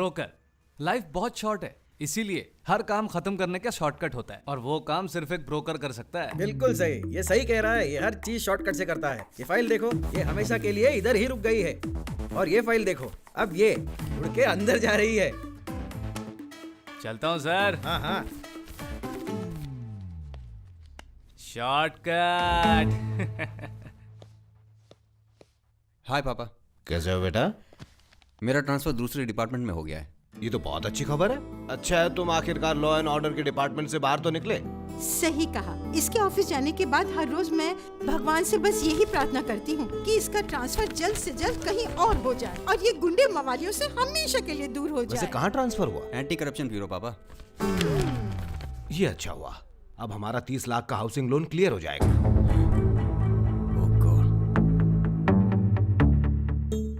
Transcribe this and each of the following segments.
Broker. Life बहुत short है, इसीलिए हर काम खत्म करने का शॉर्टकट होता है और वो काम सिर्फ एक ब्रोकर कर सकता है। बिल्कुल सही, ये सही कह रहा है। ये हर चीज शॉर्टकट से करता है। ये फाइल देखो, ये हमेशा के लिए इधर ही रुक गई है। और ये फाइल देखो, अब ये उड़ के अंदर जा रही है। चलता हूँ सर। हाँ हाँ। शॉर्टकट। हाय पापा, कैसे हो बेटा? मेरा ट्रांसफर दूसरे डिपार्टमेंट में हो गया है। ये तो बहुत अच्छी खबर है। अच्छा है तुम आखिरकार लॉ एंड ऑर्डर के डिपार्टमेंट से बाहर तो निकले। सही कहा। इसके ऑफिस जाने के बाद हर रोज मैं भगवान से बस यही प्रार्थना करती हूँ कि इसका ट्रांसफर जल्द से जल्द कहीं और हो जाए और ये गुंडे मवालियों से हमेशा के लिए दूर हो वैसे जाए। कहाँ ट्रांसफर हुआ? एंटी करप्शन ब्यूरो पापा। ये अच्छा हुआ, अब हमारा 30 लाख का हाउसिंग लोन क्लियर हो जाएगा। ओह गॉड,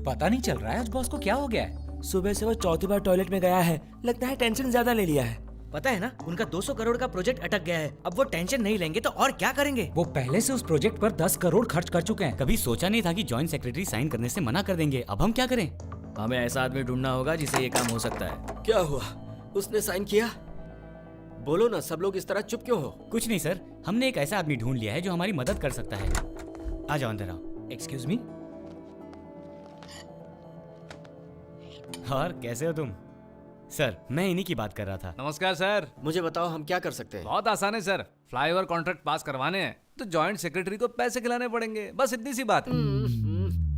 पता नहीं चल रहा है आज बॉस को क्या हो गया है। सुबह से वो चौथी बार टॉयलेट में गया है, लगता है टेंशन ज्यादा ले लिया है। पता है ना, उनका 200 करोड़ का प्रोजेक्ट अटक गया है। अब वो टेंशन नहीं लेंगे तो और क्या करेंगे? वो पहले से उस प्रोजेक्ट पर 10 करोड़ खर्च कर चुके हैं। कभी सोचा नहीं था कि जॉइंट सेक्रेटरी साइन करने से मना कर देंगे। अब हम क्या करें? हमें ऐसा आदमी ढूंढना होगा जिसे ये काम हो सकता है। क्या हुआ? उसने साइन किया? बोलो ना, सब लोग इस तरह चुप क्यों हो? कुछ नहीं सर, हमने एक ऐसा आदमी ढूंढ लिया है जो हमारी मदद कर सकता है। आ जाओ अंदर आओ। Excuse me. और कैसे हो तुम? सर मैं इन्हीं की बात कर रहा था। नमस्कार सर। मुझे बताओ हम क्या कर सकते हैं? बहुत आसान है सर, फ्लाईओवर कॉन्ट्रैक्ट पास करवाने हैं तो जॉइंट सेक्रेटरी को पैसे खिलाने पड़ेंगे, बस इतनी सी बात है।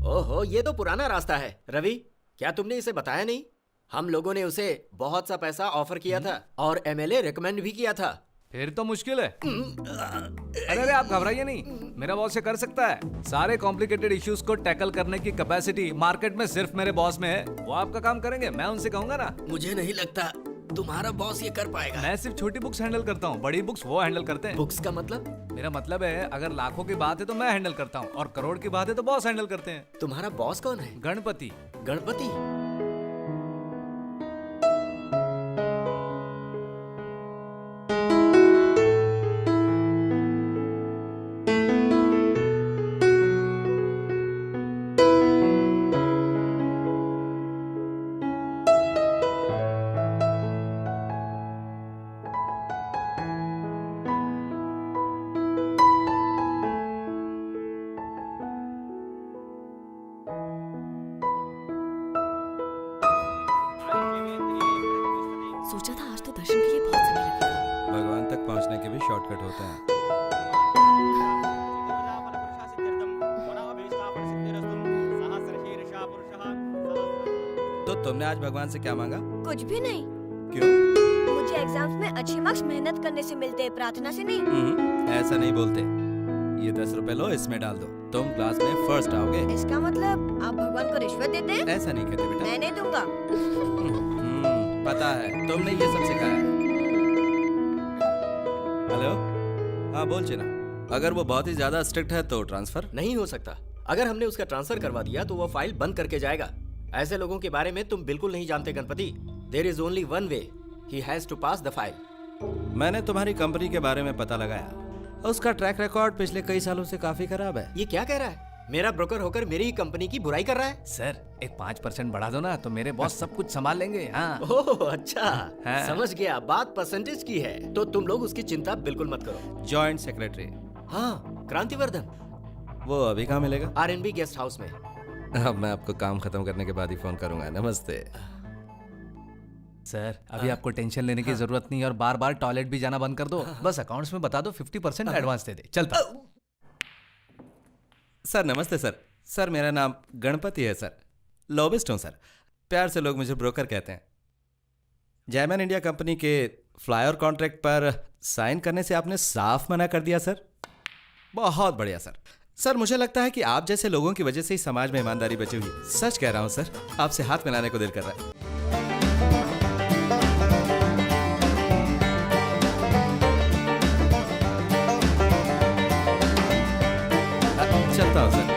ओहो, ये तो पुराना रास्ता है। रवि, क्या तुमने इसे बताया नहीं? हम लोगों ने उसे बहुत सा पैसा ऑफर किया था और एमएलए रिकमेंड भी किया था। फिर तो मुश्किल है। अरे आप घबराइए नहीं, मेरा बॉस ये कर सकता है। सारे कॉम्प्लिकेटेड इश्यूज को टैकल करने की कैपेसिटी मार्केट में सिर्फ मेरे बॉस में है। वो आपका काम करेंगे, मैं उनसे कहूंगा ना। मुझे नहीं लगता तुम्हारा बॉस ये कर पाएगा। मैं सिर्फ छोटी बुक्स हैंडल करता हूँ, बड़ी बुक्स वो हैंडल करते हैं। बुक्स का मतलब? मेरा मतलब है अगर लाखों की बात है तो मैं हैंडल करता हूँ और करोड़ की बात है तो बॉस हैंडल करते हैं। तुम्हारा बॉस कौन है? गणपति। गणपति? सोचा था आज तो दर्शन के लिए बहुत समय लगेगा। भगवान तक पहुंचने के भी शॉर्टकट होता है। तो तुमने आज भगवान से क्या मांगा? कुछ भी नहीं। क्यों? मुझे एग्जाम्स में अच्छे मार्क्स मेहनत करने से मिलते हैं, प्रार्थना से नहीं। ऐसा नहीं बोलते। ये 10 रुपए लो, इसमें डाल दो, तुम क्लास में फर्स्ट आओगे। इसका मतलब आप भगवान को रिश्वत देते हैं? ऐसा नहीं कहते बेटा। मैं नहीं दूंगा। पता है, तुमने ये सब सिखाया है। हेलो, हाँ बोल चेना। अगर वो बहुत ही ज्यादा स्ट्रिक्ट है तो ट्रांसफर नहीं हो सकता। अगर हमने उसका ट्रांसफर करवा दिया तो वो फाइल बंद करके जाएगा। ऐसे लोगों के बारे में तुम बिल्कुल नहीं जानते Ganpati. There is only one way, he has to pass the file. मैंने तुम्हारी कंपनी के बारे में पता लगाया, उसका ट्रैक रिकॉर्ड पिछले कई सालों से काफी खराब है। ये क्या कह रहा है? मेरा ब्रोकर होकर मेरी ही कंपनी की बुराई कर रहा है? सर एक 5% बढ़ा दो ना तो मेरे बॉस सब कुछ संभाल लेंगे। हाँ। ओह अच्छा, हाँ। समझ गया, बात परसेंटेज की है। तो तुम लोग उसकी चिंता बिल्कुल मत करो। Joint secretary? हाँ, क्रांतिवर्धन। वो अभी कहाँ मिलेगा? आरएनबी गेस्ट हाउस में। अब मैं आपको काम खत्म करने के बाद ही फोन करूंगा। नमस्ते सर, अभी आपको टेंशन लेने की जरूरत नहीं और बार बार टॉयलेट भी जाना बंद कर दो। बस अकाउंट्स में बता दो 50% एडवांस दे दे। चलता। सर नमस्ते सर। सर मेरा नाम गणपति है सर, लॉबिस्ट हूँ सर। प्यार से लोग मुझे ब्रोकर कहते हैं। जैमन इंडिया कंपनी के फ्लाईओवर कॉन्ट्रैक्ट पर साइन करने से आपने साफ मना कर दिया सर। बहुत बढ़िया सर। सर मुझे लगता है कि आप जैसे लोगों की वजह से ही समाज में ईमानदारी बची हुई है। सच कह रहा हूँ सर, आपसे हाथ मिलाने को दिल कर रहा है। चलता हूँ सर।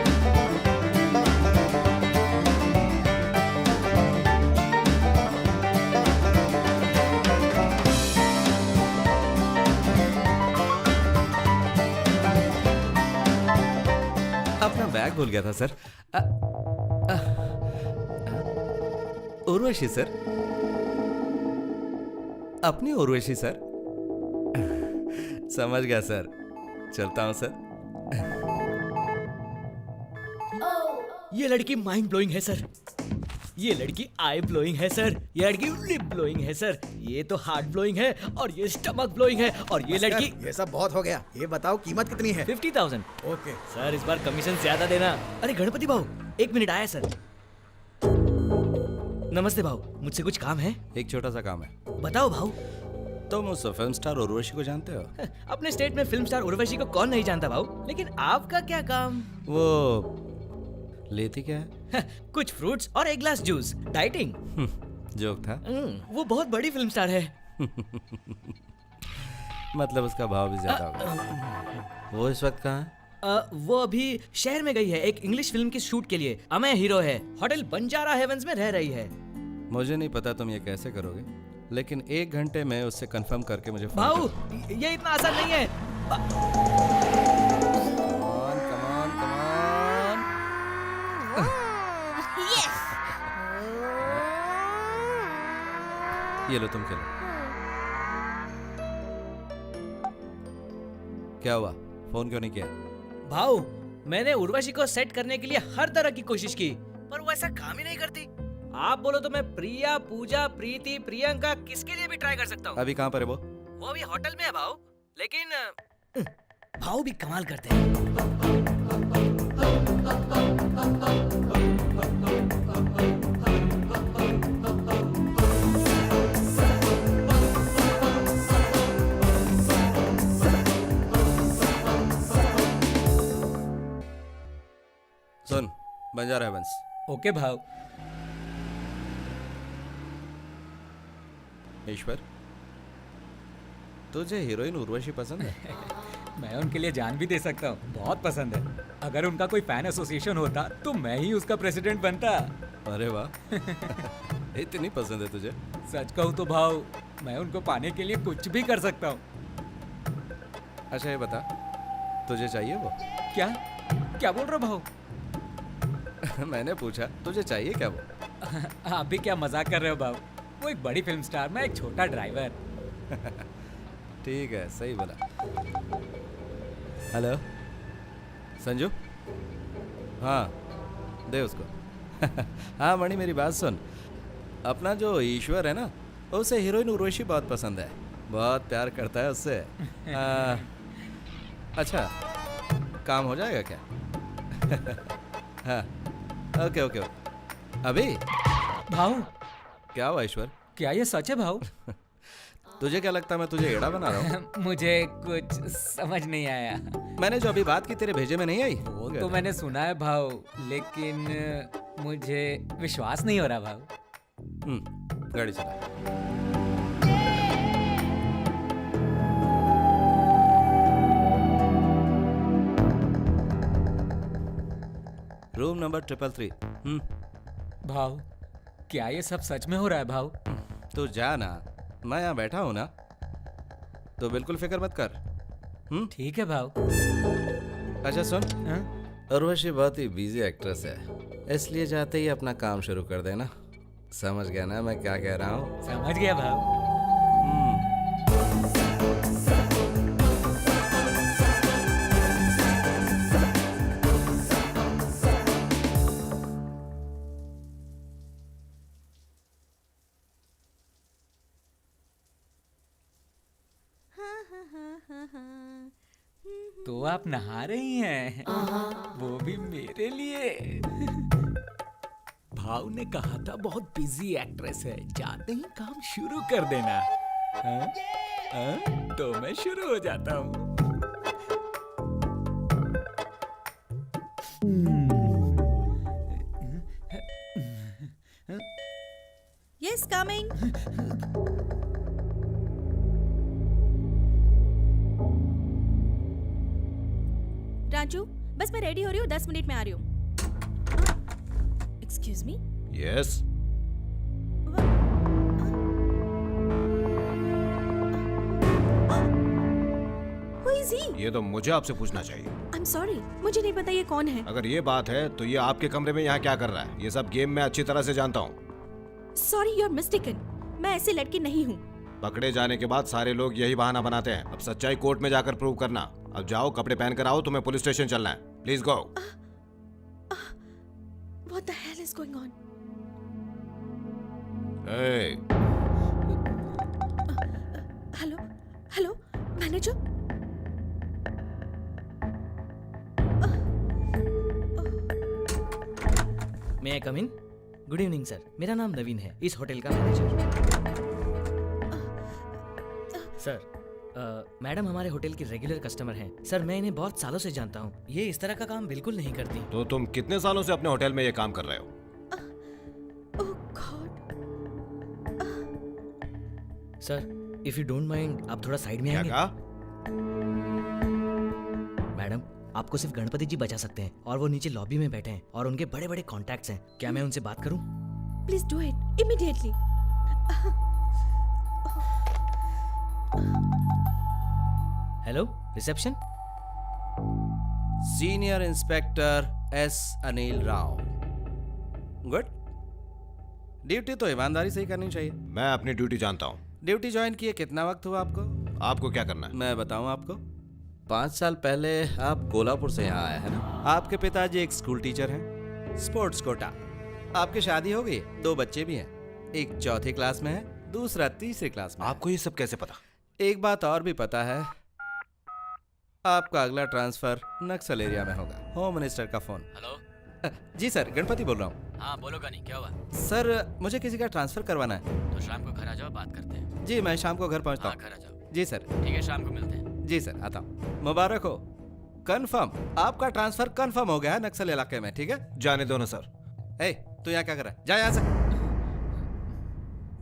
अपना बैग भूल गया था सर। उर्वशी सर। अपनी उर्वशी सर। समझ गया सर, चलता हूँ सर। ये लड़की माइंड ब्लोइंग है सर, ये लड़की आई ब्लोइंग है सर, ये लड़की लिप ब्लोइंग है सर, ये तो हार्ट ब्लोइंग है, और ये स्टमक ब्लोइंग है, और ये लड़की। ये सब बहुत हो गया, ये बताओ कीमत कितनी है? 50,000। ओके सर इस बार कमीशन ज्यादा देना। अरे गणपति भाऊ, 1 मिनट आया सर। नमस्ते भाऊ, मुझसे कुछ काम है? एक छोटा सा काम है। बताओ भाऊ। तुम उस फिल्म स्टार उर्वशी को जानते हो? अपने स्टेट में फिल्म स्टार उर्वशी को कौन नहीं जानता भाऊ, लेकिन आपका क्या काम? वो लेती क्या है? कुछ फ्रूट्स और एक ग्लास जूस। डाइटिंग। जोक था। वो बहुत बड़ी फिल्म स्टार है। मतलब उसका भाव भी ज्यादा होगा। वो इस वक्त कहाँ है? वो अभी शहर में गई है एक इंग्लिश फिल्म की शूट के लिए। अमय हीरो है, होटल बंजारा हेवंस में रह रही है। मुझे नहीं पता तुम ये कैसे करोगे, लेकिन 1 घंटे में उससे कंफर्म करके मुझे फोन भाऊ करो। ये इतना आसान नहीं है। कमान कमान ये लो तुम खेलो। क्या हुआ, फोन क्यों नहीं किया? भाऊ मैंने उर्वशी को सेट करने के लिए हर तरह की कोशिश की, पर वो ऐसा काम ही नहीं करती। आप बोलो तो मैं प्रिया, पूजा, प्रीति, प्रियंका किसके लिए भी ट्राई कर सकता हूँ। अभी कहाँ पर है वो? वो भी होटल में है भाऊ, लेकिन भाऊ भी कमाल करते हैं। सुन, बंजारा हेवंस। ओके भाव। ईश्वर, तुझे हीरोइन उर्वशी पसंद है? मैं उनके लिए जान भी दे सकता हूँ, बहुत पसंद है। अगर उनका कोई फैन एसोसिएशन होता तो मैं ही उसका प्रेसिडेंट बनता। अरे वाह, इतनी पसंद है तुझे? सच कहूँ तो भाव, मैं उनको पाने के लिए कुछ भी कर सकता हूँ। अच्छा ये बता, तुझे चाहिए वो? क्या क्या बोल रहे हो भाव? मैंने पूछा तुझे चाहिए क्या वो? आप भी क्या मजाक कर रहे हो भाव? वो एक बड़ी फिल्म स्टार, मैं एक छोटा ड्राइवर। ठीक है, सही बोला। हेलो संजू, हाँ दे उसको। हाँ मणि, मेरी बात सुन। अपना जो ईश्वर है ना, उसे हीरोइन उर्वशी बहुत पसंद है, बहुत प्यार करता है उससे। अच्छा, काम हो जाएगा क्या? हाँ ओके ओके ओके। अभी भाव क्या हुआ ईश्वर? क्या ये सच है भाव? तुझे क्या लगता है मैं तुझे एड़ा बना रहा हूँ? मुझे कुछ समझ नहीं आया। मैंने जो अभी बात की तेरे भेजे में नहीं आई? वो तो मैंने सुना है भाव, लेकिन मुझे विश्वास नहीं हो रहा भाव। गाड़ी चला। Room number 333। भाव क्या ये सब सच में हो रहा है भाव? तो जा ना, मैं यहाँ बैठा हूँ ना, तो बिल्कुल फिक्र मत कर। ठीक है भाव। अच्छा सुन, हाँ? उर्वशी बहुत ही बिजी एक्ट्रेस है, इसलिए जाते ही अपना काम शुरू कर देना। समझ गया ना मैं क्या कह रहा हूँ? समझ गया भाव। तो आप नहा रही हैं? वो भी मेरे लिए? भाव ने कहा था बहुत बिजी एक्ट्रेस है, जाते ही काम शुरू कर देना। हाँ? हाँ? तो मैं शुरू हो जाता हूँ। Yes, coming. राजू, बस मैं रेडी हो रही हूँ, 10 मिनट में आ रही हूँ। Excuse me. Yes. Who is he? ये तो मुझे आपसे पूछना चाहिए। I'm sorry, मुझे नहीं पता ये कौन है। अगर ये बात है तो ये आपके कमरे में यहाँ क्या कर रहा है? ये सब गेम मैं अच्छी तरह से जानता हूँ। Sorry, you're mistaken. मैं ऐसी लड़की नहीं हूँ। पकड़े जाने के बाद सारे लोग यही बहाना बनाते हैं। अब सच्चाई कोर्ट में जाकर प्रूव करना। अब जाओ, कपड़े पहन कर आओ, तुम्हें पुलिस स्टेशन चलना है। Please go. What the hell is going on? Hello hello manager. May I come in? Good evening sir, मेरा नाम नवीन है, इस होटल का मैनेजर। सर मैडम हमारे होटल की रेगुलर कस्टमर हैं। सर मैं इन्हें बहुत सालों से जानता हूँ, ये इस तरह का काम बिल्कुल नहीं करती। तो तुम कितने सालों से अपने होटल में ये काम कर रहे हो? Oh God. Sir if you don't mind आप थोड़ा साइड में आएंगे? मैडम आपको सिर्फ गणपति जी बचा सकते हैं और वो नीचे लॉबी में बैठे हैं और उनके बड़े बड़े कॉन्टैक्ट्स हैं। क्या मैं उनसे बात करूं? Please do it immediately. Hello reception. Senior inspector S Anil Rao. Good. Duty तो ईमानदारी से ही करनी चाहिए। मैं अपनी ड्यूटी जानता हूँ। ड्यूटी ज्वाइन किए कितना वक्त हुआ आपको? आपको क्या करना है? मैं बताऊं आपको। 5 साल पहले आप कोल्हापुर से यहाँ आए हैं ना? आपके पिताजी एक स्कूल टीचर हैं, स्पोर्ट्स कोटा। आपकी शादी हो गई, 2 बच्चे भी हैं। एक 4th क्लास में है, दूसरा 3री क्लास में। आपको ये सब कैसे पता? एक बात और भी पता है, आपका अगला ट्रांसफर नक्सल एरिया में होगा। होम मिनिस्टर का फोन। हेलो जी सर, गणपति बोल रहा हूँ। हाँ बोलो गनी, क्या हुआ? सर मुझे किसी का ट्रांसफर करवाना है। तो शाम को घर आ जाओ, बात करते हैं। जी मैं शाम को घर पहुँचता हाँ हूँ। घर आ जाओ। जी सर। ठीक है, शाम को मिलते हैं। जी सर, आता हूँ। मुबारक हो। कंफर्म, आपका ट्रांसफर कंफर्म हो गया है नक्सल इलाके में। ठीक है, जाने दो ना सर। ए, तू यहाँ क्या कर रहा है? जा यहाँ से।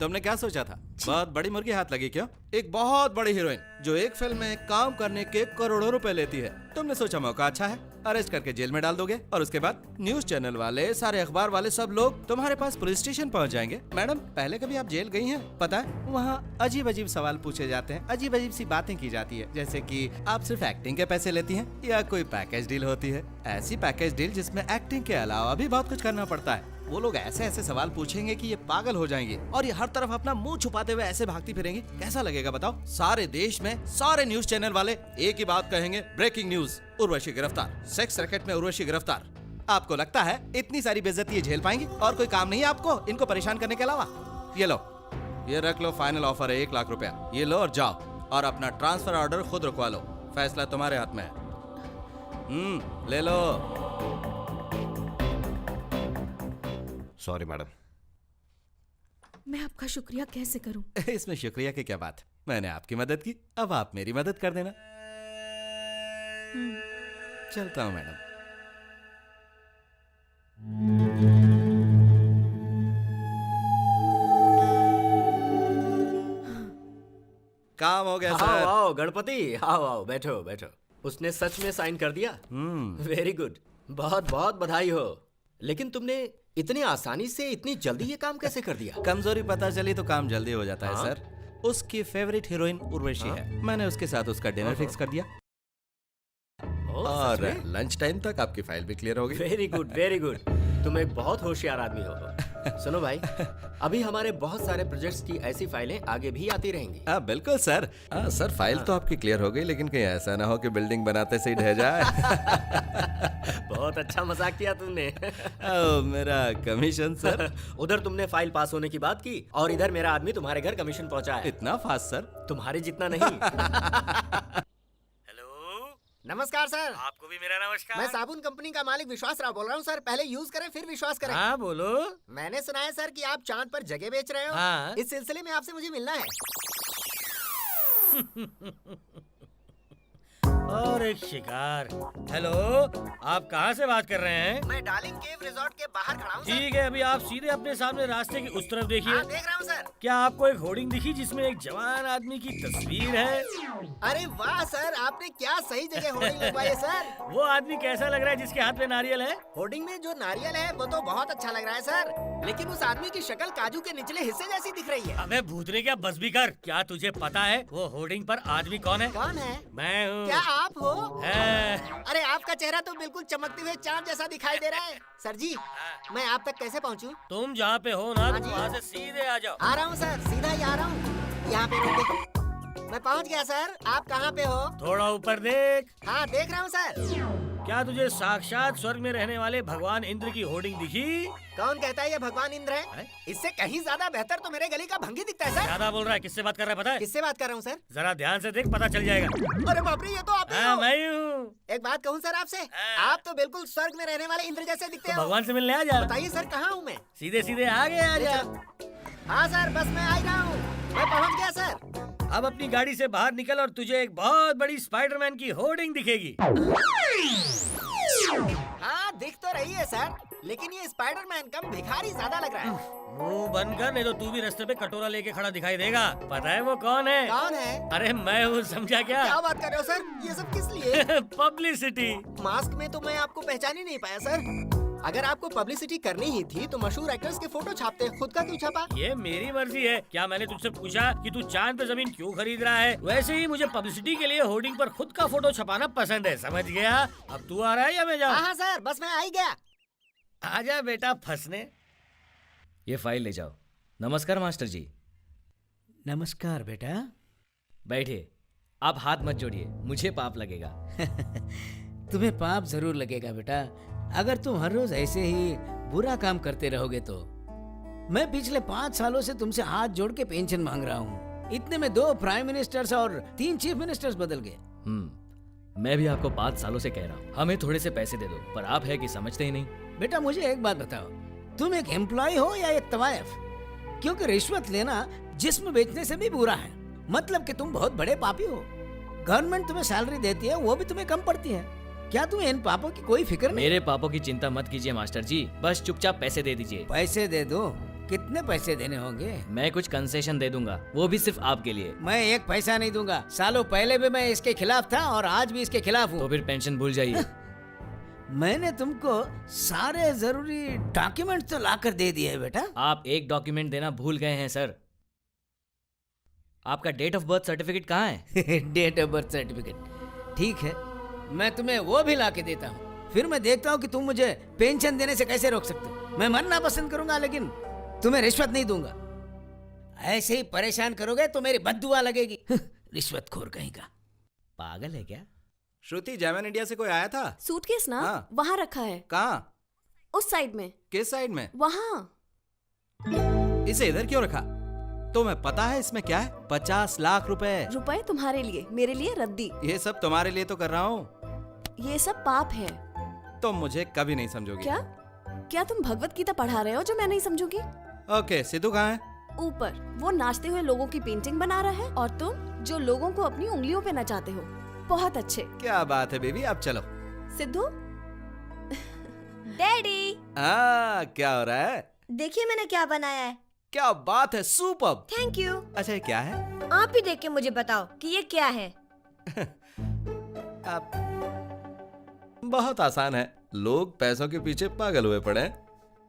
तुमने क्या सोचा था? बहुत बड़ी मुर्गी हाथ लगी क्यों? एक बहुत बड़ी हीरोइन जो एक फिल्म में काम करने के करोड़ों रुपए लेती है। तुमने सोचा मौका अच्छा है, अरेस्ट करके जेल में डाल दोगे और उसके बाद न्यूज चैनल वाले, सारे अखबार वाले, सब लोग तुम्हारे पास पुलिस स्टेशन पहुंच जाएंगे। मैडम पहले कभी आप जेल गई हैं? पता है वहाँ अजीब अजीब सवाल पूछे जाते हैं, अजीब अजीब सी बातें की जाती है, जैसे कि आप सिर्फ एक्टिंग के पैसे लेती हैं या कोई पैकेज डील होती है। ऐसी पैकेज डील जिसमें एक्टिंग के अलावा भी बहुत कुछ करना पड़ता है। वो लोग ऐसे ऐसे सवाल पूछेंगे कि ये पागल हो जाएंगे और ये हर तरफ अपना मुंह छुपाते हुए ऐसे भागती फिरेंगी। कैसा लगेगा बताओ? सारे देश में सारे न्यूज चैनल वाले एक ही बात कहेंगे, ब्रेकिंग न्यूज, उर्वशी गिरफ्तार, सेक्स रैकेट में उर्वशी गिरफ्तार। आपको लगता है इतनी सारी बेइज्जती ये झेल पाएंगी और कोई काम नहीं है आपको इनको परेशान करने के अलावा? ये लो, ये रख लो, फाइनल ऑफर है 1 लाख रुपया। ये लो और जाओ और अपना ट्रांसफर ऑर्डर खुद रुकवा लो। फैसला तुम्हारे हाथ में है। ले लो। Sorry madam. मैं आपका शुक्रिया कैसे करूं? इसमें शुक्रिया की क्या बात? मैंने आपकी मदद की, अब आप मेरी मदद कर देना। चलता हूँ मैडम। काम हो गया आओ सर। आओ गणपति, आओ आओ, बैठो बैठो। उसने सच में साइन कर दिया? वेरी गुड, बहुत बहुत बधाई हो। लेकिन तुमने इतनी आसानी से इतनी जल्दी ये काम कैसे कर दिया? कमजोरी पता चली तो काम जल्दी हो जाता है हाँ? सर। उसकी फेवरेट हीरोइन उर्वशी है, मैंने उसके साथ उसका डिनर फिक्स कर दिया और लंच टाइम तक आपकी फाइल भी क्लियर हो गई। वेरी गुड वेरी गुड, तुम एक बहुत होशियार आदमी हो। सुनो भाई, अभी हमारे बहुत सारे प्रोजेक्ट्स की ऐसी फाइलें आगे भी आती रहेंगी। हाँ बिल्कुल सर। हाँ सर, फाइल तो आपकी क्लियर हो गई, लेकिन कहीं ऐसा ना हो कि बिल्डिंग बनाते से ही ढह जाए। बहुत अच्छा मजाक किया तुमने। मेरा कमीशन सर। उधर तुमने फाइल पास होने की बात की और इधर मेरा आदमी तुम्हारे घर कमीशन पहुंचा है। इतना फास्ट सर? तुम्हारे जितना नहीं। नमस्कार सर। आपको भी मेरा नमस्कार। मैं साबुन कंपनी का मालिक विश्वास राव बोल रहा हूँ सर। पहले यूज करें फिर विश्वास करें। हाँ बोलो। मैंने सुना है सर कि आप चांद पर जगह बेच रहे हो। हाँ। इस सिलसिले में आपसे मुझे मिलना है। और एक शिकार। हेलो, आप कहाँ से बात कर रहे हैं? मैं डार्लिंग केव रिजॉर्ट के बाहर खड़ा हूँ सर। ठीक है, अभी आप सीधे अपने सामने रास्ते की उस तरफ देखिए। हाँ, देख रहा हूँ सर। क्या आपको एक होर्डिंग दिखी जिसमें एक जवान आदमी की तस्वीर है? अरे वाह सर, आपने क्या सही जगह होर्डिंग लगवाई है सर। वो आदमी कैसा लग रहा है जिसके हाथ में नारियल है? होर्डिंग में जो नारियल है वो तो बहुत अच्छा लग रहा है सर, लेकिन उस आदमी की शक्ल काजू के निचले हिस्से जैसी दिख रही है। अबे भूतने, क्या बस भी कर। क्या तुझे पता है वो होर्डिंग पर आदमी कौन है? कौन है? मैं हूँ। क्या आप हो? अरे आपका चेहरा तो बिल्कुल चमकते हुए चांद जैसा दिखाई दे रहा है। सर जी, मैं आप तक कैसे पहुंचूं? तुम जहाँ पे हो ना, हाँ तुम जी। वहाँ से सीधे आ जाओ। आ रहा हूँ सर, सीधा ही आ रहा हूँ। यहाँ पे रोक दे। मैं पहुँच गया सर, आप कहाँ पे हो? थोड़ा ऊपर देख। हाँ देख रहा हूँ सर। क्या तुझे साक्षात स्वर्ग में रहने वाले भगवान इंद्र की होर्डिंग दिखी? कौन कहता है ये भगवान इंद्र है? इससे कहीं ज्यादा बेहतर तो मेरे गली का भंगी दिखता है सर। ज्यादा बोल रहा है, किससे बात कर रहा है पता है? किससे बात कर रहा हूँ सर? जरा ध्यान से देख, पता चल जाएगा। अरे बाप रे, ये तो आप ही हाँ, हो। मैं ही हूँ। एक बात कहूँ सर आपसे, आप तो बिल्कुल स्वर्ग में रहने वाले इंद्र जैसे दिखते तो हो। भगवान से मिलने आ जा। बताइए सर, कहाँ हूँ मैं? सीधे सीधे आगे आ जा। हाँ सर, बस मैं आ ही रहा हूँ, मैं पहुँच गया सर। अब अपनी गाड़ी से बाहर निकल और तुझे एक बहुत बड़ी स्पाइडरमैन की होर्डिंग दिखेगी। हाँ दिख तो रही है सर, लेकिन ये स्पाइडरमैन कम भिखारी ज्यादा लग रहा है। मुंह बंद कर, नहीं तो तू भी रास्ते पे कटोरा लेके खड़ा दिखाई देगा। पता है वो कौन है? कौन है? अरे मैं हूँ, समझा क्या? क्या बात कर रहे हो सर? ये सब किस लिए? पब्लिसिटी। मास्क में तो मैं आपको पहचान ही नहीं पाया सर। अगर आपको पब्लिसिटी करनी ही थी तो मशहूर एक्टर्स के फोटो छापते, खुद का क्यों छापा? ये मेरी मर्जी है। क्या मैंने तुझसे पूछा कि तू चांद पे जमीन क्यों खरीद रहा है? वैसे ही मुझे पब्लिसिटी के लिए होर्डिंग पर खुद का फोटो छपाना पसंद है, समझ गया? अब तू आ रहा है या मैं जाऊँ? हाँ सर, बस मैं आ ही गया। आजा बेटा फंसने। ये फाइल ले जाओ। नमस्कार मास्टर जी। नमस्कार बेटा। बैठिए। आप हाथ मत जोड़िए, मुझे पाप लगेगा। तुम्हें पाप जरूर लगेगा बेटा, अगर तुम हर रोज ऐसे ही बुरा काम करते रहोगे तो। मैं पिछले 5 सालों से तुमसे हाथ जोड़ के पेंशन मांग रहा हूँ। इतने में 2 प्राइम मिनिस्टर्स और 3 चीफ मिनिस्टर्स बदल गए। मैं भी आपको 5 सालों से कह रहा हूँ, हमें थोड़े से पैसे दे दो, पर आप है कि समझते ही नहीं। बेटा मुझे एक बात बताओ, तुम एक एम्प्लॉय हो या एक तवायफ? क्योंकि रिश्वत लेना जिस्म बेचने से भी बुरा है। मतलब कि तुम बहुत बड़े पापी हो। गवर्नमेंट तुम्हें सैलरी देती है, वो भी तुम्हें कम पड़ती है। क्या तुम्हें इन पापों की कोई फिक्र नहीं? मेरे पापों की चिंता मत कीजिए मास्टर जी, बस चुपचाप पैसे दे दीजिए। पैसे दे दो? कितने पैसे देने होंगे? मैं कुछ कंसेशन दे दूंगा, वो भी सिर्फ आपके लिए। मैं 1 पैसा नहीं दूंगा। सालों पहले भी मैं इसके खिलाफ था और आज भी इसके खिलाफ हूँ। तो फिर पेंशन भूल जाइए। मैंने तुमको सारे जरूरी डॉक्यूमेंट तो लाकर दे दिए है बेटा। आप एक डॉक्यूमेंट देना भूल गए हैं सर। आपका डेट ऑफ बर्थ सर्टिफिकेट कहाँ है? डेट ऑफ बर्थ सर्टिफिकेट ठीक है, मैं तुम्हें वो भी ला के देता हूँ। फिर मैं देखता हूँ कि तुम मुझे पेंशन देने से कैसे रोक सकते हो। मैं मरना पसंद करूंगा, लेकिन तुम्हें रिश्वत नहीं दूंगा। ऐसे ही परेशान करोगे तो मेरी बद्दुआ लगेगी। रिश्वतखोर कहीं का। पागल है क्या? श्रुति, जैमन इंडिया से कोई आया था? सूटकेस ना हाँ। वहाँ रखा है, कहाँ? उस साइड में। किस साइड में? वहाँ। इसे इधर क्यों रखा? तुम्हें पता है इसमें क्या है? 50 लाख रुपए। रुपए तुम्हारे लिए, मेरे लिए रद्दी। ये सब तुम्हारे लिए तो कर रहा हूँ। ये सब पाप है। तुम मुझे कभी नहीं समझोगी। क्या? क्या तुम भगवत गीता पढ़ा रहे हो जो मैं नहीं समझूंगी? ओके, सिद्धू कहाँ है? ऊपर, वो नाचते हुए लोगों की पेंटिंग बना रहा है, और तुम जो लोगों को अपनी उंगलियों पे नचाते हो। बहुत अच्छे। क्या बात है बेबी, अब चलो। सिद्धू। डैडी। क्या हो रहा है? देखिए मैंने क्या बनाया है। क्या बात है, सुपर्ब। Thank you. अच्छा ये क्या है? आप ही देख के मुझे बताओ कि ये क्या है। बहुत आसान है, लोग पैसों के पीछे पागल हुए पड़े हैं।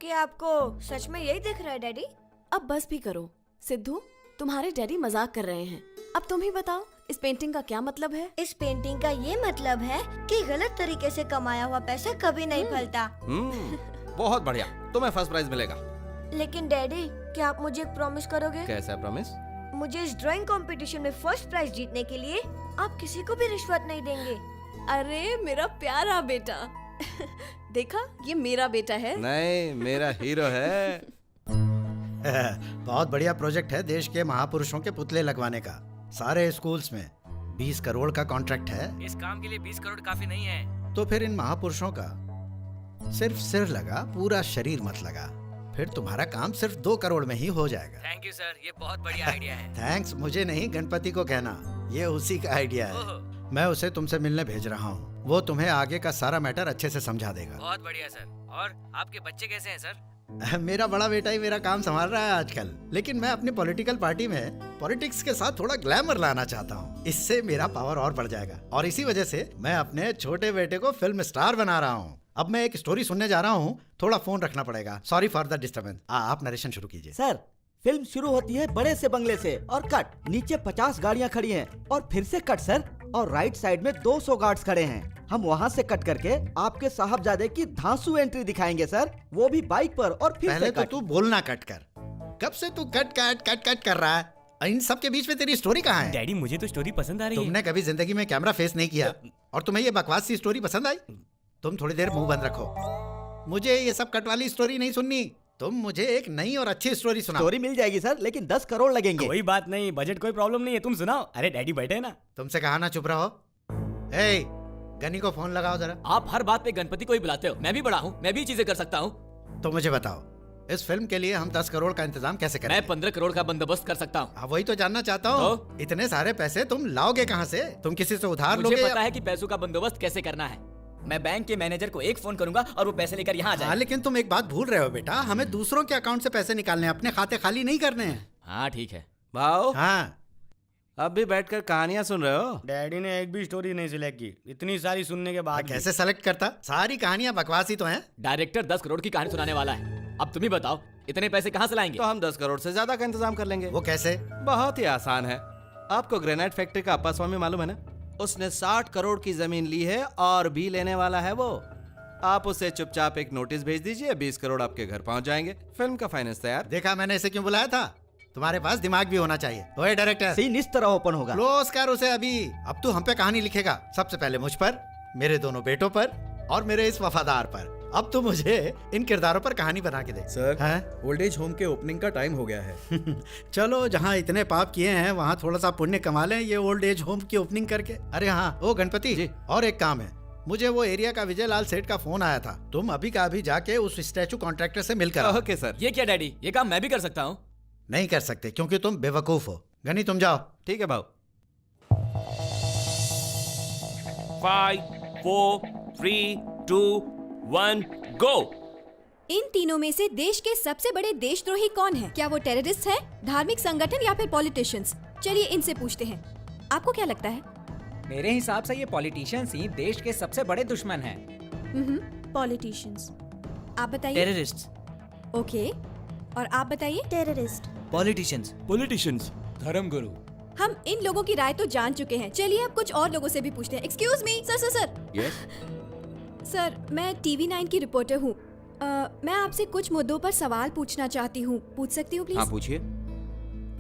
क्या आपको सच में यही दिख रहा है डैडी? अब बस भी करो सिद्धू, तुम्हारे डैडी मजाक कर रहे हैं। अब तुम ही बताओ, इस पेंटिंग का क्या मतलब है? इस पेंटिंग का ये मतलब है कि गलत तरीके से कमाया हुआ पैसा कभी नहीं फलता। बहुत बढ़िया, तुम्हें फर्स्ट प्राइज मिलेगा। लेकिन डैडी, क्या आप मुझे एक प्रॉमिस करोगे? कैसा प्रॉमिस? मुझे इस ड्राइंग कंपटीशन में फर्स्ट प्राइज जीतने के लिए आप किसी को भी रिश्वत नहीं देंगे। अरे मेरा प्यारा बेटा। देखा, ये मेरा बेटा है। नहीं, मेरा हीरो है। बहुत बढ़िया प्रोजेक्ट है देश के महापुरुषों के पुतले लगवाने का। सारे स्कूल्स में 20 करोड़ का कॉन्ट्रैक्ट है। इस काम के लिए 20 करोड़ काफी नहीं है। तो फिर इन महापुरुषों का सिर्फ सिर लगा, पूरा शरीर मत लगा। फिर तुम्हारा काम सिर्फ 2 करोड़ में ही हो जाएगा। थैंक यू सर, ये बहुत बढ़िया आइडिया है। थैंक्स मुझे नहीं, गणपति को कहना, ये उसी का आइडिया है। मैं उसे तुमसे मिलने भेज रहा हूँ, वो तुम्हें आगे का सारा मैटर अच्छे से समझा देगा। बहुत बढ़िया सर। और आपके बच्चे कैसे हैं सर? मेरा बड़ा बेटा ही मेरा काम संभाल रहा है आजकल, लेकिन मैं अपनी पॉलिटिकल पार्टी में पॉलिटिक्स के साथ थोड़ा ग्लैमर लाना चाहता हूँ। इससे मेरा पावर और बढ़ जाएगा, और इसी वजह से मैं अपने छोटे बेटे को फिल्म स्टार बना रहा हूँ। अब मैं एक स्टोरी सुनने जा रहा हूँ, थोड़ा फोन रखना पड़ेगा। Sorry for the disturbance. आप नरेशन शुरू कीजिए। सर, फिल्म शुरू होती है बड़े से बंगले से, और कट नीचे 50 गाड़ियाँ खड़ी हैं, और फिर से कट सर, और राइट साइड में 200 गार्ड्स खड़े हैं। हम वहाँ से कट करके आपके साहबजादे की धांसू एंट्री दिखाएंगे सर, वो भी बाइक पर, और फिर पहले से तो कट। तू बोलना कट कर। कब से तू कट कट कट कट कर रहा है? इन सब के बीच में तेरी स्टोरी कहाँ है? डैडी मुझे तो स्टोरी पसंद आ रही है। तुमने कभी जिंदगी में कैमरा फेस नहीं किया और तुम्हें ये बकवास सी स्टोरी पसंद आई? तुम थोड़ी देर मुंह बंद रखो, मुझे ये सब कट वाली स्टोरी नहीं सुननी। तुम मुझे एक नई और अच्छी स्टोरी सुनाओ। स्टोरी मिल जाएगी सर, लेकिन 10 करोड़ लगेंगे। कोई बात नहीं, बजट कोई प्रॉब्लम नहीं है, तुम सुनाओ। अरे डैडी बैठे हैं ना। तुमसे कहा ना चुप रहो। ए, गनी को फोन लगाओ जरा। आप हर बात पे गणपति को ही बुलाते हो। मैं भी बड़ा हूँ, मैं भी चीजें कर सकता हूँ। तो मुझे बताओ, इस फिल्म के लिए हम 10 करोड़ का इंतजाम कैसे करें? मैं 15 करोड़ का बंदोबस्त कर सकता हूँ। हाँ, वही तो जानना चाहता हूँ। इतने सारे पैसे तुम लाओगे कहाँ से? तुम किसी से उधार मुझे लोगे? पता है कि पैसों का बंदोबस्त कैसे करना है। मैं बैंक के मैनेजर को एक फोन करूंगा और वो पैसे लेकर यहाँ आ जाएगा। हाँ, लेकिन तुम एक बात भूल रहे हो बेटा, हमें दूसरों के अकाउंट से पैसे निकालने हैं, अपने खाते खाली नहीं करने हैं। हाँ ठीक है। भाव, हाँ, अब भी बैठकर कहानियां सुन रहे हो? डैडी ने एक भी स्टोरी नहीं सिलेक्ट की, इतनी सारी सुनने के बाद। कैसे सेलेक्ट करता? सारी कहानियां बकवास ही तो हैं। डायरेक्टर 10 करोड़ की कहानी सुनाने वाला है। अब तुम ही बताओ, इतने पैसे कहाँ से लाएंगे? तो हम 10 करोड़ से ज्यादा का इंतजाम कर लेंगे। वो कैसे? बहुत ही आसान है। आपको ग्रेनाइट फैक्ट्री का अप्पा स्वामी मालूम है ना? उसने 60 करोड़ की जमीन ली है और भी लेने वाला है वो। आप उसे चुपचाप एक नोटिस भेज दीजिए, 20 करोड़ आपके घर पहुंच जाएंगे। फिल्म का फाइनेंस तैयार। देखा मैंने इसे क्यों बुलाया था? तुम्हारे पास दिमाग भी होना चाहिए। ओए डायरेक्टर, सीन इस तरह ओपन होगा। क्लोज कर उसे अभी। अब तू हम पे कहानी लिखेगा, सबसे पहले मुझ पर, मेरे दोनों बेटों पर और मेरे इस वफादार पर। अब तू मुझे इन किरदारों पर कहानी बना के दे। सर, हैं? ओल्ड एज होम के ओपनिंग का टाइम हो गया है। चलो, जहाँ इतने पाप किए हैं वहाँ थोड़ा सा पुण्य कमा लें ये ओल्ड एज होम की ओपनिंग करके। अरे हाँ, ओ गणपति जी, और एक काम है, मुझे वो एरिया का विजय लाल सेठ का फोन आया था। तुम अभी का अभी जाके उस स्टैचू कॉन्ट्रैक्टर से मिलकर आओ। Okay sir. ये क्या डैडी, ये काम मैं भी कर सकता हूँ? नहीं कर सकते क्योंकि तुम बेवकूफ हो। गनी तुम जाओ। ठीक है भाव। 5, 4, 3, 2, 1, गो। इन तीनों में से देश के सबसे बड़े देशद्रोही कौन है? क्या वो टेररिस्ट है, धार्मिक संगठन या फिर पॉलिटिशियंस? चलिए इनसे पूछते हैं, आपको क्या लगता है? मेरे हिसाब से ये पॉलिटिशियंस ही देश के सबसे बड़े दुश्मन हैं। पॉलिटिशियंस। आप बताइए। टेररिस्ट। ओके, और आप बताइए। टेररिस्ट। पॉलिटिशियंस। पॉलिटिशियंस। धर्मगुरु। हम इन लोगों की राय तो जान चुके हैं, चलिए अब कुछ और लोगों से भी पूछते हैं। Excuse me sir. Yes. Sir, मैं टीवी 9 की रिपोर्टर हूँ। मैं आपसे कुछ मुद्दों पर सवाल पूछना चाहती हूँ, पूछ सकती हूँ प्लीज? हाँ पूछिए।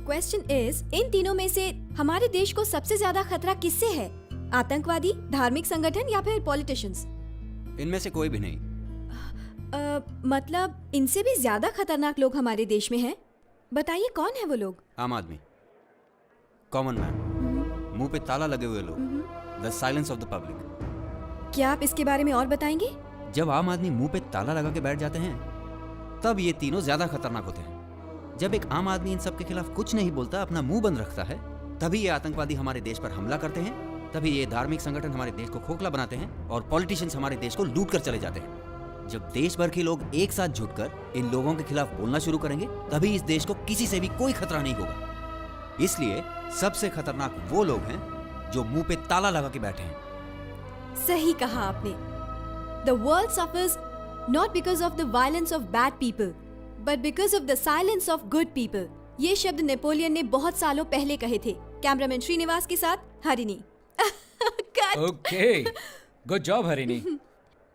क्वेश्चन इज, इन तीनों में से हमारे देश को सबसे ज्यादा खतरा किससे है? आतंकवादी, धार्मिक संगठन या फिर पॉलिटिशियंस? इनमें से कोई भी नहीं। मतलब इनसे भी ज्यादा खतरनाक लोग हमारे देश में हैं। बताइए कौन है वो लोग? आम आदमी, कॉमन मैन, मुंह पे ताला लगे हुए लोग, the silence of the public. क्या आप इसके बारे में और बताएंगे? जब आम आदमी मुंह पे ताला लगा के बैठ जाते हैं तब ये तीनों ज्यादा खतरनाक होते हैं। जब एक आम आदमी इन सब के खिलाफ कुछ नहीं बोलता, अपना मुंह बंद रखता है, तभी ये आतंकवादी हमारे देश पर हमला करते हैं, तभी ये धार्मिक संगठन हमारे देश को खोखला बनाते हैं और पॉलिटिशियंस हमारे देश को लूट कर चले जाते हैं। जब देश भर के लोग एक साथ जुटकर इन लोगों के खिलाफ बोलना शुरू करेंगे, तभी इस देश को किसी से भी कोई खतरा नहीं होगा। इसलिए सबसे खतरनाक वो लोग हैं जो मुंह पे ताला लगा के बैठे हैं। सही कहा आपने। The world suffers not because of the violence of bad people, but because of the silence of good people. ये शब्द नेपोलियन ने बहुत सालों पहले कहे थे। कैमरामैन श्रीनिवास के साथ हरिणी। ओके, गुड जॉब हरिणी।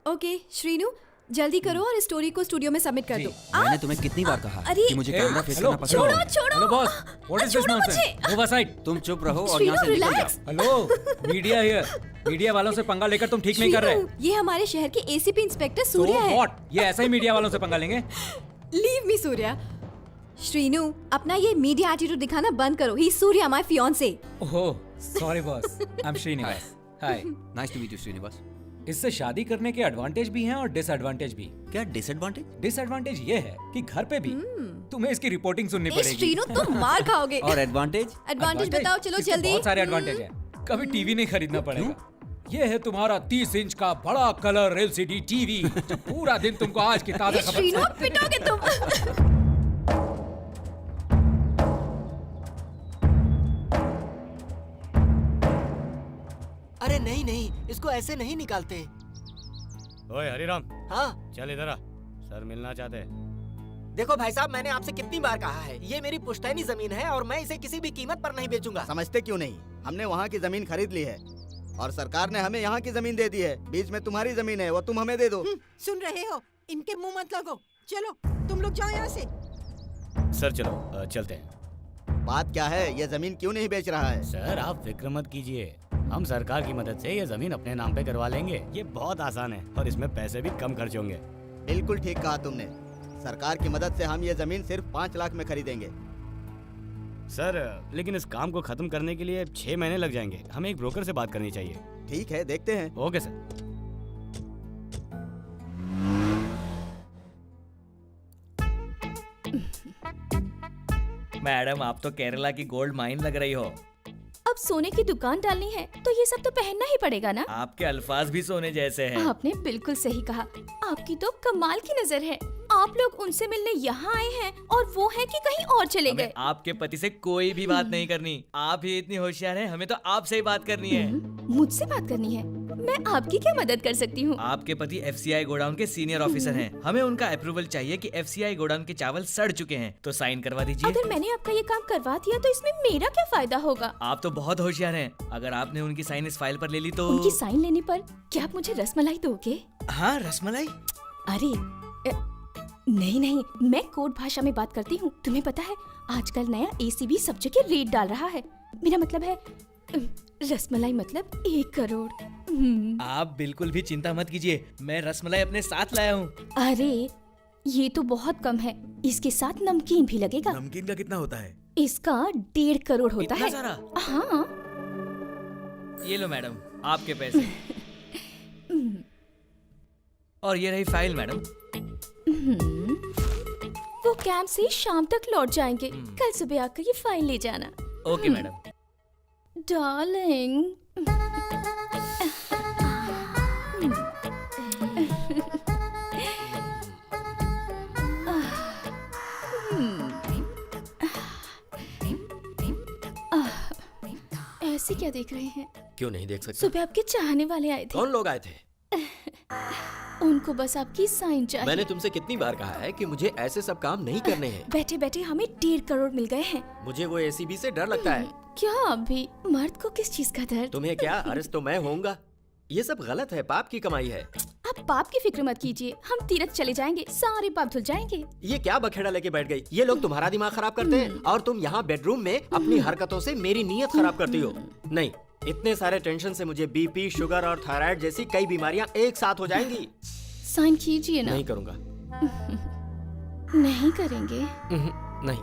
ओके, श्रीनु जल्दी करो और इस स्टोरी को स्टूडियो में सबमिट कर दो। मैंने तुम्हें कितनी बार कहा है अरे, कि मुझे कैमरा फेस करना पसंद छोड़ो है। छोड़ो। Hello boss, what is this छोड़ो नॉनसेंस? मुझे। Move aside. तुम चुप रहो और श्रीनु, यहाँ से निकल relax। जाओ। Hello, media here. मीडिया वालों से पंगा लेकर तुम ठीक नहीं कर रहे। श्रीनु, ये हमारे शहर के एसीपी इंस्पेक्टर So सूर्या है। what? ये ऐसा ही मीडिया वालों से पंगा लेंगे? Leave me Surya. श्रीनु, अपना ये मीडिया एटीट्यूड दिखाना बंद करो। He Surya my fiancee. Oh, sorry boss, I am Srinivas. Hi, nice to meet you Srinivas. इससे शादी करने के एडवांटेज भी हैं और डिसएडवांटेज भी। क्या डिसएडवांटेज? डिसएडवांटेज ये है कि घर पे भी तुम्हें इसकी रिपोर्टिंग सुननी पड़ेगी। श्रीनु, तुम मार खाओगे। और एडवांटेज? एडवांटेज बताओ, चलो इसके जल्दी। बहुत सारे एडवांटेज हैं। कभी टीवी नहीं खरीदना पड़ेगा। ये है तुम्हारा 30 इंच का बड़ा कलर एलसीडी टीवी जो पूरा दिन तुमको आज की ताजा खबर। श्रीनु, पिटोगे तुम। अरे नहीं नहीं, इसको ऐसे नहीं निकालते। ओए हरिराम, हाँ चल इधर आ, सर मिलना चाहते हैं। देखो भाई साहब, मैंने आपसे कितनी बार कहा है, ये मेरी पुश्तैनी जमीन है और मैं इसे किसी भी कीमत पर नहीं बेचूंगा। समझते क्यों नहीं? हमने वहाँ की जमीन खरीद ली है और सरकार ने हमें यहाँ की जमीन दे दी है। बीच में तुम्हारी जमीन है, वो तुम हमें दे दो। सुन रहे हो? इनके मुंह मत लगो। चलो तुम लोग जाओ यहाँ से। सर चलो चलते हैं। बात क्या है? ये जमीन क्यों नहीं बेच रहा है? सर आप फिक्र मत कीजिए, हम सरकार की मदद से ये जमीन अपने नाम पे करवा लेंगे। ये बहुत आसान है और इसमें पैसे भी कम खर्च होंगे। बिल्कुल ठीक कहा तुमने। सरकार की मदद से हम ये जमीन सिर्फ 5 लाख में खरीदेंगे। सर लेकिन इस काम को खत्म करने के लिए 6 महीने लग जाएंगे। हमें एक ब्रोकर से बात करनी चाहिए। ठीक है, देखते हैं। Okay sir. मैडम आप तो केरला की गोल्ड माइन लग रही हो। अब सोने की दुकान डालनी है तो ये सब तो पहनना ही पड़ेगा ना। आपके अल्फाज भी सोने जैसे हैं। आपने बिल्कुल सही कहा। आपकी तो कमाल की नजर है। आप लोग उनसे मिलने यहाँ आए हैं और वो है कि कहीं और चले गए। आपके पति से कोई भी बात नहीं करनी। आप ही इतनी होशियार हैं, हमें तो आपसे ही बात करनी है। मुझसे बात करनी है? मैं आपकी क्या मदद कर सकती हूँ? आपके पति FCI गोडाउन के सीनियर ऑफिसर हैं। हमें उनका अप्रूवल चाहिए कि FCI गोडाउन के चावल सड़ चुके हैं, तो साइन करवा दीजिए। अगर मैंने आपका ये काम करवा दिया तो इसमें मेरा क्या फायदा होगा? आप तो बहुत होशियार हैं। अगर आपने उनकी साइन इस फाइल पर ले ली तो उनकी साइन लेने पर क्या आप मुझे रसमलाई दोगे? हाँ, रसमलाई। अरे नहीं, मैं कोड भाषा में बात करती हूँ। तुम्हें पता है आजकल नया ACB सब जगह रेट डाल रहा है। मेरा मतलब है रसमलाई मतलब 1 करोड़। आप बिल्कुल भी चिंता मत कीजिए, मैं रसमलाई अपने साथ लाया हूँ। अरे ये तो बहुत कम है, इसके साथ नमकीन भी लगेगा। नमकीन का कितना होता है? इसका 1.5 करोड़ होता इतना है। सारा? हाँ। ये लो मैडम आपके पैसे। और ये रही फाइल मैडम। वो कैंप से शाम तक लौट जाएंगे। कल सुबह आकर ये फाइल ले जाना। Okay madam. डार्लिंग। ऐसे क्या देख रहे हैं? क्यों नहीं देख सकते? सुबह आपके चाहने वाले आए थे। कौन लोग आए थे? उनको बस आपकी साइन चाहिए। मैंने तुमसे कितनी बार कहा है कि मुझे ऐसे सब काम नहीं करने हैं। बैठे बैठे हमें 1.5 करोड़ मिल गए हैं। मुझे वो ACB से डर लगता है। क्या अभी मर्द को किस चीज का दर्द? तुम्हें क्या, अरेस्ट तो मैं होऊंगा। ये सब गलत है, पाप की कमाई है। आप पाप की फिक्र मत कीजिए, हम तीरथ चले जाएंगे, सारे पाप धुल जाएंगे। ये क्या बखेड़ा लेके बैठ गई? ये लोग तुम्हारा दिमाग खराब करते हैं और तुम यहाँ बेडरूम में अपनी हरकतों से मेरी नीयत खराब करती हो। नहीं, इतने सारे टेंशन से मुझे BP, शुगर और थायराइड जैसी कई बीमारियाँ एक साथ हो जाएंगी। साइन कीजिए ना। नहीं करूँगा। नहीं करेंगे? नहीं।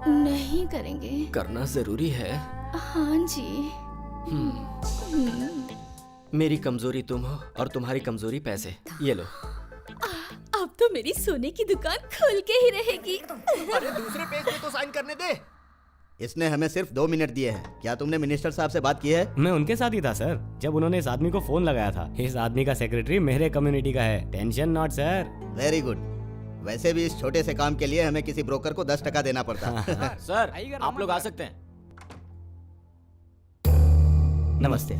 नहीं करेंगे? करना जरूरी है। हाँ जी। मेरी कमजोरी तुम हो और तुम्हारी कमजोरी पैसे। ये लो। अब तो मेरी सोने की दुकान खुल के ही रहेगी। अरे दूसरे पेज पे तो साइन करने दे। इसने हमें सिर्फ 2 मिनट दिए हैं। क्या तुमने मिनिस्टर साहब से बात की है? मैं उनके साथ ही था सर, जब उन्होंने इस आदमी को फोन लगाया था। इस आदमी का सेक्रेटरी मेरे कम्युनिटी का है। Tension not sir. Very good. वैसे भी इस छोटे से काम के लिए हमें किसी ब्रोकर को 10% देना पड़ता है। सर आप लोग आ सकते हैं। नमस्ते।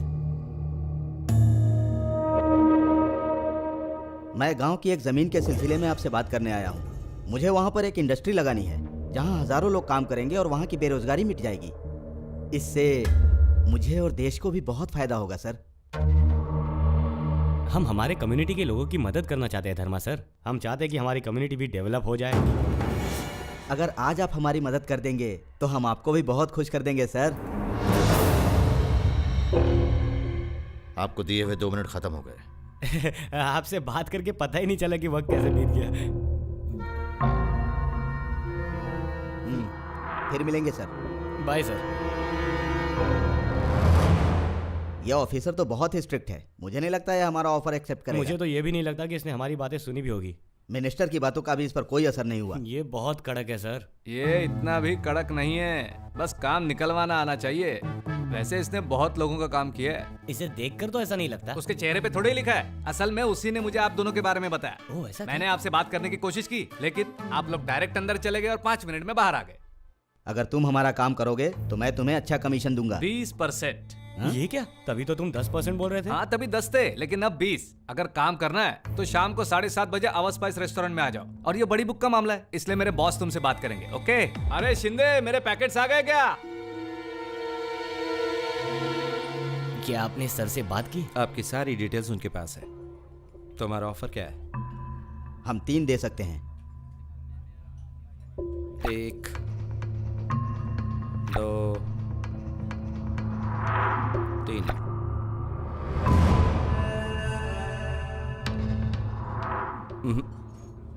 मैं गांव की एक जमीन के सिलसिले में आपसे बात करने आया हूं। मुझे वहां पर एक इंडस्ट्री लगानी है जहां हजारों लोग काम करेंगे और वहां की बेरोजगारी मिट जाएगी। इससे मुझे और देश को भी बहुत फायदा होगा सर। हम हमारे कम्युनिटी के लोगों की मदद करना चाहते हैं धर्मा सर। हम चाहते हैं कि हमारी कम्युनिटी भी डेवलप हो जाए। अगर आज आप हमारी मदद कर देंगे तो हम आपको भी बहुत खुश कर देंगे सर। आपको दिए हुए 2 मिनट खत्म हो गए। आपसे बात करके पता ही नहीं चला कि वक्त कैसे बीत गया। फिर मिलेंगे सर। Bye sir. यह ऑफिसर तो बहुत ही स्ट्रिक्ट है। मुझे नहीं लगता है हमारा ऑफर एक्सेप्ट करेगा। मुझे तो ये भी नहीं लगता कि इसने हमारी बातें सुनी भी होगी। मिनिस्टर की बातों का भी इस पर कोई असर नहीं हुआ। ये बहुत कड़क है सर। ये इतना भी कड़क नहीं है, बस काम निकलवाना आना चाहिए। वैसे इसने बहुत लोगों का काम किया है। इसे देखकर तो ऐसा नहीं लगता। उसके चेहरे पे थोड़े लिखा है। असल में उसी ने मुझे आप दोनों के बारे में बताया। ओह, ऐसा मैंने आपसे बात करने की कोशिश की, लेकिन आप लोग डायरेक्ट अंदर चले गए और 5 मिनट में बाहर आ गए। अगर तुम हमारा काम करोगे तो मैं तुम्हें अच्छा कमीशन दूंगा। 20%। ये क्या? तभी तो तुम 10% बोल रहे थे। हाँ तभी 10 थे, लेकिन अब 20। अगर काम करना है तो शाम को 7:30 बजे आवर स्पाइस रेस्टोरेंट में आ जाओ। और ये बड़ी बुक का मामला है, इसलिए मेरे बॉस तुमसे बात करेंगे। ओके? अरे शिंदे, मेरे पैकेट्स आ गए क्या? क्या आपने सर से बात की? आपकी सारी डिटेल्स उनके पास है। तो हमारा ऑफर क्या है? हम 3 दे सकते हैं। 1, 2 3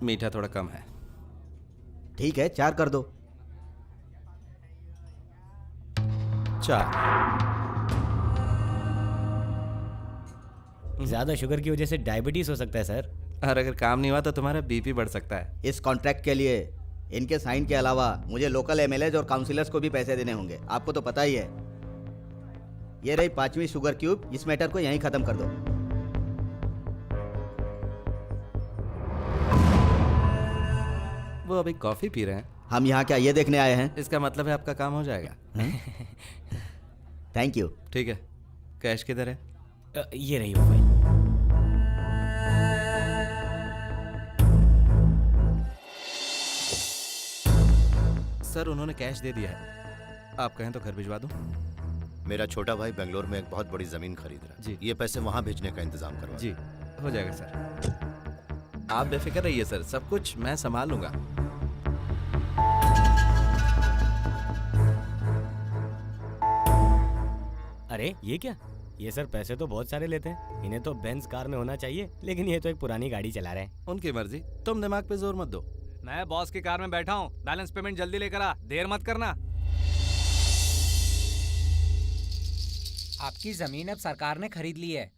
मीठा थोड़ा कम है। ठीक है 4 कर दो। 4। ज्यादा शुगर की वजह से डायबिटीज हो सकता है सर। और अगर काम नहीं हुआ तो तुम्हारा बीपी बढ़ सकता है। इस कॉन्ट्रैक्ट के लिए इनके साइन के अलावा मुझे लोकल एमएलएज और काउंसिलर्स को भी पैसे देने होंगे, आपको तो पता ही है। ये रही 5वीं शुगर क्यूब, इस मैटर को यहीं खत्म कर दो। वो अभी कॉफी पी रहे हैं। हम यहाँ क्या ये देखने आए हैं? इसका मतलब है आपका काम हो जाएगा। Thank you. ठीक है, कैश किधर है? ये रही वो फाइल। सर उन्होंने कैश दे दिया है, आप कहें तो घर भिजवा दूं? मेरा छोटा भाई बेंगलोर में एक बहुत बड़ी जमीन खरीद रहा है जी। ये पैसे वहां भेजने का इंतजाम करवा जी हो जाएगा सर, आप बेफिक्र रहिए सर, सब कुछ मैं संभाल लूंगा। अरे ये क्या, ये सर पैसे तो बहुत सारे लेते हैं, इन्हें तो बेंज कार में होना चाहिए, लेकिन ये तो एक पुरानी गाड़ी चला रहे हैं। उनकी मर्जी, तुम दिमाग पे जोर मत दो। मैं बॉस की कार में बैठा हूँ, बैलेंस पेमेंट जल्दी लेकर आ, देर मत करना। आपकी जमीन अब सरकार ने खरीद ली है।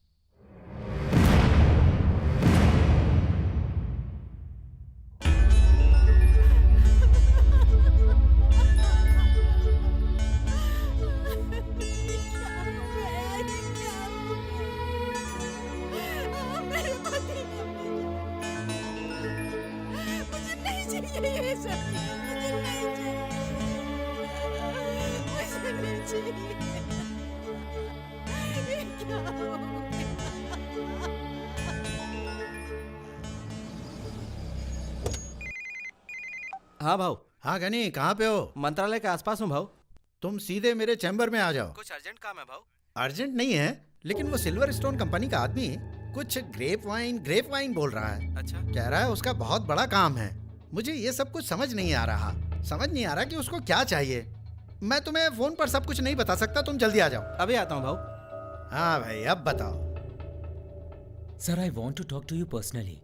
हाँ भाऊ। हाँ गनी, कहाँ पे हो? मंत्रालय के आसपास हूँ भाऊ। तुम सीधे मेरे चैम्बर में आ जाओ। कुछ अर्जेंट काम है भाऊ। अर्जेंट नहीं है, लेकिन वो सिल्वर स्टोन कंपनी का आदमी कुछ ग्रेप वाइन बोल रहा है। अच्छा। कह रहा है उसका बहुत बड़ा काम है। मुझे ये सब कुछ समझ नहीं आ रहा कि उसको क्या चाहिए। मैं तुम्हें फोन पर सब कुछ नहीं बता सकता, तुम जल्दी आ जाओ। अभी आता हूँ भाऊ। हाँ भाई, अब बताओ। Sir I want to talk to you personally.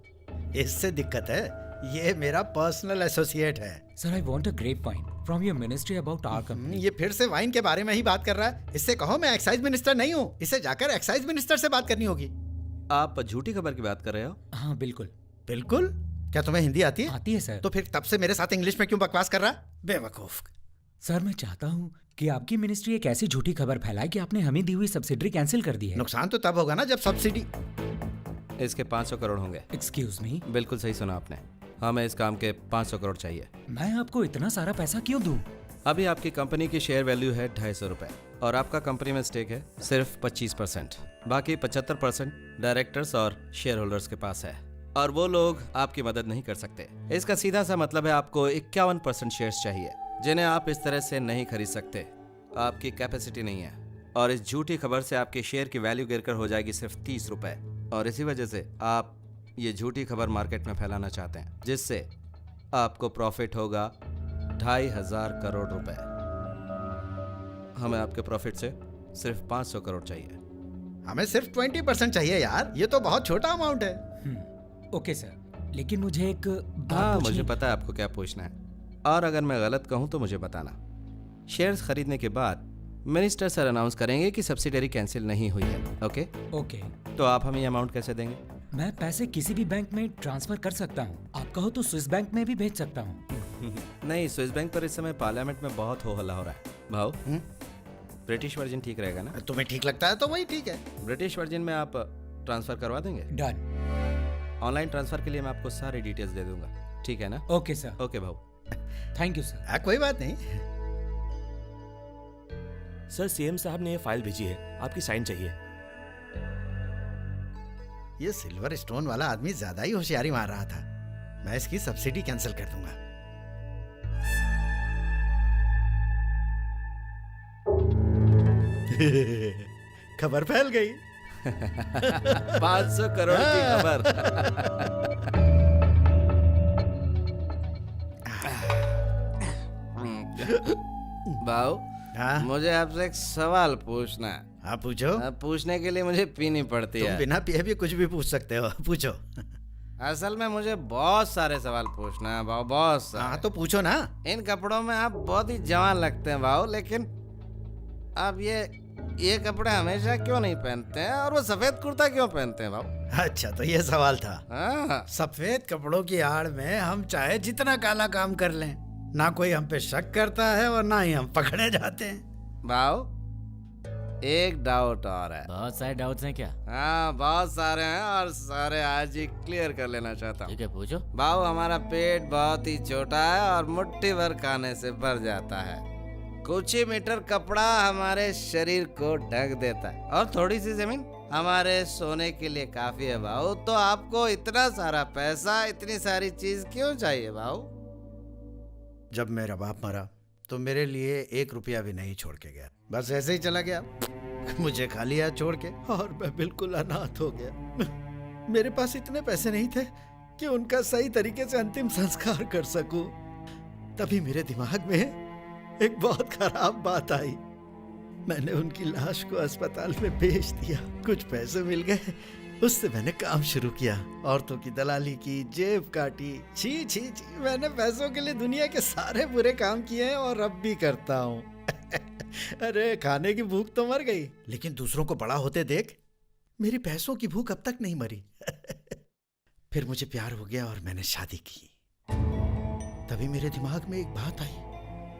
इससे दिक्कत है, ये मेरा पर्सनल एसोसिएट है। Sir I want a grapevine from your ministry about our company. ये फिर से वाइन के बारे में ही बात कर रहा है। इससे कहो मैं एक्साइज मिनिस्टर नहीं हूँ, इसे जाकर एक्साइज मिनिस्टर से बात करनी होगी। आप झूठी खबर की बात कर रहे हो? हाँ बिल्कुल। बिल्कुल? क्या तुम्हें हिंदी आती है? आती है सर। तो फिर तब से मेरे साथ इंग्लिश में क्यों बकवास कर रहा? बेवकूफ। सर मैं चाहता हूँ कि आपकी मिनिस्ट्री एक ऐसी झूठी खबर फैलाए कि आपने हमें दी हुई सब्सिडी कैंसिल कर दी है। नुकसान तो तब होगा ना जब सब्सिडी। इसके 500 करोड़ होंगे। Excuse me? बिल्कुल सही सुना आपने, हमें इस काम के 500 करोड़ चाहिए। मैं आपको इतना सारा पैसा क्यों दूं? अभी आपकी कंपनी की शेयर वैल्यू है 250 रुपए और आपका कंपनी में स्टेक है सिर्फ 25%। बाकी 75% डायरेक्टर्स और शेयर होल्डर्स के पास है और वो लोग आपकी मदद नहीं कर सकते। इसका सीधा सा मतलब है आपको 51% शेयर्स चाहिए जिन्हें आप इस तरह से नहीं खरीद सकते। आपकी कैपेसिटी नहीं है और इस झूठी खबर से आपके शेयर की वैल्यू गिरकर हो जाएगी सिर्फ 30 रुपए और इसी वजह से आप ये झूठी खबर मार्केट में फैलाना चाहते हैं जिससे आपको प्रॉफिट होगा 2500 करोड़ रुपए। हमें आपके प्रॉफिट से सिर्फ 500 करोड़ चाहिए। हमें सिर्फ 20% चाहिए यार, ये तो बहुत छोटा अमाउंट है। ओके सर, लेकिन मुझे एक हाँ मुझे पता है आपको क्या पूछना है और अगर मैं गलत कहूँ तो मुझे बताना। शेयर्स खरीदने के बाद मिनिस्टर सर अनाउंस करेंगे कि सब्सिडरी कैंसिल नहीं हुई है। Okay okay. तो आप हमें ये अमाउंट कैसे देंगे? मैं पैसे किसी भी बैंक में ट्रांसफर कर सकता हूँ, आप कहो तो स्विस बैंक में भी भेज सकता हूँ। नहीं, स्विस बैंक पर इस समय पार्लियामेंट में बहुत हो हल्ला हो रहा है। भाव ब्रिटिश वर्जन ठीक रहेगा ना? तुम्हें ठीक लगता है तो वही ठीक है। ब्रिटिश वर्जन में आप ट्रांसफर करवा देंगे? डन। ऑनलाइन ट्रांसफर के लिए मैं आपको सारी डिटेल्स दे दूंगा, ठीक है ना? Okay sir. ओके भाव, थैंक यू सर। कोई बात नहीं सर, सीएम साहब ने ये फाइल भेजी है, आपकी साइन चाहिए। ये सिल्वर स्टोन वाला आदमी ज्यादा ही होशियारी मार रहा था। मैं इसकी सब्सिडी कैंसिल कर दूंगा। खबर फैल गई। 500 करोड़ की खबर। भाव हाँ? मुझे आपसे एक सवाल पूछना है। हाँ पूछो। पूछने के लिए मुझे पीनी पड़ती तुम है। बिना पिए भी कुछ भी पूछ सकते हो, पूछो। असल में मुझे बहुत सारे सवाल पूछना है भाऊ, बहुत सारे। हाँ तो पूछो ना। इन कपड़ों में आप बहुत ही जवान लगते हैं भाऊ, लेकिन आप ये कपड़े हमेशा क्यों नहीं पहनते हैं, और वो सफेद कुर्ता क्यों पहनते हैं भाऊ? अच्छा तो ये सवाल था। हाँ। सफेद कपड़ों की आड़ में हम चाहे जितना काला काम कर लें, ना कोई हम पे शक करता है और ना ही हम पकड़े जाते हैं। भाऊ एक डाउट और है। बहुत सारे डाउट्स हैं क्या? हाँ बहुत सारे हैं, और सारे आज ही क्लियर कर लेना चाहता हूँ। ठीक है, पूछो। भाऊ हमारा पेट बहुत ही छोटा है और मुट्ठी भर खाने से भर जाता है। कुछ ही मीटर कपड़ा हमारे शरीर को ढक देता है, और थोड़ी सी जमीन हमारे सोने के लिए काफी है भाऊ। तो आपको इतना सारा पैसा, इतनी सारी चीज क्यों चाहिए भाऊ? जब मेरा बाप मरा तो मेरे लिए 1 रुपया भी नहीं छोड़ के गया, बस ऐसे ही चला गया, मुझे खाली हाथ छोड़ के, और मैं बिल्कुल अनाथ हो गया। मेरे पास इतने पैसे नहीं थे कि उनका सही तरीके से अंतिम संस्कार कर सकूं। तभी मेरे दिमाग में एक बहुत खराब बात आई। मैंने उनकी लाश को अस्पताल में बेच दिया, कुछ पैसे मिल गए, उससे मैंने काम शुरू किया, औरतों की दलाली की, जेब काटी। छी छी छी, मैंने पैसों के लिए दुनिया के सारे बुरे काम किए हैं और अब भी करता हूँ। अरे खाने की भूख तो मर गई, लेकिन दूसरों को बड़ा होते देख मेरी पैसों की भूख अब तक नहीं मरी। फिर मुझे प्यार हो गया और मैंने शादी की। तभी मेरे दिमाग में एक बात आई,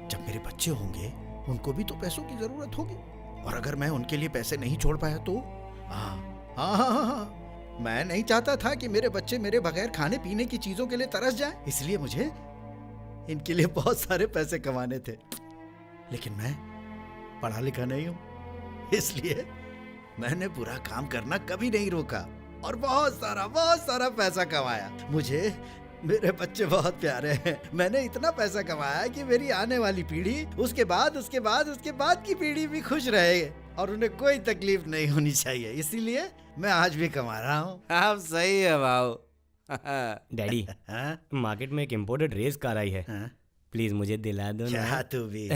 जब मेरे बच्चे होंगे उनको भी तो पैसों की जरूरत होगी, और अगर मैं उनके लिए पैसे नहीं छोड़ पाया तो हाँ, मैं नहीं चाहता था कि मेरे बच्चे मेरे बगैर खाने पीने की चीजों के लिए तरस जाएं, इसलिए मुझे इनके लिए बहुत सारे पैसे कमाने थे। लेकिन मैं पढ़ा लिखा नहीं हूं, इसलिए मैंने बुरा काम करना कभी नहीं रोका और बहुत सारा पैसा कमाया। मुझे मेरे बच्चे बहुत प्यारे हैं। मैंने इतना पैसा कमाया कि मेरी आने वाली पीढ़ी, उसके बाद की पीढ़ी भी खुश रहे और उन्हें कोई तकलीफ नहीं होनी चाहिए। इसीलिए मैं आज भी कमा रहा हूँ। आप सही है भाऊ। डैडी, मार्केट में एक इम्पोर्टेड रेस कार आई है, प्लीज मुझे दिला दो ना। क्या तू भी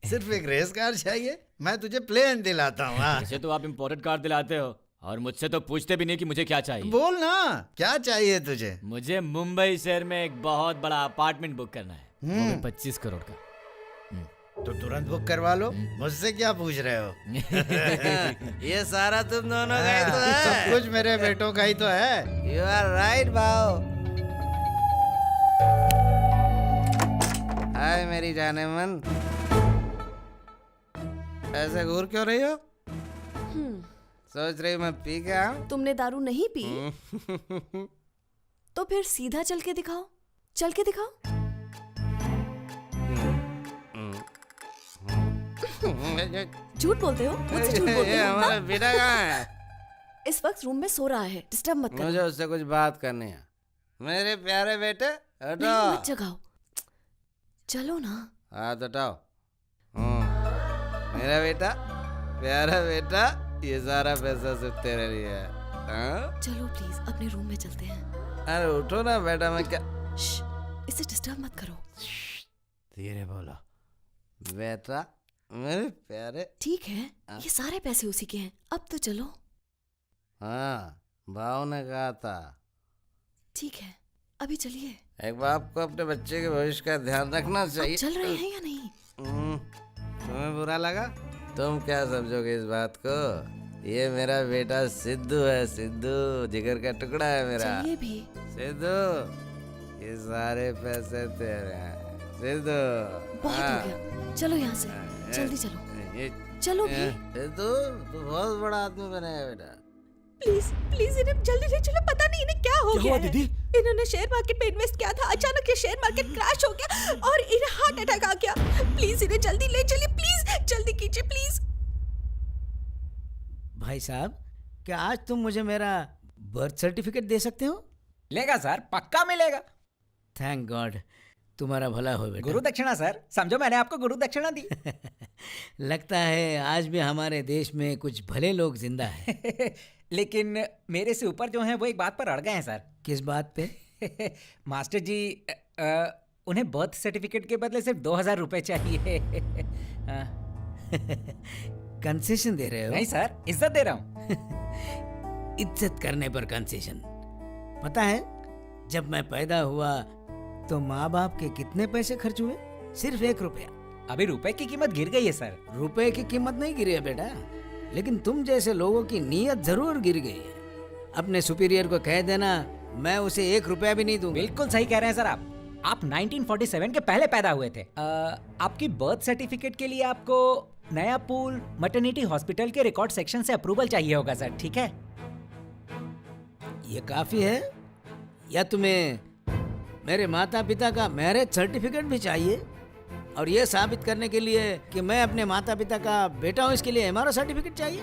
सिर्फ एक रेस कार चाहिए? मैं तुझे प्लेन दिलाता हूँ। वैसे तो आप इम्पोर्टेड कार दिलाते हो, और मुझसे तो पूछते भी नहीं कि मुझे क्या चाहिए। बोल ना, क्या चाहिए तुझे? मुझे मुंबई शहर में एक बहुत बड़ा अपार्टमेंट बुक करना है, वो भी 25 करोड़ का। तो तुरंत बुक करवा लो, मुझसे क्या पूछ रहे हो? ये सारा तुम दोनों का ही तो है। सब कुछ मेरे बेटों का ही तो है। यू आर राइट भाऊ। हाय मेरी जाने मन, ऐसे घूर क्यों रही हो? सोच रही मैं पी के आऊं? तुमने दारू नहीं पी? तो फिर सीधा चल के दिखाओ, चल के दिखाओ। झूठ बोलते हो, मुझसे झूठ बोलते हो। हमारा बेटा कहाँ है? इस वक्त रूम में सो रहा है, डिस्टर्ब मत करो। मुझे उससे कुछ बात करनी है। मेरे प्यारे बेटे हटो। नहीं, मत जगाओ, चलो ना। हाथ हटाओ। मेरा बेटा, प्यारा बेटा, ये सारा पैसा सिर्फ तेरे लिए है। हाँ? चलो प्लीज अपने रूम में चलते हैं। अरे उठो ना बेटा, मैं क्या। इसे डिस्टर्ब मत करो। धीरे बोलो बेटा, मेरे प्यारे। ठीक है, ये सारे पैसे उसी के हैं, अब तो चलो। हाँ, भाव ने कहा था। ठीक है, अभी चलिए। एक बाप को अपने बच्चे के भविष्य का ध्यान रखना चाहिए। चल रहे हैं या नहीं? तुम्हें बुरा लगा? तुम क्या समझोगे इस बात को? ये मेरा बेटा सिद्धू है, सिद्धू, जिगर का टुकड़ा है मेरा। चलिए भी। सिद्धू, ये सारे पैसे तेरे हैं सिद्धू। बहुत हो गया, चलो यहाँ से, जल्दी चलो। चलो भी। सिद्धू, तू बहुत बड़ा आदमी बनेगा बेटा। प्लीज प्लीज इन्हें जल्दी ले चलो, पता नहीं इन्हें क्या हो क्या गया हुआ है। दीदी? इन्होंने शेयर मार्केट में इन्वेस्ट किया था, अचानक ये शेयर मार्केट क्रैश हो गया और इन्हें हार्ट अटैक आ गया। प्लीज इन्हें जल्दी ले चलिए, प्लीज जल्दी कीजिए प्लीज। भाई साहब, क्या आज तुम मुझे मेरा बर्थ सर्टिफिकेट दे सकते हो? लेगा सर, पक्का मिलेगा। थैंक गॉड, तुम्हारा भला हो बेटा। गुरु दक्षिणा सर, समझो मैंने आपको गुरु दक्षिणा दी। लगता है आज भी हमारे देश में कुछ भले लोग जिंदा हैं। लेकिन मेरे से ऊपर जो हैं वो एक बात पर अड़ गए हैं सर। किस बात पे? मास्टर जी, उन्हें बर्थ सर्टिफिकेट के बदले सिर्फ 2000 रुपए चाहिए। कंसेशन दे रहे हो? नहीं सर, इज्जत दे रहा हूँ। इज्जत करने पर कंसेशन। पता है, जब मैं पैदा हुआ तो माँ बाप के कितने पैसे खर्च हुए? सिर्फ 1 रुपया। अभी रुपए की कीमत गिर गई है सर। रुपए की कीमत नहीं गिरी है बेटा, लेकिन तुम जैसे लोगों की नीयत जरूर गिर गई है। अपने सुपीरियर को कह देना मैं उसे 1 रुपया भी नहीं दूंगा। बिल्कुल सही कह रहे हैं सर आप 1947 के पहले पैदा हुए थे। आपकी बर्थ सर्टिफिकेट के लिए आपको नया पूल मैटरनिटी हॉस्पिटल के रिकॉर्ड सेक्शन से अप्रूवल चाहिए होगा सर, ठीक है? ये काफी है या तुम्हें मेरे माता पिता का मैरिज सर्टिफिकेट भी चाहिए? और ये साबित करने के लिए कि मैं अपने माता पिता का बेटा हूँ, इसके लिए एमआरओ सर्टिफिकेट चाहिए?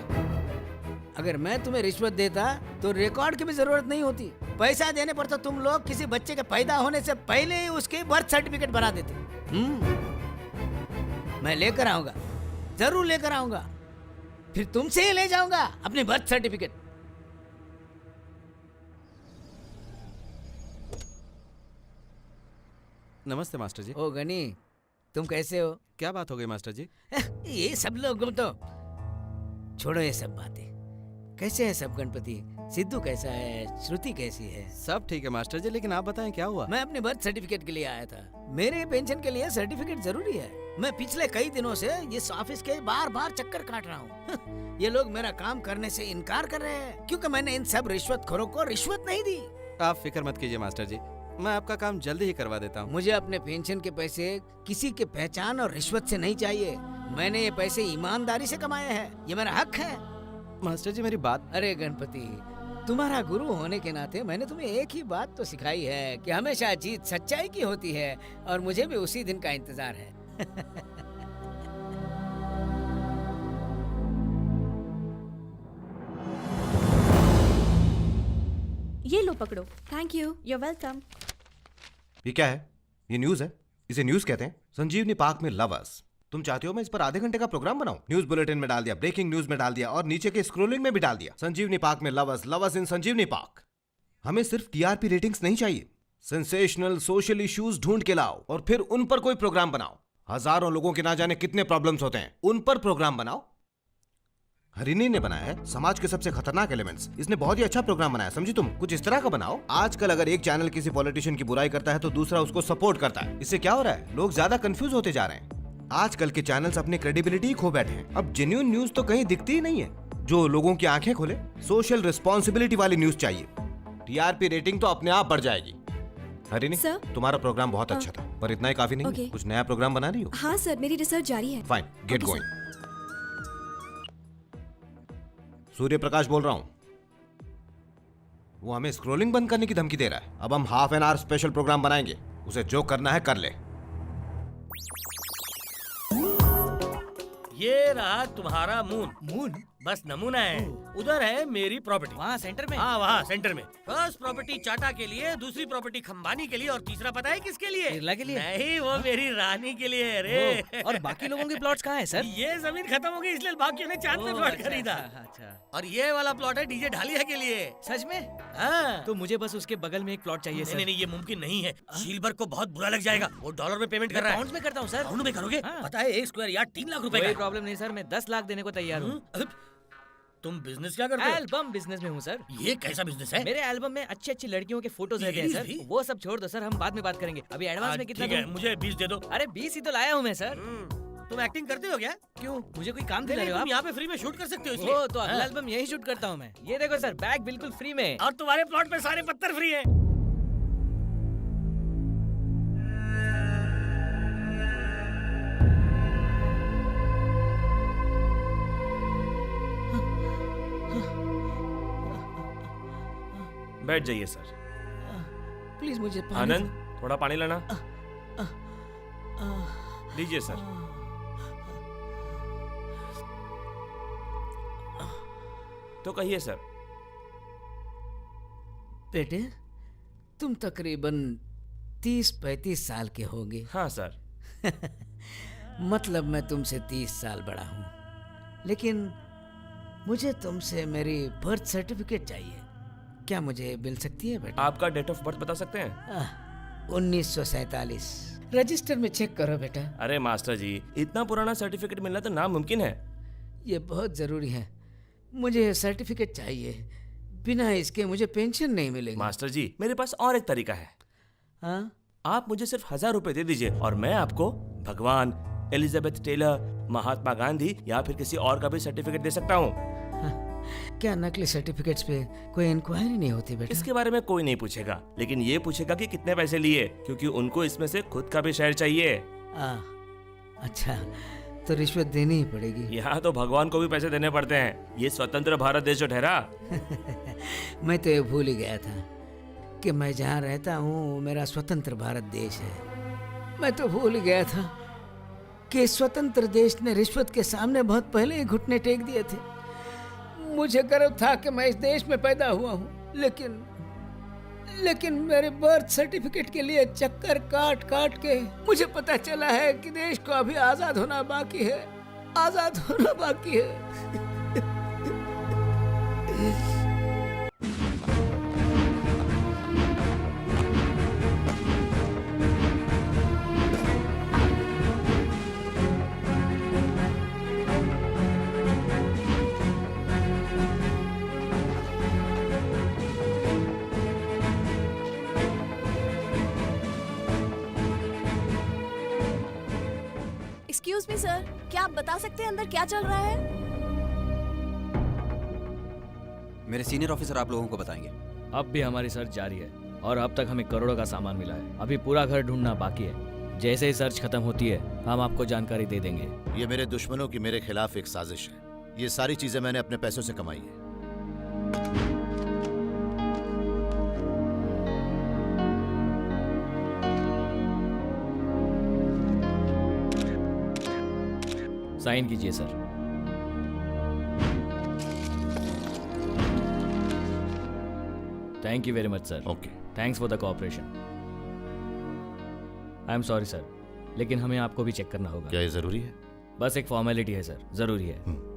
अगर मैं तुम्हें रिश्वत देता तो रिकॉर्ड की भी जरूरत नहीं होती। पैसा देने पर तो तुम लोग किसी बच्चे के पैदा होने से पहले ही उसके बर्थ सर्टिफिकेट बना देते। मैं लेकर आऊंगा, जरूर लेकर आऊंगा, फिर तुमसे ही ले जाऊंगा अपनी बर्थ सर्टिफिकेट। नमस्ते मास्टर जी। ओ गनी, तुम कैसे हो? क्या बात हो गई मास्टर जी? ये सब लोग तो छोड़ो ये सब बातें। कैसे है सब गणपति? सिद्धू कैसा है? श्रुति कैसी है? सब ठीक है मास्टर जी, लेकिन आप बताएं क्या हुआ? मैं अपने बर्थ सर्टिफिकेट के लिए आया था। मेरे पेंशन के लिए सर्टिफिकेट जरूरी है। मैं पिछले कई दिनों से इस ऑफिस के बार बार चक्कर काट रहा हूँ। ये लोग मेरा काम करने से इनकार कर रहे हैं क्योंकि मैंने इन सब रिश्वतखोरों को रिश्वत नहीं दी। आप फिक्र मत कीजिए मास्टर जी, मैं आपका काम जल्दी ही करवा देता हूँ। मुझे अपने पेंशन के पैसे किसी के पहचान और रिश्वत से नहीं चाहिए। मैंने ये पैसे ईमानदारी से कमाए हैं, ये मेरा हक है। मास्टर जी मेरी बात। अरे गणपति, तुम्हारा गुरु होने के नाते मैंने तुम्हें एक ही बात तो सिखाई है कि हमेशा जीत सच्चाई की होती है, और मुझे भी उसी दिन का इंतजार है। ये लो पकड़ो। Thank you. You're welcome. ये क्या है? ये न्यूज है? इसे न्यूज कहते हैं? संजीवनी पार्क में लवर्स। तुम चाहते हो मैं इस पर आधे घंटे का प्रोग्राम बनाऊं? न्यूज बुलेटिन में डाल दिया, ब्रेकिंग न्यूज में डाल दिया, और नीचे के स्क्रोलिंग में भी डाल दिया। संजीवनी पार्क में लवर्स, लवर्स इन संजीवनी पार्क। हमें सिर्फ टीआरपी रेटिंग्स नहीं चाहिए, सेंसेशनल सोशल इश्यूज ढूंढ के लाओ और फिर उन पर कोई प्रोग्राम बनाओ। हजारों लोगों के ना जाने कितने प्रॉब्लम्स होते हैं, उन पर प्रोग्राम बनाओ। हरिनी ने बनाया है समाज के सबसे खतरनाक एलिमेंट्स। इसने बहुत ही अच्छा प्रोग्राम बनाया, समझी तुम? कुछ इस तरह का बनाओ। आजकल अगर एक चैनल किसी पॉलिटिशियन की बुराई करता है तो दूसरा उसको सपोर्ट करता है। इससे क्या हो रहा है? लोग ज्यादा कंफ्यूज होते जा रहे हैं। आजकल के चैनल्स अपनी क्रेडिबिलिटी खो बैठे हैं। अब जेन्युइन न्यूज तो कहीं दिखती ही नहीं है जो लोगों की आंखें खोले। सोशल रिस्पॉन्सिबिलिटी वाली न्यूज चाहिए। टीआरपी रेटिंग तो अपने आप बढ़ जाएगी। हरिनी, तुम्हारा प्रोग्राम बहुत अच्छा था, पर इतना ही काफी नहीं। कुछ नया प्रोग्राम बना रही हो? हाँ सर, मेरी रिसर्च जारी है। Fine, get going. Surya Prakash बोल रहा हूं। वो हमें स्क्रोलिंग बंद करने की धमकी दे रहा है। अब हम half an hour special program बनाएंगे, उसे जो करना है कर ले। ये रहा तुम्हारा मून बस नमूना है। उधर है मेरी प्रॉपर्टी, वहाँ सेंटर में। हाँ वहाँ सेंटर में। फर्स्ट प्रॉपर्टी चाटा के लिए, दूसरी प्रॉपर्टी खंबानी के लिए, और तीसरा पता है किसके लिए? बिरला के लिए? नहीं, वो मेरी रानी के लिए। अरे और बाकी लोगों के प्लॉट्स कहाँ हैं सर? ये जमीन खत्म हो गई इसलिए बाकियों ने चांद में प्लॉट खरीदा। अच्छा। और ये वाला प्लॉट है डीजे ढालिया के लिए। सच में? हाँ। तो मुझे बस उसके बगल में एक प्लॉट चाहिए सर। नहीं, ये मुमकिन नहीं है। शीलबर्ग को बहुत बुरा लग जाएगा, वो डॉलर में पेमेंट कर रहा है। पाउंड में करता हूँ सर। पाउंड में करोगे? पता है 1 स्क्वायर यार्ड 3 लाख रुपए का। कोई प्रॉब्लम नहीं सर, मैं 10 लाख देने को तैयार हूँ। तुम बिजनेस क्या करते हो? एल्बम बिजनेस में हूँ सर। ये कैसा बिजनेस है? मेरे एल्बम में अच्छी अच्छी लड़कियों के फोटोज रहते हैं सर। वो सब छोड़ दो सर, हम बाद में बात करेंगे। अभी एडवांस में कितना? ठीक है, मुझे 20 दे दो। अरे 20 ही तो लाया हूँ मैं सर। तुम एक्टिंग करते हो क्या? क्यों, मुझे कोई काम दिला रहे हो तुम आप? यहाँ पे फ्री में शूट कर सकते हो इसलिए। तो अगला एल्बम यही शूट करता हूँ मैं। ये देखो सर, बैग बिल्कुल फ्री में। और तुम्हारे प्लॉट पे सारे पत्थर फ्री है। बैठ जाइए सर। प्लीज मुझे पानी आनंद, थोड़ा पानी लाना। लीजिए सर। तो कहिए सर। बेटे, तुम तकरीबन 30-35 साल के होंगे। हाँ सर। मतलब मैं तुमसे 30 साल बड़ा हूँ, लेकिन मुझे तुमसे मेरी बर्थ सर्टिफिकेट चाहिए। क्या मुझे मिल सकती है बेटा? आपका डेट ऑफ बर्थ बता सकते हैं? 1947। रजिस्टर में चेक करो बेटा। अरे मास्टर जी, इतना पुराना सर्टिफिकेट मिलना तो नामुमकिन है। ये बहुत जरूरी है, मुझे ये सर्टिफिकेट चाहिए, बिना इसके मुझे पेंशन नहीं मिलेगी। मास्टर जी, मेरे पास और एक तरीका है। हाँ? आप मुझे सिर्फ 1000 रुपए दे दीजिए और मैं आपको भगवान, एलिजाबेथ टेलर, महात्मा गांधी या फिर किसी और का भी सर्टिफिकेट दे सकता हूँ। क्या नकली सर्टिफिकेट्स पे कोई इंक्वायरी नहीं होती बेटा? इसके बारे में कोई नहीं पूछेगा, लेकिन ये पूछेगा कि कितने पैसे लिए, क्योंकि उनको इसमें से खुद का भी शेयर चाहिए। अच्छा, तो रिश्वत देनी ही पड़ेगी। यहाँ तो भगवान को भी पैसे देने पड़ते हैं। ये स्वतंत्र भारत देश जो ठहरा। मैं तो ये भूल ही गया था कि मैं जहाँ रहता हूँ मेरा स्वतंत्र भारत देश है। मैं तो भूल ही गया था कि स्वतंत्र देश ने रिश्वत के सामने बहुत पहले ही घुटने टेक दिए थे। मुझे गर्व था कि मैं इस देश में पैदा हुआ हूँ, लेकिन मेरे बर्थ सर्टिफिकेट के लिए चक्कर काट काट के मुझे पता चला है कि देश को अभी आजाद होना बाकी है, आजाद होना बाकी है। एक्सक्यूज मी सर, क्या आप बता सकते हैं अंदर क्या चल रहा है? मेरे सीनियर ऑफिसर आप लोगों को बताएंगे। अब भी हमारी सर्च जारी है और अब तक हमें करोड़ों का सामान मिला है। अभी पूरा घर ढूंढना बाकी है। जैसे ही सर्च खत्म होती है हम आपको जानकारी दे देंगे। ये मेरे दुश्मनों की मेरे खिलाफ एक साजिश है। ये सारी चीजें मैंने अपने पैसों से कमाई है। साइन कीजिए sir. Thank you very much sir. Okay, thanks for the cooperation. I am sorry sir, लेकिन हमें आपको भी चेक करना होगा। क्या ये जरूरी है? बस एक फॉर्मेलिटी है सर, जरूरी है।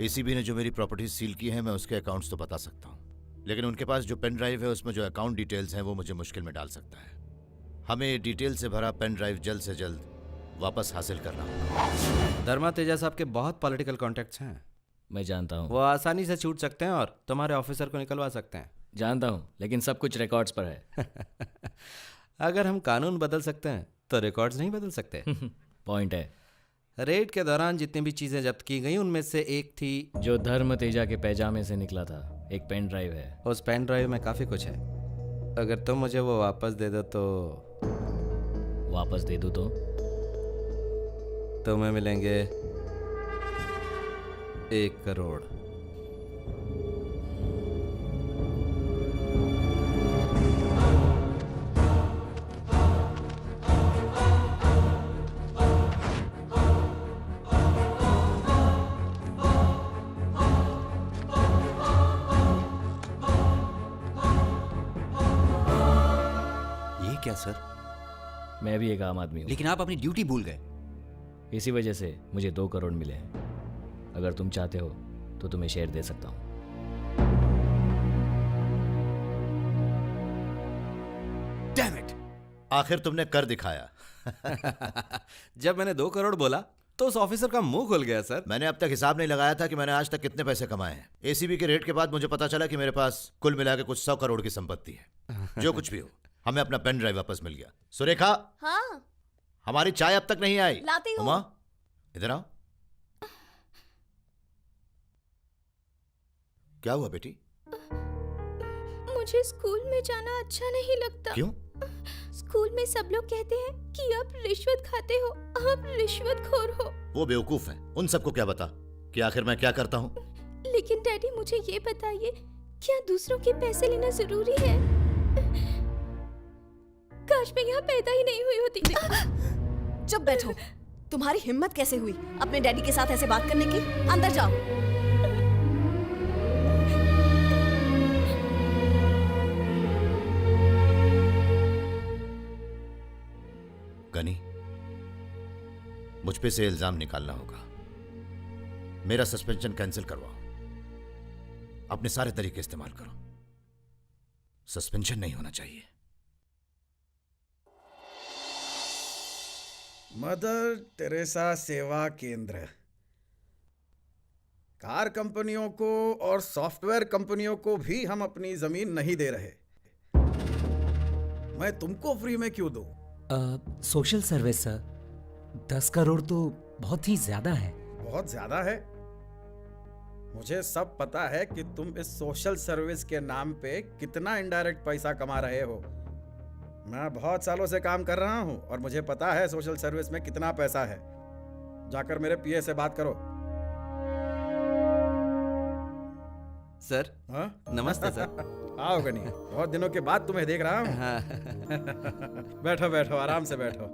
एसीबी ने जो मेरी प्रॉपर्टी सील की है मैं उसके अकाउंट्स तो बता सकता हूँ, लेकिन उनके पास जो पेन ड्राइव है उसमें जो अकाउंट डिटेल्स हैं वो मुझे मुश्किल में डाल सकता है। हमें ये डिटेल से भरा पेन ड्राइव जल्द से जल्द वापस हासिल करना होगा। धर्मा तेजा साहब के बहुत पॉलिटिकल कॉन्टैक्ट्स हैं। मैं जानता हूँ। वो आसानी से छूट सकते हैं और तुम्हारे ऑफिसर को निकलवा सकते हैं। जानता हूँ, लेकिन सब कुछ रिकॉर्ड्स पर है। अगर हम कानून बदल सकते हैं तो रिकॉर्ड्स नहीं बदल सकते। पॉइंट है। रेड के दौरान जितनी भी चीजें जब्त की गई उनमें से एक थी जो धर्म तेजा के पैजामे से निकला था, एक पेन ड्राइव है। उस पेन ड्राइव में काफी कुछ है। अगर तुम मुझे वो वापस दे दो तो वापस दे दूं तो तुम्हें मिलेंगे 1 करोड़। क्या सर? मैं भी एक आम आदमी हूँ। लेकिन आप अपनी ड्यूटी भूल गए। इसी वजह से मुझे 2 करोड़ मिले हैं। अगर तुम चाहते हो तो तुम्हें शेयर दे सकता हूँ। Damn it! आखिर तुमने कर दिखाया। जब मैंने 2 करोड़ बोला तो उस ऑफिसर का मुंह खुल गया सर। मैंने अब तक हिसाब नहीं लगाया था कि मैंने आज तक कितने पैसे कमाए हैं। एसीबी के रेड के बाद मुझे पता चला कि मेरे पास कुल मिला के कुछ 100 करोड़ की संपत्ति है। जो कुछ भी हो, हमें अपना पेन ड्राइव वापस मिल गया। सुरेखा, हाँ, हमारी चाय अब तक नहीं आई। लाती हूँ। उमा, इधर आओ। क्या हुआ बेटी? मुझे स्कूल में जाना अच्छा नहीं लगता। क्यों? स्कूल में सब लोग कहते हैं कि आप रिश्वत खाते हो, आप रिश्वतखोर हो। वो बेवकूफ हैं। उन सबको क्या बता कि आखिर मैं क्या करता हूँ। लेकिन डैडी मुझे ये बताइए, क्या दूसरों के पैसे लेना जरूरी है? काश मैं यहाँ पैदा ही नहीं हुई होती। चुप बैठो। तुम्हारी हिम्मत कैसे हुई अपने डैडी के साथ ऐसे बात करने की? अंदर जाओ। मुझ पे से इल्जाम निकालना होगा। मेरा सस्पेंशन कैंसिल करवाओ, अपने सारे तरीके इस्तेमाल करो, सस्पेंशन नहीं होना चाहिए। मदर टेरेसा सेवा केंद्र। कार कंपनियों को और सॉफ्टवेयर कंपनियों को भी हम अपनी जमीन नहीं दे रहे। मैं तुमको फ्री में क्यों दूं? सोशल सर्विस सर, 10 करोड़ तो बहुत ही ज्यादा है। बहुत ज्यादा है? मुझे सब पता है कि तुम इस सोशल सर्विस के नाम पे कितना इनडायरेक्ट पैसा कमा रहे हो। मैं बहुत सालों से काम कर रहा हूं और मुझे पता है सोशल सर्विस में कितना पैसा है। जाकर मेरे पीए से बात करो। सर। हाँ? नमस्ते सर। आओ गनी, बहुत दिनों के बाद तुम्हें देख रहा हूँ। हाँ। बैठो बैठो, आराम से बैठो।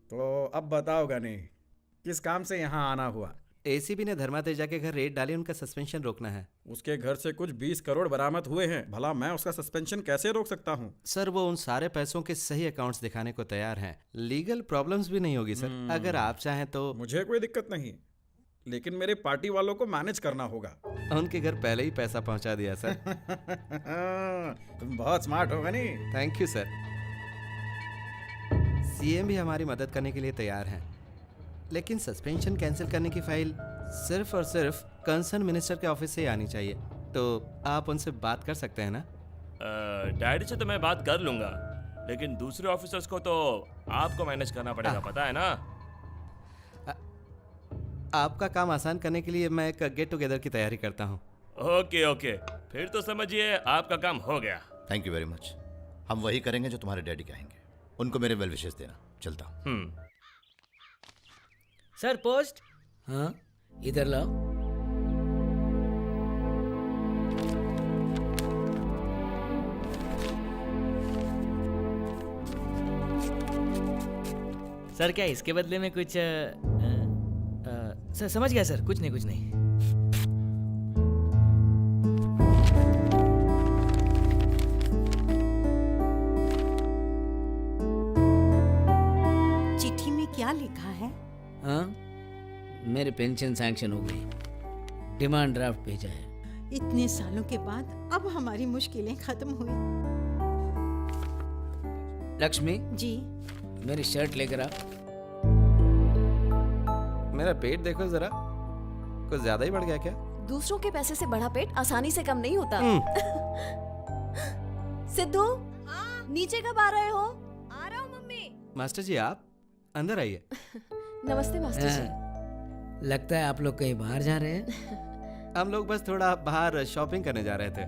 तो अब बताओ गनी, किस काम से यहाँ आना हुआ? एसीबी ने धर्मा तेजा के घर रेड डाली, उनका सस्पेंशन रोकना है। उसके घर से कुछ 20 करोड़ बरामद हुए हैं, भला मैं उसका सस्पेंशन कैसे रोक सकता हूँ? सर वो उन सारे पैसों के सही अकाउंट्स दिखाने को तैयार हैं। लीगल प्रॉब्लम्स भी नहीं होगी सर, अगर आप चाहें तो। मुझे कोई दिक्कत नहीं, लेकिन मेरे पार्टी वालों को मैनेज करना होगा। उनके घर पहले ही पैसा पहुंचा दिया सर। तुम बहुत स्मार्ट हो Ghani. Thank you sir. CM भी हमारी मदद करने के लिए तैयार हैं, लेकिन सस्पेंशन कैंसिल करने की फाइल सिर्फ और सिर्फ कंसर्न मिनिस्टर के ऑफिस से ही आनी चाहिए। तो आप उनसे बात कर सकते हैं ना? डैडी से तो मैं बात कर लूंगा, लेकिन दूसरे ऑफिसर्स को तो आपको मैनेज करना पड़ेगा, पता है ना? आपका काम आसान करने के लिए मैं एक गेट टुगेदर की तैयारी करता हूँ। ओके ओके, फिर तो समझिए आपका काम हो गया। Thank you very much. हम वही करेंगे जो तुम्हारे डैडी कहेंगे। उनको मेरे वेल विशेस देना। चलता हूँ। Sir post. हाँ इधर लाओ। सर क्या इसके बदले में कुछ सर समझ गया सर, कुछ नहीं। चिट्ठी में क्या लिखा है? हाँ, मेरे पेंशन सैंक्शन हो गई, डिमांड ड्राफ्ट भेजा है। इतने सालों के बाद अब हमारी मुश्किलें खत्म हुई। लक्ष्मी जी, मेरी शर्ट लेकर आ। मेरा पेट देखो जरा, कुछ ज्यादा ही बढ़ गया क्या? दूसरों के पैसे से बढ़ा पेट आसानी से कम नहीं होता। सिद्धू, नीचे कब आ रहे हो? आ रहा हूँ मम्मी। मास्टर जी आप अंदर आइए। नमस्ते मास्टर जी। लगता है आप लोग कहीं बाहर जा रहे हैं। हम लोग बस थोड़ा बाहर शॉपिंग करने जा रहे थे।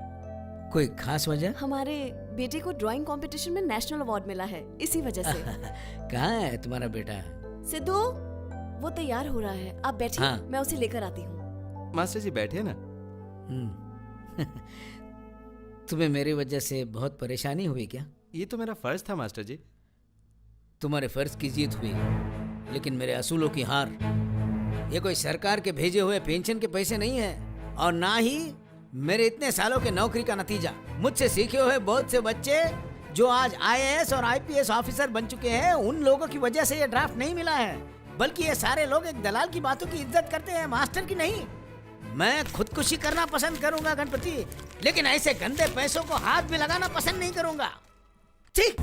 कोई खास वजह? हमारे बेटे को ड्राइंग कंपटीशन में नेशनल अवार्ड मिला है, इसी वजह से। कहाँ है तुम्हारा बेटा? सिद्धू, वो तैयार हो रहा है, आप बैठिए। हाँ। मैं उसे लेकर आती हूँ। मास्टर जी बैठिए ना। तुम्हें मेरी वजह से बहुत परेशानी हुई क्या? ये तो मेरा फर्ज था मास्टर जी। तुम्हारे फर्ज की जीत हुई, लेकिन मेरे असूलों की हार। ये कोई सरकार के भेजे हुए पेंशन के पैसे नहीं है, और ना ही मेरे इतने सालों के नौकरी का नतीजा। मुझसे सीखे हुए बहुत से बच्चे जो आज IAS और IPS ऑफिसर बन चुके हैं, उन लोगों की वजह से ये ड्राफ्ट नहीं मिला है, बल्कि ये सारे लोग एक दलाल की बातों की इज्जत करते हैं, मास्टर की नहीं। मैं खुदकुशी करना पसंद करूंगा गणपति, लेकिन ऐसे गंदे पैसों को हाथ भी लगाना पसंद नहीं करूंगा। ठीक?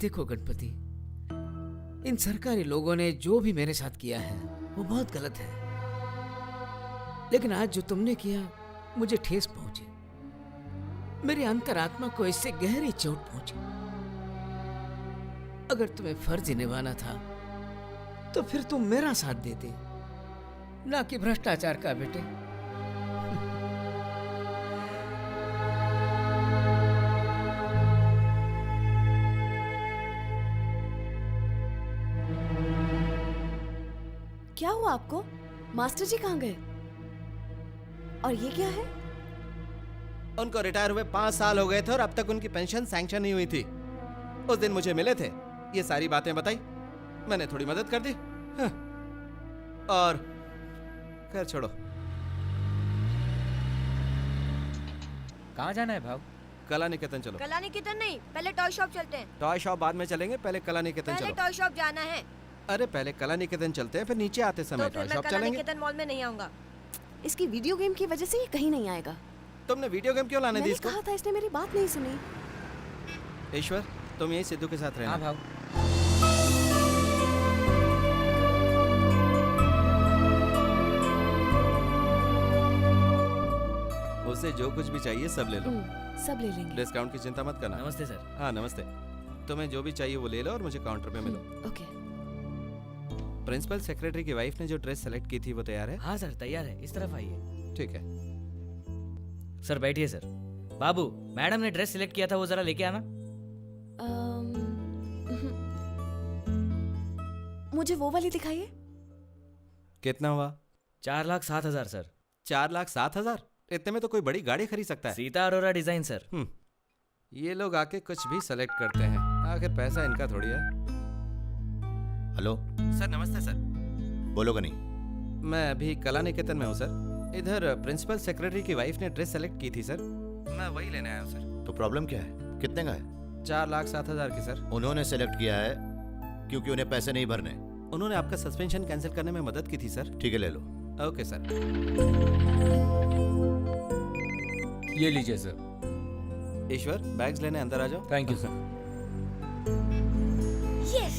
देखो गणपति, इन सरकारी लोगों ने जो भी मेरे साथ किया है वो बहुत गलत है, लेकिन आज जो तुमने किया मुझे ठेस पहुंची। मेरी अंतरात्मा को इससे गहरी चोट पहुंची। अगर तुम्हें फर्ज निभाना था तो फिर तुम मेरा साथ देते, ना कि भ्रष्टाचार का बेटे। क्या हुआ आपको? मास्टर जी कहाँ गए? और ये क्या है? उनको रिटायर हुए 5 साल हो गए थे और अब तक उनकी पेंशन सैंक्शन नहीं हुई थी। उस दिन मुझे मिले थे, ये सारी बातें बताई, मैंने थोड़ी मदद कर दी। हाँ। और खैर छोड़ो, कहाँ जाना है भाव? कला निकेतन चलो। कला निकेतन नहीं, पहले टॉय शॉप चलते हैं। टॉय शॉप बाद में चलेंगे, पहले कला निकेतन पहले चलो। टॉय शॉप जाना है। अरे पहले कला निकेतन चलते हैं, फिर नीचे आते तो समय फिर टॉय मैं शॉप कला चलेंगे। निकेतन मॉल में नहीं आऊंगा। इसकी वीडियो गेम की वजह से ये कहीं नहीं आएगा। तुमने वीडियो गेम क्यों लाने दी मैंने इसको? कहा था, इसने मेरी बात नहीं सुनी। ईश्वर, तुम यही सिद्धू के साथ रहना। हाँ भाव। उसे जो कुछ भी चाहिए सब ले लो। सब ले लेंगे। डिस्काउंट की चिंता मत करना। नमस्ते सर। हाँ नमस्ते। तुम्हें जो भी चाहिए वो ले लो और मुझे काउंटर पे मिलो। ओके। प्रिंसिपल सेक्रेटरी की वाइफ ने जो ड्रेस सेलेक्ट की थी वो तैयार है? हाँ सर तैयार है, इस तरफ आइए। ठीक है सर बैठिए सर। बाबू, मैडम ने ड्रेस सिलेक्ट किया था वो जरा लेके आना। मुझे वो वाली दिखाइए। कितना हुआ? 4,07,000 सर। 4,07,000? इतने में तो कोई बड़ी गाड़ी खरीद सकता है। Sita Arora design sir. ये लोग आके कुछ भी सेलेक्ट करते हैं, आखिर पैसा इनका थोड़ी है। हेलो सर नमस्ते सर। बोलो गनी। मैं अभी कला निकेतन में हूँ सर। इधर प्रिंसिपल सेक्रेटरी की वाइफ ने ड्रेस सेलेक्ट की थी सर, मैं वही लेने आया हूँ सर। तो प्रॉब्लम क्या है? कितने का है? 4,07,000 की सर। उन्होंने सेलेक्ट किया है क्योंकि उन्हें पैसे नहीं भरने। उन्होंने आपका सस्पेंशन कैंसिल करने में मदद की थी सर। ठीक है ले लो। Okay sir. ये लीजिए सर। ईश्वर, बैग्स लेने अंदर आ जाओ। Thank you sir. Yes.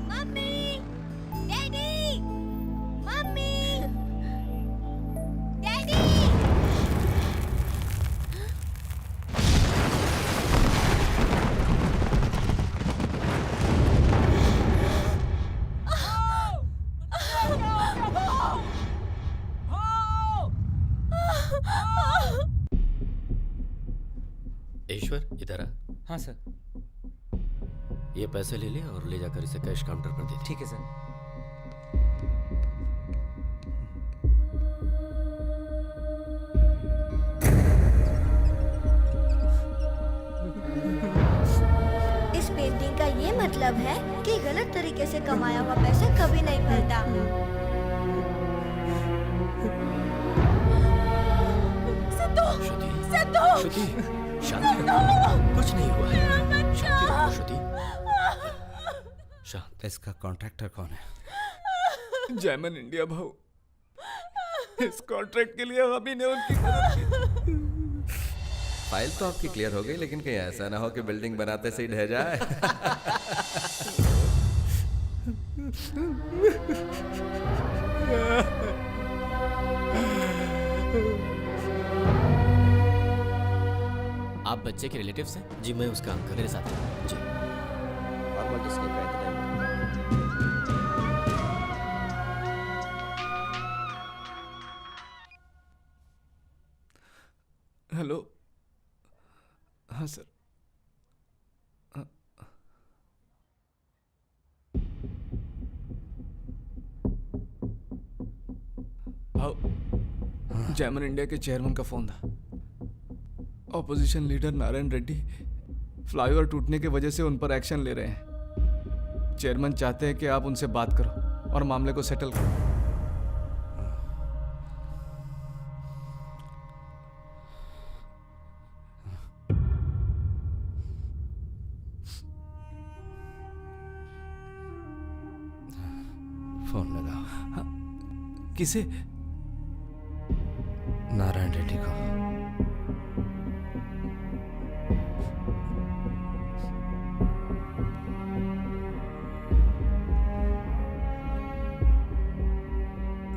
Mummy, daddy, mummy, daddy. Ishwar इधर आ। हाँ सर। ये पैसे ले ले और ले जाकर इसे कैश काउंटर पर दे दे। ठीक है सर। इस पेंटिंग का ये मतलब है कि गलत तरीके से कमाया हुआ पैसा कभी नहीं फलता। श्रुति, शांति रहो। कुछ नहीं हुआ है। शांति रहो श्रुति। शांत। इसका कॉन्ट्रैक्टर कौन है? जैमन इंडिया भाऊ। इस कॉन्ट्रैक्ट के लिए हम ही ने उनकी मदद की। फाइल तो आपकी क्लियर हो गई, लेकिन कहीं ऐसा ना हो कि बिल्डिंग बनाते से ही ढह जाए। आप बच्चे के रिलेटिव्स हैं? जी मैं उसका अंकल। मेरे साथ जी। हेलो। हाँ सर। भाव, जैमन इंडिया के चेयरमैन का फोन था। Opposition leader Narayan Reddy flyover टूटने की वजह से उन पर एक्शन ले रहे हैं। चेयरमैन चाहते हैं कि आप उनसे बात करो और मामले को सेटल करो। फोन लगाओ। किसे? नारायण रेड्डी को।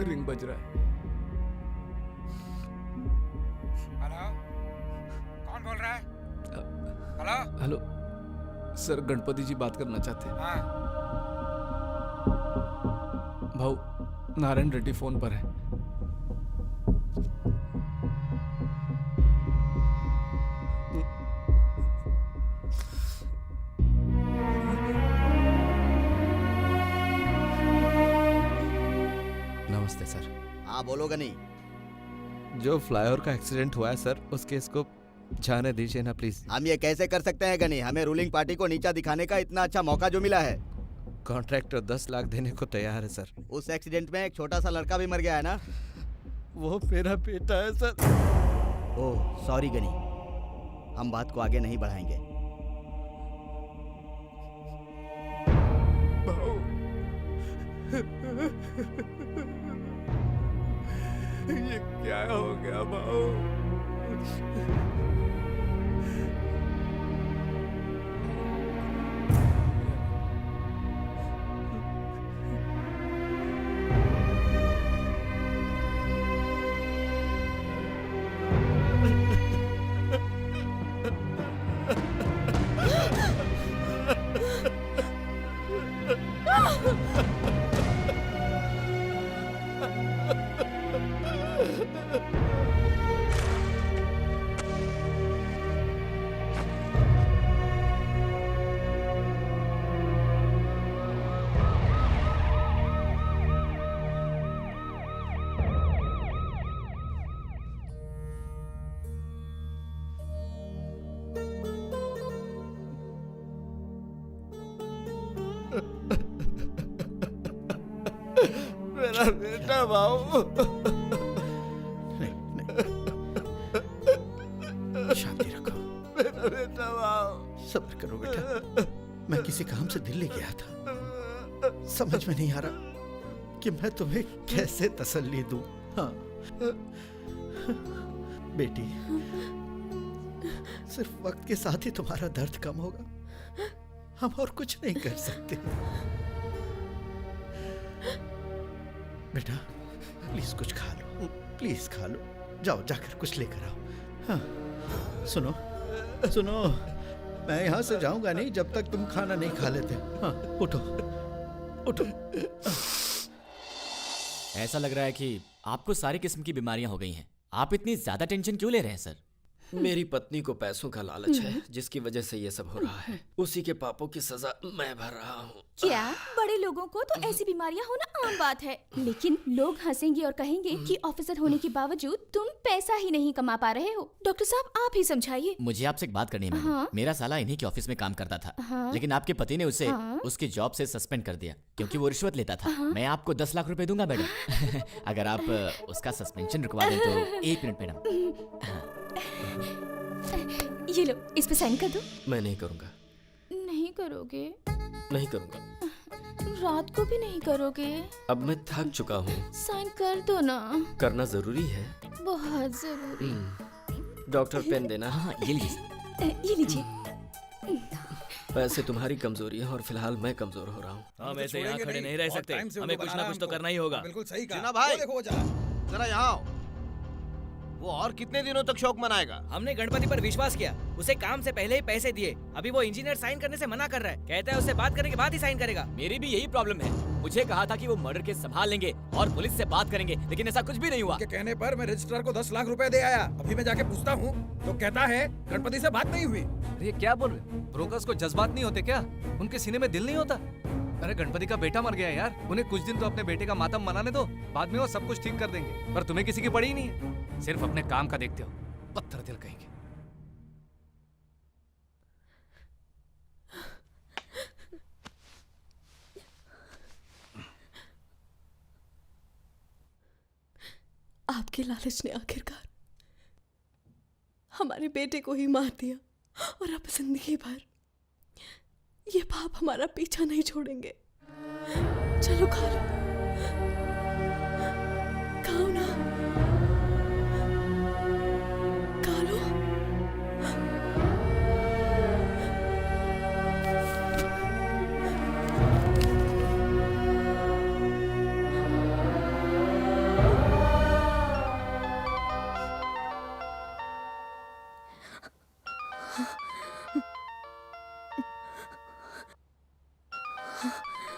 रिंग बज रहा है। हेलो, कौन बोल रहा है? हेलो। हेलो सर, गणपति जी बात करना चाहते हैं। हाँ। भाऊ, नारायण रेड्डी फोन पर है। नमस्ते सर। हाँ बोलो गनी। जो फ्लाईओवर का एक्सीडेंट हुआ है सर, उस केस को जाने दीजिए ना प्लीज। हम ये कैसे कर सकते हैं गनी? हमें रूलिंग पार्टी को नीचा दिखाने का इतना अच्छा मौका जो मिला है। कॉन्ट्रैक्टर 10 लाख देने को तैयार है सर। उस एक्सीडेंट में एक छोटा सा लड़का भी मर गया है ना? वो मेरा बेटा है सर। ओह सॉरी गनी, हम बात को आगे नहीं बढ़ाएंगे। ये क्या हो गया भाऊ? मेरा बेटा बाबू। शांति रखो मेरा बेटा बाबू। सब्र करो बेटा, मैं किसी काम से दिल्ली गया था, समझ में नहीं आ रहा कि मैं तुम्हें कैसे तसल्ली दूं। हाँ बेटी, सिर्फ वक्त के साथ ही तुम्हारा दर्द कम होगा, हम और कुछ नहीं कर सकते। बेटा प्लीज कुछ खा लो, प्लीज खा लो, जाओ जाकर कुछ लेकर आओ। हाँ सुनो सुनो, मैं यहाँ से जाऊंगा नहीं जब तक तुम खाना नहीं खा लेते। हाँ उठो उठो। ऐसा लग रहा है कि आपको सारी किस्म की बीमारियां हो गई हैं। आप इतनी ज्यादा टेंशन क्यों ले रहे हैं सर? मेरी पत्नी को पैसों का लालच है, जिसकी वजह से ये सब हो रहा है। उसी के पापों की सजा मैं भर रहा हूँ। क्या बड़े लोगों को तो ऐसी बीमारियां होना आम बात है, लेकिन लोग हंसेंगे और कहेंगे कि ऑफिसर होने के बावजूद तुम पैसा ही नहीं कमा पा रहे हो। डॉक्टर साहब आप ही समझाइए। मुझे आपसे एक बात करनी है। हाँ? मेरा साला इन्हीं के ऑफिस में काम करता था। हाँ? लेकिन आपके पति ने उसे उसकी जॉब से सस्पेंड कर दिया क्योंकि वो रिश्वत लेता था। मैं आपको 10 लाख रुपए दूंगा मैडम। अगर आप उसका सस्पेंशन रुकवा दें तो। 1 मिनट मैडम। ये लो, इस पे साइन कर दो। मैं नहीं करूँगा। नहीं करोगे? नहीं करूँगा। रात को भी नहीं करोगे? अब मैं थक चुका हूँ। साइन कर दो ना। करना जरूरी है। बहुत जरूरी। डॉक्टर पेन देना। हाँ ये लीजिए। ये लीजिए। वैसे तुम्हारी कमजोरी है और फिलहाल मैं कमजोर हो रहा हूँ। हम ऐसे यहाँ खड़े नहीं रह सकते, हमें कुछ ना कुछ तो करना ही होगा। बिल्कुल सही कहा। जिना भाई, देखो जरा यहाँ आओ। वो और कितने दिनों तक शौक मनाएगा? हमने गणपति पर विश्वास किया, उसे काम से पहले ही पैसे दिए। अभी वो इंजीनियर साइन करने से मना कर रहा है, कहता है उससे बात करने के बाद ही साइन करेगा। मेरी भी यही प्रॉब्लम है। मुझे कहा था कि वो मर्डर केस संभाल लेंगे और पुलिस से बात करेंगे, लेकिन ऐसा कुछ भी नहीं हुआ। के कहने पर मैं रजिस्ट्रार को 10 लाख रुपए दे आया। अभी मैं जाके पूछता हूँ तो कहता है गणपति से बात नहीं हुई। ये क्या बोल रहे? ब्रोकर्स को जज्बात नहीं होते क्या? उनके सीने में दिल नहीं होता? अरे गणपति का बेटा मर गया यार, उन्हें कुछ दिन तो अपने बेटे का मातम मनाने दो, बाद में वो सब कुछ ठीक कर देंगे। पर तुम्हें किसी की पड़ी ही नहीं है, सिर्फ अपने काम का देखते हो, पत्थर दिल कहेंगे। आपके लालच ने आखिरकार हमारे बेटे को ही मार दिया, और अब जिंदगी भर ये पाप हमारा पीछा नहीं छोड़ेंगे। चलो खा लो, खाओ ना, खा लो।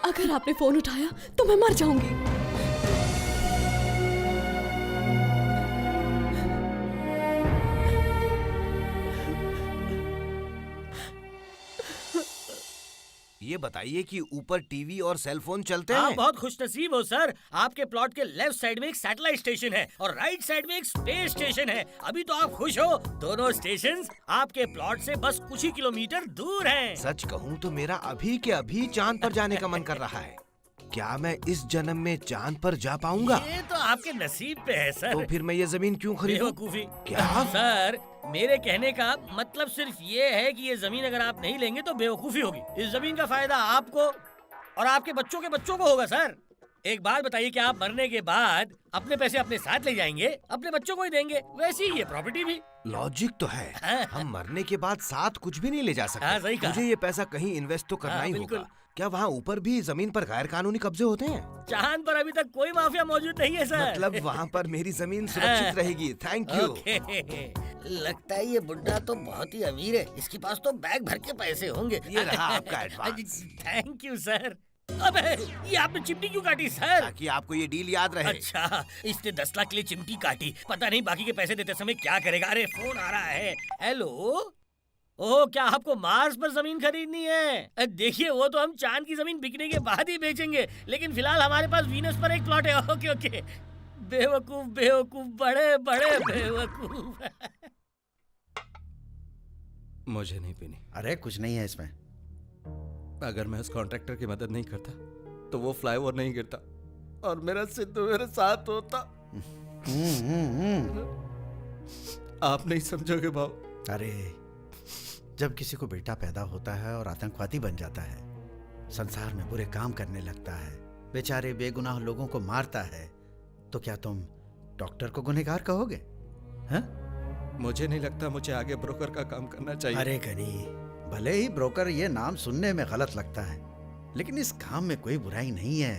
अगर आपने फोन उठाया तो मैं मर जाऊंगी। ये बताइए कि ऊपर टीवी और सेल फोन चलते आप हैं? बहुत खुशनसीब हो सर। आपके प्लॉट के लेफ्ट साइड में एक सैटेलाइट स्टेशन है और राइट साइड में एक स्पेस स्टेशन है। अभी तो आप खुश हो, दोनों स्टेशंस आपके प्लॉट से बस कुछ ही किलोमीटर दूर हैं। सच कहूँ तो मेरा अभी के अभी चांद पर जाने का मन कर रहा है। क्या मैं इस जन्म में चांद पर जा पाऊंगा? ये तो आपके नसीब पे है सर। तो फिर मैं ये जमीन क्यों खरीदूं? बेवकूफी। क्या? सर, मेरे कहने का मतलब सिर्फ ये है कि ये जमीन अगर आप नहीं लेंगे तो बेवकूफी होगी। इस जमीन का फायदा आपको और आपके बच्चों के बच्चों को होगा सर। एक बात बताइए, क्या आप मरने के बाद अपने पैसे अपने साथ ले जाएंगे? अपने बच्चों को ही देंगे। वैसे ही ये प्रॉपर्टी भी। लॉजिक तो है। हम मरने के बाद साथ कुछ भी नहीं ले जा सकते। हाँ, सही कहा। मुझे ये पैसा कहीं इन्वेस्ट तो करना हाँ, ही बिल्कुल। होगा। क्या वहाँ ऊपर भी जमीन पर गैर कानूनी कब्जे होते हैं? चांद पर अभी तक कोई माफिया मौजूद नहीं है सर। मतलब वहाँ पर मेरी जमीन सुरक्षित रहेगी। Thank you. लगता है ये बुड्ढा तो बहुत ही अमीर है। इसके पास तो बैग भर के पैसे होंगे। ये रहा आपका एडवांस। Thank you sir. अबे, ये आपने चिमटी क्यों काटी सर? ताकि आपको ये डील याद रहे। अच्छा, इसने 10 लाख के लिए चिमटी काटी। पता नहीं बाकी के पैसे देते समय क्या करेगा। अरे फोन आ रहा है। हेलो, ओह, क्या आपको मार्स पर जमीन खरीदनी है? देखिए, वो तो हम चांद की जमीन बिकने के बाद ही बेचेंगे, लेकिन फिलहाल हमारे पास वीनस पर एक प्लॉट है। Okay okay. बेवकूफ बेवकूफ, बड़े बड़े बेवकूफ। मुझे नहीं पीनी। अरे कुछ नहीं है इसमें। अगर मैं उस कॉन्ट्रैक्टर की मदद नहीं करता तो वो फ्लाईओवर नहीं गिरता और मेरा सिद्धू मेरे साथ होता। आप नहीं समझोगे भाव। अरे, जब किसी को बेटा पैदा होता है और आतंकवादी बन जाता है, संसार में बुरे काम करने लगता है, बेचारे बेगुनाह लोगों को मारता है, तो क्या तुम डॉक्टर को गुनहगार कहोगे? हाँ? मुझे नहीं लगता मुझे आगे ब्रोकर का काम करना चाहिए। अरे गनी, भले ही ब्रोकर ये नाम सुनने में गलत लगता है, लेकिन इस काम में कोई बुराई नहीं है।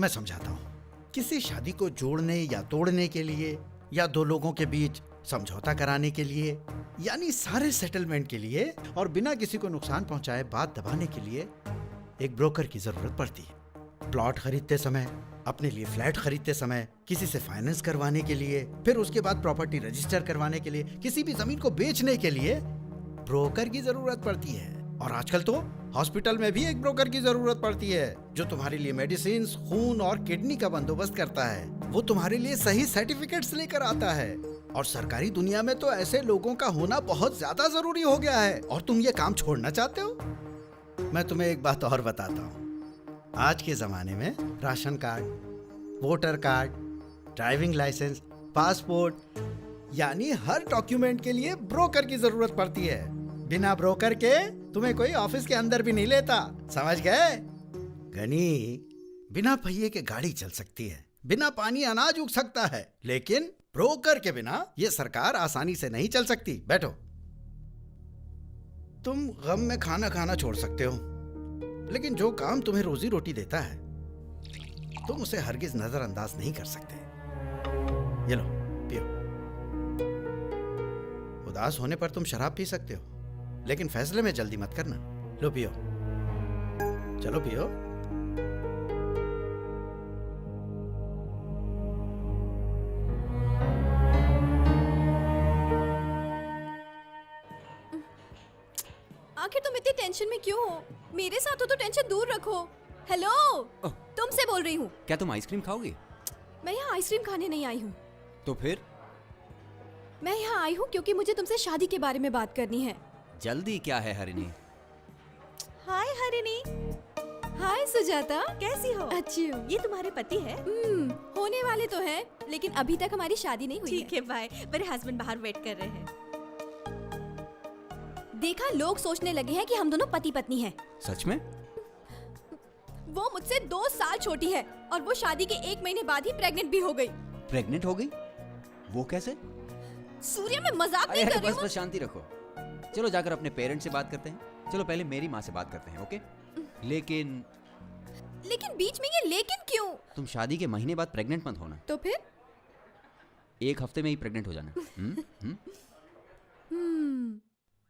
मैं समझाता हूँ। किसी शादी को जोड़ने या तोड़ने के लिए, या दो लोगों के बीच समझौता कराने के लिए, यानी सारे सेटलमेंट के लिए और बिना किसी को नुकसान पहुंचाए बात दबाने के लिए एक ब्रोकर की जरूरत पड़ती है। प्लॉट खरीदते समय, अपने लिए फ्लैट खरीदते समय, किसी से फाइनेंस करवाने के लिए, फिर उसके बाद प्रॉपर्टी रजिस्टर करवाने के लिए, किसी भी जमीन को बेचने के लिए ब्रोकर की जरूरत पड़ती है। और आजकल तो हॉस्पिटल में भी एक ब्रोकर की जरूरत पड़ती है, जो तुम्हारे लिए मेडिसिन, खून और किडनी का बंदोबस्त करता है। वो तुम्हारे लिए सही सर्टिफिकेट्स लेकर आता है। और सरकारी दुनिया में तो ऐसे लोगों का होना बहुत ज्यादा जरूरी हो गया है। और तुम ये काम छोड़ना चाहते हो? मैं तुम्हें एक बात और बताता हूँ। आज के जमाने में ration card, voter card, driving licence, passport, यानी हर डॉक्यूमेंट के लिए ब्रोकर की जरूरत पड़ती है। बिना ब्रोकर के तुम्हें कोई ऑफिस के अंदर भी नहीं लेता। समझ गए? गनी, बिना पहिए के गाड़ी चल सकती है, बिना पानी अनाज उग सकता है, लेकिन ब्रोकर के बिना ये सरकार आसानी से नहीं चल सकती। बैठो। तुम गम में खाना खाना छोड़ सकते हो, लेकिन जो काम तुम्हें रोजी रोटी देता है, तुम उसे हरगिज नजरअंदाज नहीं कर सकते। ये लो, पियो। उदास होने पर तुम शराब पी सकते हो, लेकिन फैसले में जल्दी मत करना। लो पियो, चलो पियो। आखिर तुम इतनी टेंशन में क्यों हो? मेरे साथ हो तो टेंशन दूर रखो। हेलो, तुमसे बोल रही हूँ। क्या तुम आइसक्रीम खाओगे? मैं यहाँ आइसक्रीम खाने नहीं आई हूँ। तो फिर? मैं यहाँ आई हूँ क्योंकि मुझे तुमसे शादी के बारे में बात करनी है। जल्दी क्या है हरिणी? हाय हरिणी। हाय सुजाता, कैसी हो? अच्छी हूँ। ये तुम्हारे पति है? होने वाले तो हैं, लेकिन अभी तक हमारी शादी नहीं हुई ठीक है, बाय। मेरे हस्बैंड बाहर वेट कर रहे हैं। देखा, लोग सोचने लगे हैं कि हम दोनों पति पत्नी हैं। सच में? वो मुझसे 2 साल छोटी है और वो शादी के 1 महीने बाद ही प्रेग्नेंट भी हो गई। प्रेग्नेंट हो गई? वो कैसे? सूर्य, मैं मजाक नहीं कर रही हूँ। बस शांति रखो। चलो जाकर अपने पेरेंट्स से बात करते हैं। चलो पहले मेरी माँ से बात करते हैं, ओके? लेकिन बीच में ये लेकिन क्यों? तुम शादी के महीने बाद प्रेग्नेंट मत होना। तो फिर? 1 हफ्ते में ही प्रेग्नेंट हो जाना।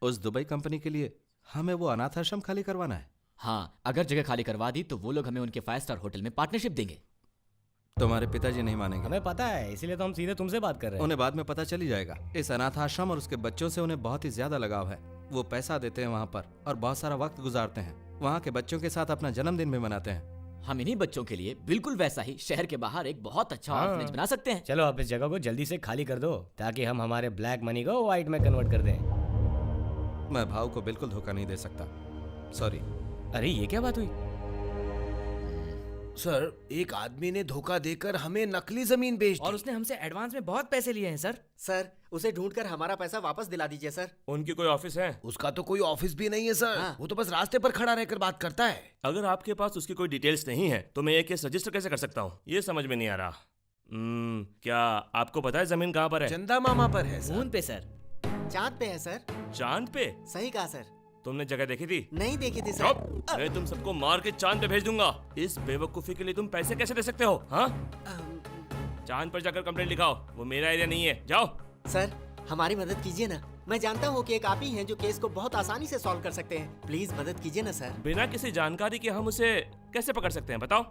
उस दुबई कंपनी के लिए हमें वो अनाथ आश्रम खाली करवाना है। हाँ, अगर जगह खाली करवा दी तो वो लोग हमें उनके 5 स्टार होटल में पार्टनरशिप देंगे। तुम्हारे पिताजी नहीं मानेंगे। हमें पता है, इसीलिए तो हम सीधे तुमसे बात कर रहे हैं। उन्हें बाद में पता चली जाएगा। इस अनाथ आश्रम और उसके बच्चों से उन्हें बहुत ही ज्यादा लगाव है। वो पैसा देते हैं वहाँ पर और बहुत सारा वक्त गुजारते हैं। वहाँ के बच्चों के साथ अपना जन्मदिन भी मनाते हैं। हम इन्हीं बच्चों के लिए बिल्कुल वैसा ही शहर के बाहर एक बहुत अच्छा ऑर्फनेज बना सकते हैं। चलो आप इस जगह को जल्दी से खाली कर दो, ताकि हम हमारे ब्लैक मनी को व्हाइट में कन्वर्ट कर दें। मैं भाव को बिल्कुल धोखा नहीं दे सकता। सॉरी। अरे ये क्या बात हुई? सर, एक आदमी ने धोखा देकर हमें नकली जमीन बेच दी। और उसने हमसे एडवांस में बहुत पैसे लिए हैं सर। सर, उसे ढूंढकर हमारा पैसा वापस दिला दीजिए सर। उनकी कोई ऑफिस है? उसका तो कोई ऑफिस भी नहीं है सर। वो तो बस रास्ते पर खड़ा रहकर बात करता है। अगर आपके पास उसकी कोई डिटेल्स नहीं है तो मैं ये केस रजिस्टर कैसे कर सकता हूँ? ये समझ में नहीं आ रहा। क्या आपको पता है जमीन कहाँ पर है? चंदा मामा पर है मून पे सर। चांद पे है सर। चांद पे? सही कहा सर। तुमने जगह देखी थी? नहीं देखी थी सर। मैं तुम सबको मार के चांद पे भेज दूंगा। इस बेवकूफी के लिए तुम पैसे कैसे दे सकते हो? हाँ, चांद पर जाकर कंप्लेंट लिखाओ। वो मेरा एरिया नहीं है, जाओ। सर, हमारी मदद कीजिए ना। मैं जानता हूँ कि एक आप ही हैं जो केस को बहुत आसानी से सॉल्व कर सकते हैं। प्लीज मदद कीजिए ना सर। बिना किसी जानकारी के हम उसे कैसे पकड़ सकते हैं, बताओ?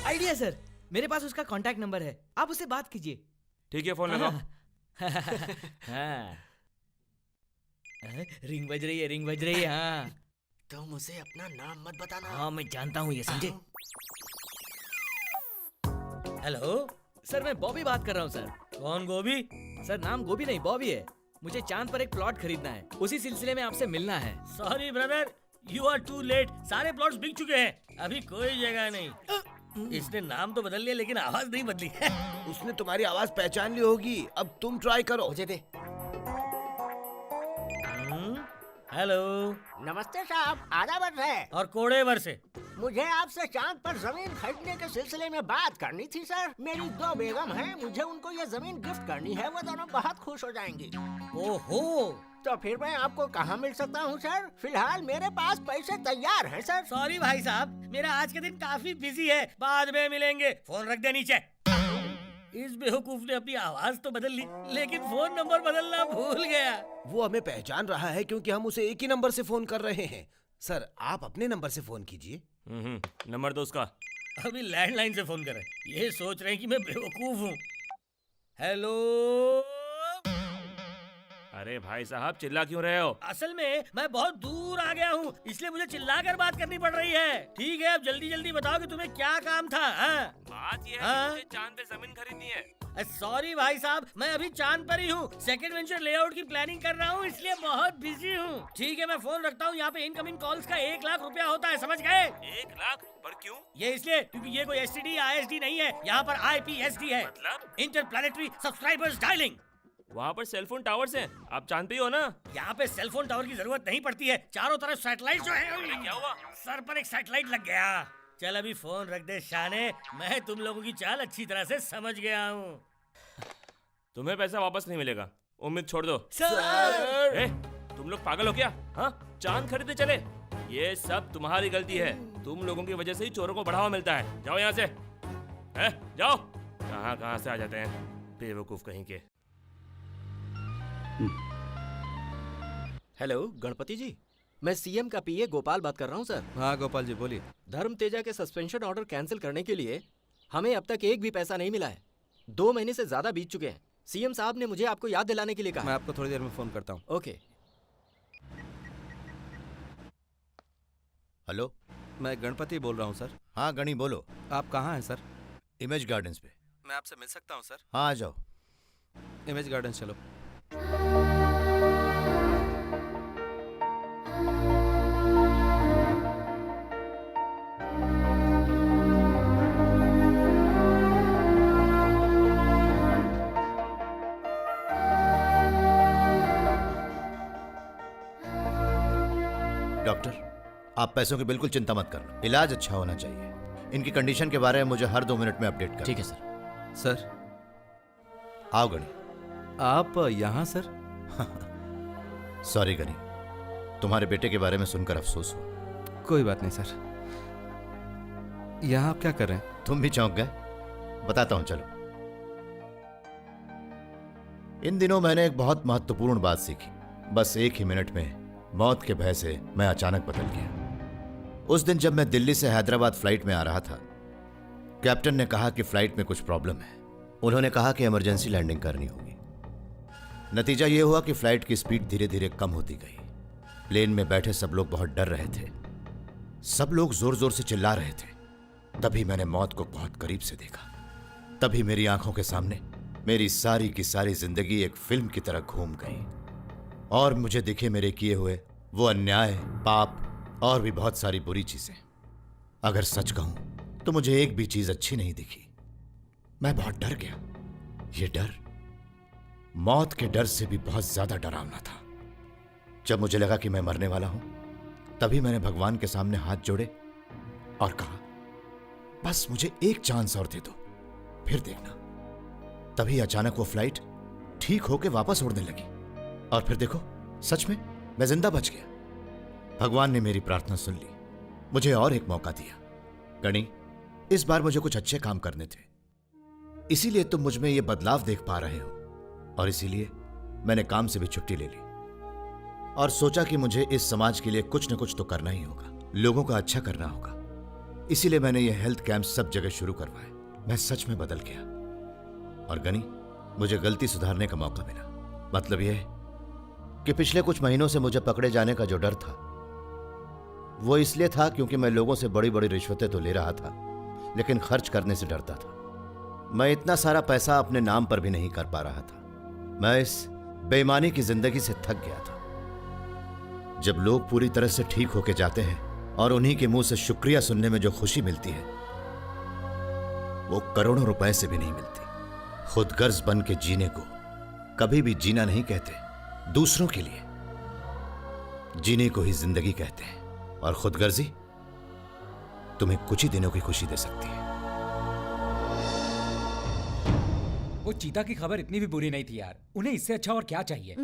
आइडिया सर, मेरे पास उसका कांटेक्ट नंबर है, आप उससे बात कीजिए। ठीक है, फोन लगाओ। हाँ। रिंग बज रही है, रिंग बज रही है। हाँ, तुम उसे अपना नाम मत बताना। हाँ मैं जानता हूँ ये, समझे? हेलो सर, मैं बॉबी बात कर रहा हूँ सर। कौन गोभी? सर, नाम गोभी नहीं बॉबी है। मुझे चांद पर एक प्लॉट खरीदना है, उसी सिलसिले में आपसे मिलना है। Sorry brother, you are too late. सारे प्लॉट्स बिक चुके हैं, अभी कोई जगह नहीं। इसने नाम तो बदल लिया लेकिन आवाज नहीं बदली। उसने तुम्हारी आवाज पहचान ली होगी। अब तुम ट्राई करो। मुझे दे। हेलो, नमस्ते साहब, आदाबर है। और कोड़ेवर से। मुझे आपसे चांद पर जमीन खरीदने के सिलसिले में बात करनी थी सर। मेरी 2 बेगम हैं, मुझे उनको ये जमीन गिफ्ट करनी है। वो दोनों बहुत खुश हो जाएंगी। ओहो, तो फिर मैं आपको कहाँ मिल सकता हूँ सर? फिलहाल मेरे पास पैसे तैयार हैं सर। सॉरी भाई साहब, मेरा आज के दिन काफी बिजी है, बाद में मिलेंगे। फोन रख दे नीचे। इस बेवकूफ ने अपनी आवाज तो बदल ली लेकिन फोन नंबर बदलना भूल गया। वो हमें पहचान रहा है क्योंकि हम उसे एक ही नंबर से फोन कर रहे हैं। सर, आप अपने नंबर से फोन कीजिए। नंबर दो उसका। अभी लैंडलाइन से फोन कर रहे हैं। ये सोच रहे हैं कि मैं बेवकूफ हूँ। हेलो। अरे भाई साहब, चिल्ला क्यों रहे हो? असल में मैं बहुत दूर आ गया हूँ, इसलिए मुझे चिल्लाकर बात करनी पड़ रही है। ठीक है, अब जल्दी जल्दी बताओ कि तुम्हें क्या काम था। बात ये है कि मुझे चांद पे जमीन खरीदनी है। सॉरी भाई साहब, मैं अभी चांद पर ही हूँ। सेकंड वेंचर लेआउट की प्लानिंग कर रहा हूँ, इसलिए बहुत बिजी हूँ। ठीक है, मैं फोन रखता हूँ। यहाँ पे इनकमिंग कॉल्स का 1 लाख रुपया होता है, समझ गए? 1 लाख? पर क्यों? ये इसलिए क्योंकि ये कोई STD ISD नहीं है, यहाँ पर IPSD है। मतलब? Interplanetary subscribers dialling. वहाँ पर सेलफोन टावर्स हैं, आप जानते ही हो ना? यहाँ पे सेलफोन टावर की जरूरत नहीं पड़ती है, चारों तरफ सैटेलाइट जो है। क्या हुआ? सर पर एक सैटेलाइट लग गया। चल अभी फोन रख दे शाने, मैं तुम लोगों की चाल अच्छी तरह से समझ गया हूँ। तुम्हें पैसा वापस नहीं मिलेगा, उम्मीद छोड़ दो। सर! तुम लोग पागल हो क्या? हाँ, चांद खरीदने चले? ये सब तुम्हारी गलती है। तुम लोगों की वजह से ही चोरों को बढ़ावा मिलता है। जाओ यहाँ से, जाओ। कहाँ से आ जाते हैं बेवकूफ कहीं के। हेलो गणपति जी, मैं सीएम का पीए गोपाल बात कर रहा हूँ सर। हाँ गोपाल जी बोलिए। धर्म तेजा के सस्पेंशन ऑर्डर कैंसिल करने के लिए हमें अब तक एक भी पैसा नहीं मिला है। 2 महीने से ज्यादा बीत चुके हैं। सीएम साहब ने मुझे आपको याद दिलाने के लिए कहा। मैं आपको थोड़ी देर में फोन करता हूँ। ओके। हेलो, मैं गणपति बोल रहा हूँ सर। हाँ गणी बोलो। आप कहाँ हैं सर? इमेज गार्डन्स पे। मैं आपसे मिल सकता हूँ सर? हाँ आ जाओ। इमेज गार्डन्स चलो। डॉक्टर, आप पैसों की बिल्कुल चिंता मत करना। इलाज अच्छा होना चाहिए। इनकी कंडीशन के बारे में मुझे हर 2 मिनट में अपडेट कर। ठीक है सर। सर आओ गणी। आप यहाँ सर? सॉरी गणी, तुम्हारे बेटे के बारे में सुनकर अफसोस हुआ। कोई बात नहीं सर। यहाँ आप क्या कर रहे हैं? तुम भी चौंक गए? बताता हूँ चलो। इन दिनों मैंने एक बहुत महत्वपूर्ण बात सीखी। बस 1 ही मिनट में मौत के भय से मैं अचानक बदल गया। उस दिन जब मैं दिल्ली से हैदराबाद फ्लाइट में आ रहा था, कैप्टन ने कहा कि फ्लाइट में कुछ प्रॉब्लम है। उन्होंने कहा कि इमरजेंसी लैंडिंग करनी होगी। नतीजा यह हुआ कि फ्लाइट की स्पीड धीरे धीरे कम होती गई। प्लेन में बैठे सब लोग बहुत डर रहे थे। सब लोग जोर जोर से चिल्ला रहे थे। तभी मैंने मौत को बहुत करीब से देखा। तभी मेरी आंखों के सामने मेरी सारी की सारी जिंदगी एक फिल्म की तरह घूम गई और मुझे दिखे मेरे किए हुए वो अन्याय, पाप और भी बहुत सारी बुरी चीजें। अगर सच कहूं तो मुझे एक भी चीज अच्छी नहीं दिखी। मैं बहुत डर गया। ये डर मौत के डर से भी बहुत ज्यादा डरावना था। जब मुझे लगा कि मैं मरने वाला हूं, तभी मैंने भगवान के सामने हाथ जोड़े और कहा, बस मुझे एक चांस और दे दो, फिर देखना। तभी अचानक वो फ्लाइट ठीक होके वापस उड़ने लगी और फिर देखो, सच में मैं जिंदा बच गया। भगवान ने मेरी प्रार्थना सुन ली, मुझे और एक मौका दिया। गणी, इस बार मुझे कुछ अच्छे काम करने थे, इसीलिए तुम मुझ में ये बदलाव देख पा रहे हो, और इसीलिए मैंने काम से भी छुट्टी ले ली और सोचा कि मुझे इस समाज के लिए कुछ न कुछ तो करना ही होगा, लोगों का अच्छा करना होगा। इसीलिए मैंने ये हेल्थ कैंप सब जगह शुरू करवाए। मैं सच में बदल गया। और गनी, मुझे गलती सुधारने का मौका मिला। मतलब यह कि पिछले कुछ महीनों से मुझे पकड़े जाने का जो डर था, वो इसलिए था क्योंकि मैं लोगों से बड़ी बड़ी रिश्वतें तो ले रहा था, लेकिन खर्च करने से डरता था। मैं इतना सारा पैसा अपने नाम पर भी नहीं कर पा रहा था। मैं इस बेईमानी की जिंदगी से थक गया था। जब लोग पूरी तरह से ठीक होके जाते हैं और उन्हीं के मुंह से शुक्रिया सुनने में जो खुशी मिलती है, वो करोड़ों रुपए से भी नहीं मिलती। खुदगर्ज बन के जीने को कभी भी जीना नहीं कहते, दूसरों के लिए जीने को ही जिंदगी कहते हैं। और खुदगर्जी तुम्हें कुछ ही दिनों की खुशी दे सकती है। वो चीता की खबर इतनी भी बुरी नहीं थी यार। उन्हें इससे अच्छा और क्या चाहिए?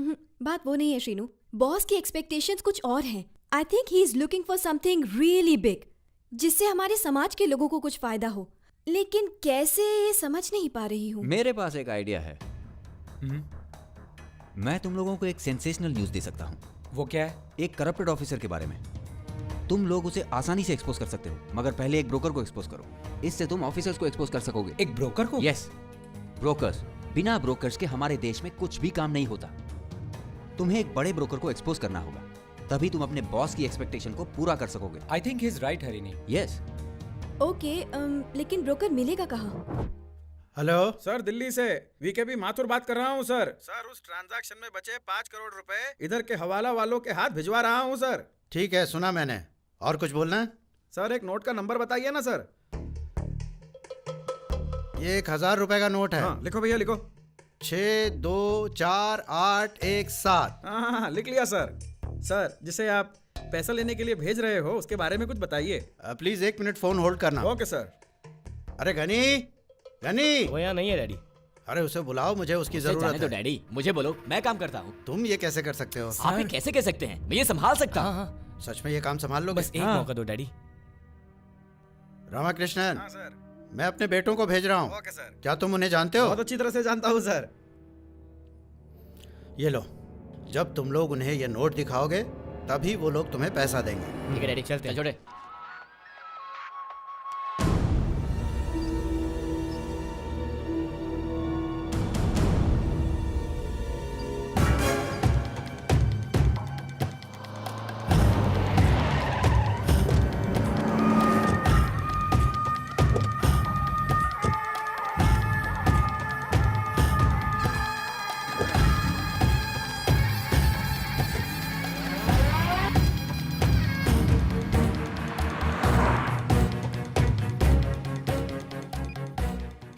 बात वो नहीं है श्रीनू। बॉस की एक्सपेक्टेशंस कुछ और हैं। I think he is looking for something really big, जिससे हमारे समाज के लोगों को कुछ फायदा हो। लेकिन कैसे, ये समझ नहीं पा रही हूँ। मेरे पास एक आइडिया है। मैं तुम लोगों को एक सेंसेशनल न्यूज दे सकता हूँ। वो क्या है? एक करप्टेड ऑफिसर के बारे में। तुम लोग उसे आसानी से एक्सपोज कर सकते हो, मगर पहले एक ब्रोकर को एक्सपोज करो। इससे तुम ऑफिसर्स को एक्सपोज कर सकोगे। एक ब्रोकर को? Yes, brokers. बिना ब्रोकर्स के हमारे देश में कुछ भी काम नहीं होता। तुम्हें एक बड़े ब्रोकर को एक्सपोज करना होगा, तभी तुम अपने बॉस की एक्सपेक्टेशन को पूरा कर सकोगे। I think he is right Harini. Yes. Okay, लेकिन ब्रोकर मिलेगा कहाँ? हेलो सर, दिल्ली से वीकेबी माथुर बात कर रहा हूँ सर। सर, उस ट्रांजैक्शन में बचे 5 करोड़ रुपए इधर के हवाला वालों के हाथ भिजवा रहा हूँ सर। ठीक है, सुना मैंने। और कुछ बोलना है? सर, एक नोट का नंबर बताइए ना सर। ये 1000 रुपए का नोट है। हाँ, लिखो भैया, लिखो। 624817। हाँ, लिख लिया सर। सर, जिसे आप पैसा लेने के लिए भेज रहे हो, उसके बारे में कुछ बताइए। प्लीज 1 मिनट फोन होल्ड करना। Okay sir. अरे गनी, गनी। वो यहाँ नहीं है डैडी। अरे उसे बुलाओ, मुझे उसकी जरूरत है। तो डैडी, मुझे बोलो, मैं काम करता हूँ। तुम ये कैसे कर सकते हो? आप ये कैसे कह सकते हैं? मैं ये संभाल सकता हूँ। सच में ये काम संभाल लो? बस एक मौका दो डैडी। रामाकृष्णन। हाँ सर। मैं अपने बेटों को भेज रहा हूँ। Okay sir. क्या तुम उन्हें जानते हो? बहुत अच्छी तरह से जानता हूँ सर। ये लो, जब तुम लोग उन्हें ये नोट दिखाओगे, तभी वो लोग तुम्हें पैसा देंगे। ठीक है डैडी, चलते हैं। छोड़े।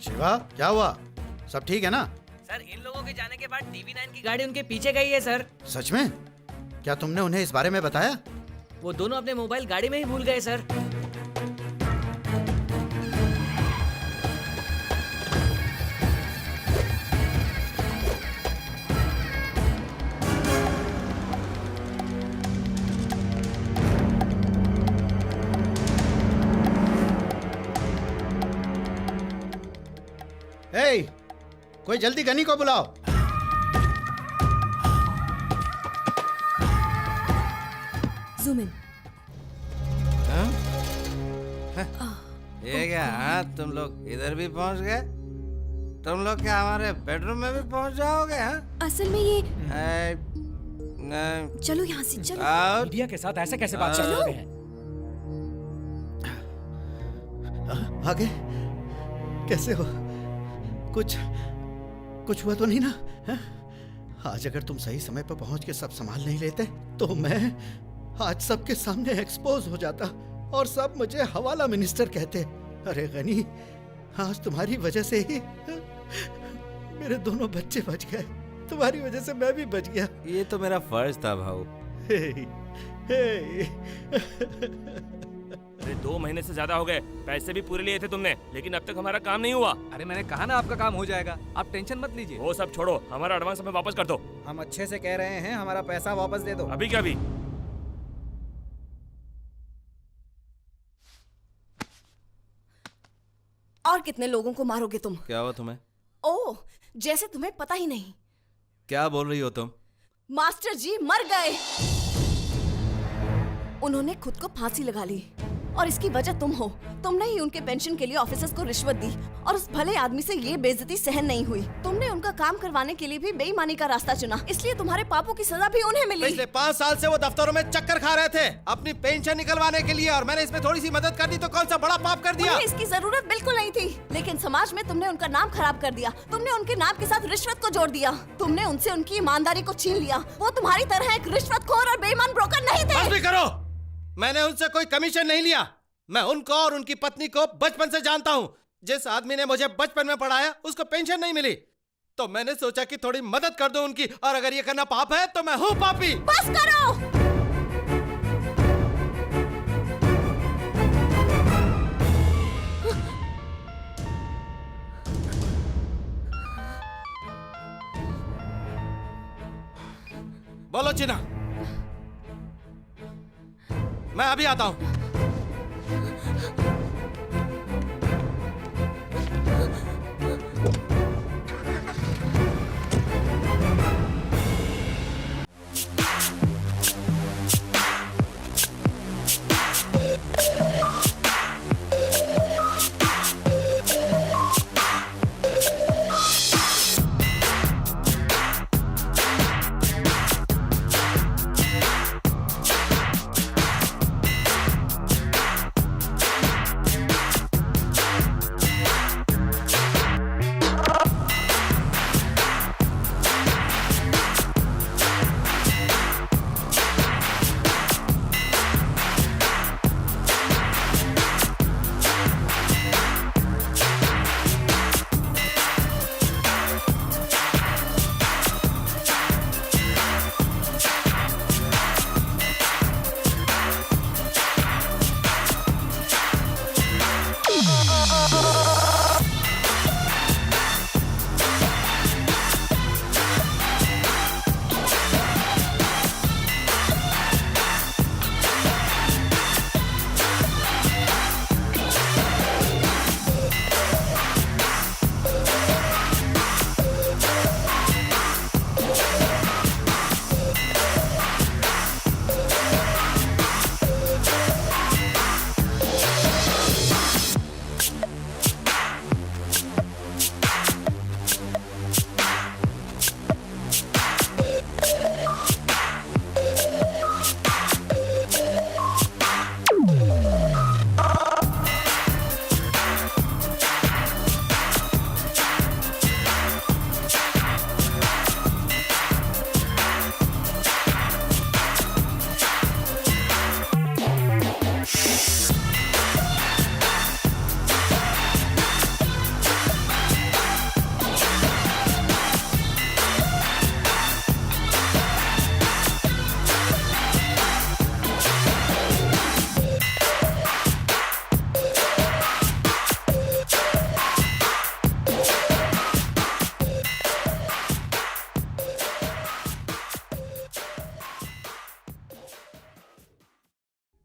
शिवा, क्या हुआ? सब ठीक है ना? सर, इन लोगों के जाने के बाद TV9 की गाड़ी उनके पीछे गई है सर। सच में? क्या तुमने उन्हें इस बारे में बताया? वो दोनों अपने मोबाइल गाड़ी में ही भूल गए सर। हे, कोई जल्दी गनी को बुलाओ। Zoom in. ये क्या? हाँ, तुम लोग इधर भी पहुंच गए? तुम लोग क्या हमारे बेडरूम में भी पहुंच जाओगे? हाँ, असल में ये नहीं। चलो यहाँ से, चलो। मीडिया के साथ ऐसे कैसे बात कर सकते हैं? आगे कैसे हो? कुछ हुआ तो नहीं ना? है? आज अगर तुम सही समय पर पहुंच के सब संभाल नहीं लेते, तो मैं आज सबके सामने एक्सपोज हो जाता और सब मुझे हवाला मिनिस्टर कहते। अरे गनी, आज तुम्हारी वजह से ही मेरे दोनों बच्चे बच गए। तुम्हारी वजह से मैं भी बच गया। ये तो मेरा फर्ज था भाऊ। अरे 2 महीने से ज्यादा हो गए, पैसे भी पूरे लिए थे तुमने, लेकिन अब तक हमारा काम नहीं हुआ। अरे मैंने कहा ना आपका काम हो जाएगा, आप टेंशन मत लीजिए। वो सब छोड़ो, हमारा एडवांस हमें वापस कर दो। हम अच्छे से कह रहे हैं, हमारा पैसा वापस दे दो। अभी क्या अभी? और कितने लोगों को मारोगे तुम? क्या हुआ तुम्हें? ओह, जैसे तुम्हें पता ही नहीं। क्या बोल रही हो तुम? मास्टर जी मर गए। उन्होंने खुद को फांसी लगा ली और इसकी वजह तुम हो। तुमने ही उनके पेंशन के लिए ऑफिसर्स को रिश्वत दी और उस भले आदमी से ये बेइज्जती सहन नहीं हुई। तुमने उनका काम करवाने के लिए भी बेईमानी का रास्ता चुना, इसलिए तुम्हारे पापों की सजा भी उन्हें मिली। पिछले 5 साल से वो दफ्तरों में चक्कर खा रहे थे अपनी पेंशन निकलवाने के लिए, और मैंने इसमें थोड़ी सी मदद कर दी तो कौन सा बड़ा पाप कर दिया? उन्हें इसकी जरूरत बिल्कुल नहीं थी, लेकिन समाज में तुमने उनका नाम खराब कर दिया। तुमने उनके नाम के साथ रिश्वत को जोड़ दिया। तुमने उनसे उनकी ईमानदारी को छीन लिया। वो तुम्हारी तरह एक रिश्वतखोर और बेईमान ब्रोकर नहीं थे। बस भी करो, मैंने उनसे कोई कमीशन नहीं लिया। मैं उनको और उनकी पत्नी को बचपन से जानता हूँ। जिस आदमी ने मुझे बचपन में पढ़ाया उसको पेंशन नहीं मिली, तो मैंने सोचा कि थोड़ी मदद कर दूं उनकी, और अगर ये करना पाप है तो मैं हूँ पापी। बस करो। बोलो चिना, मैं अभी आता हूँ।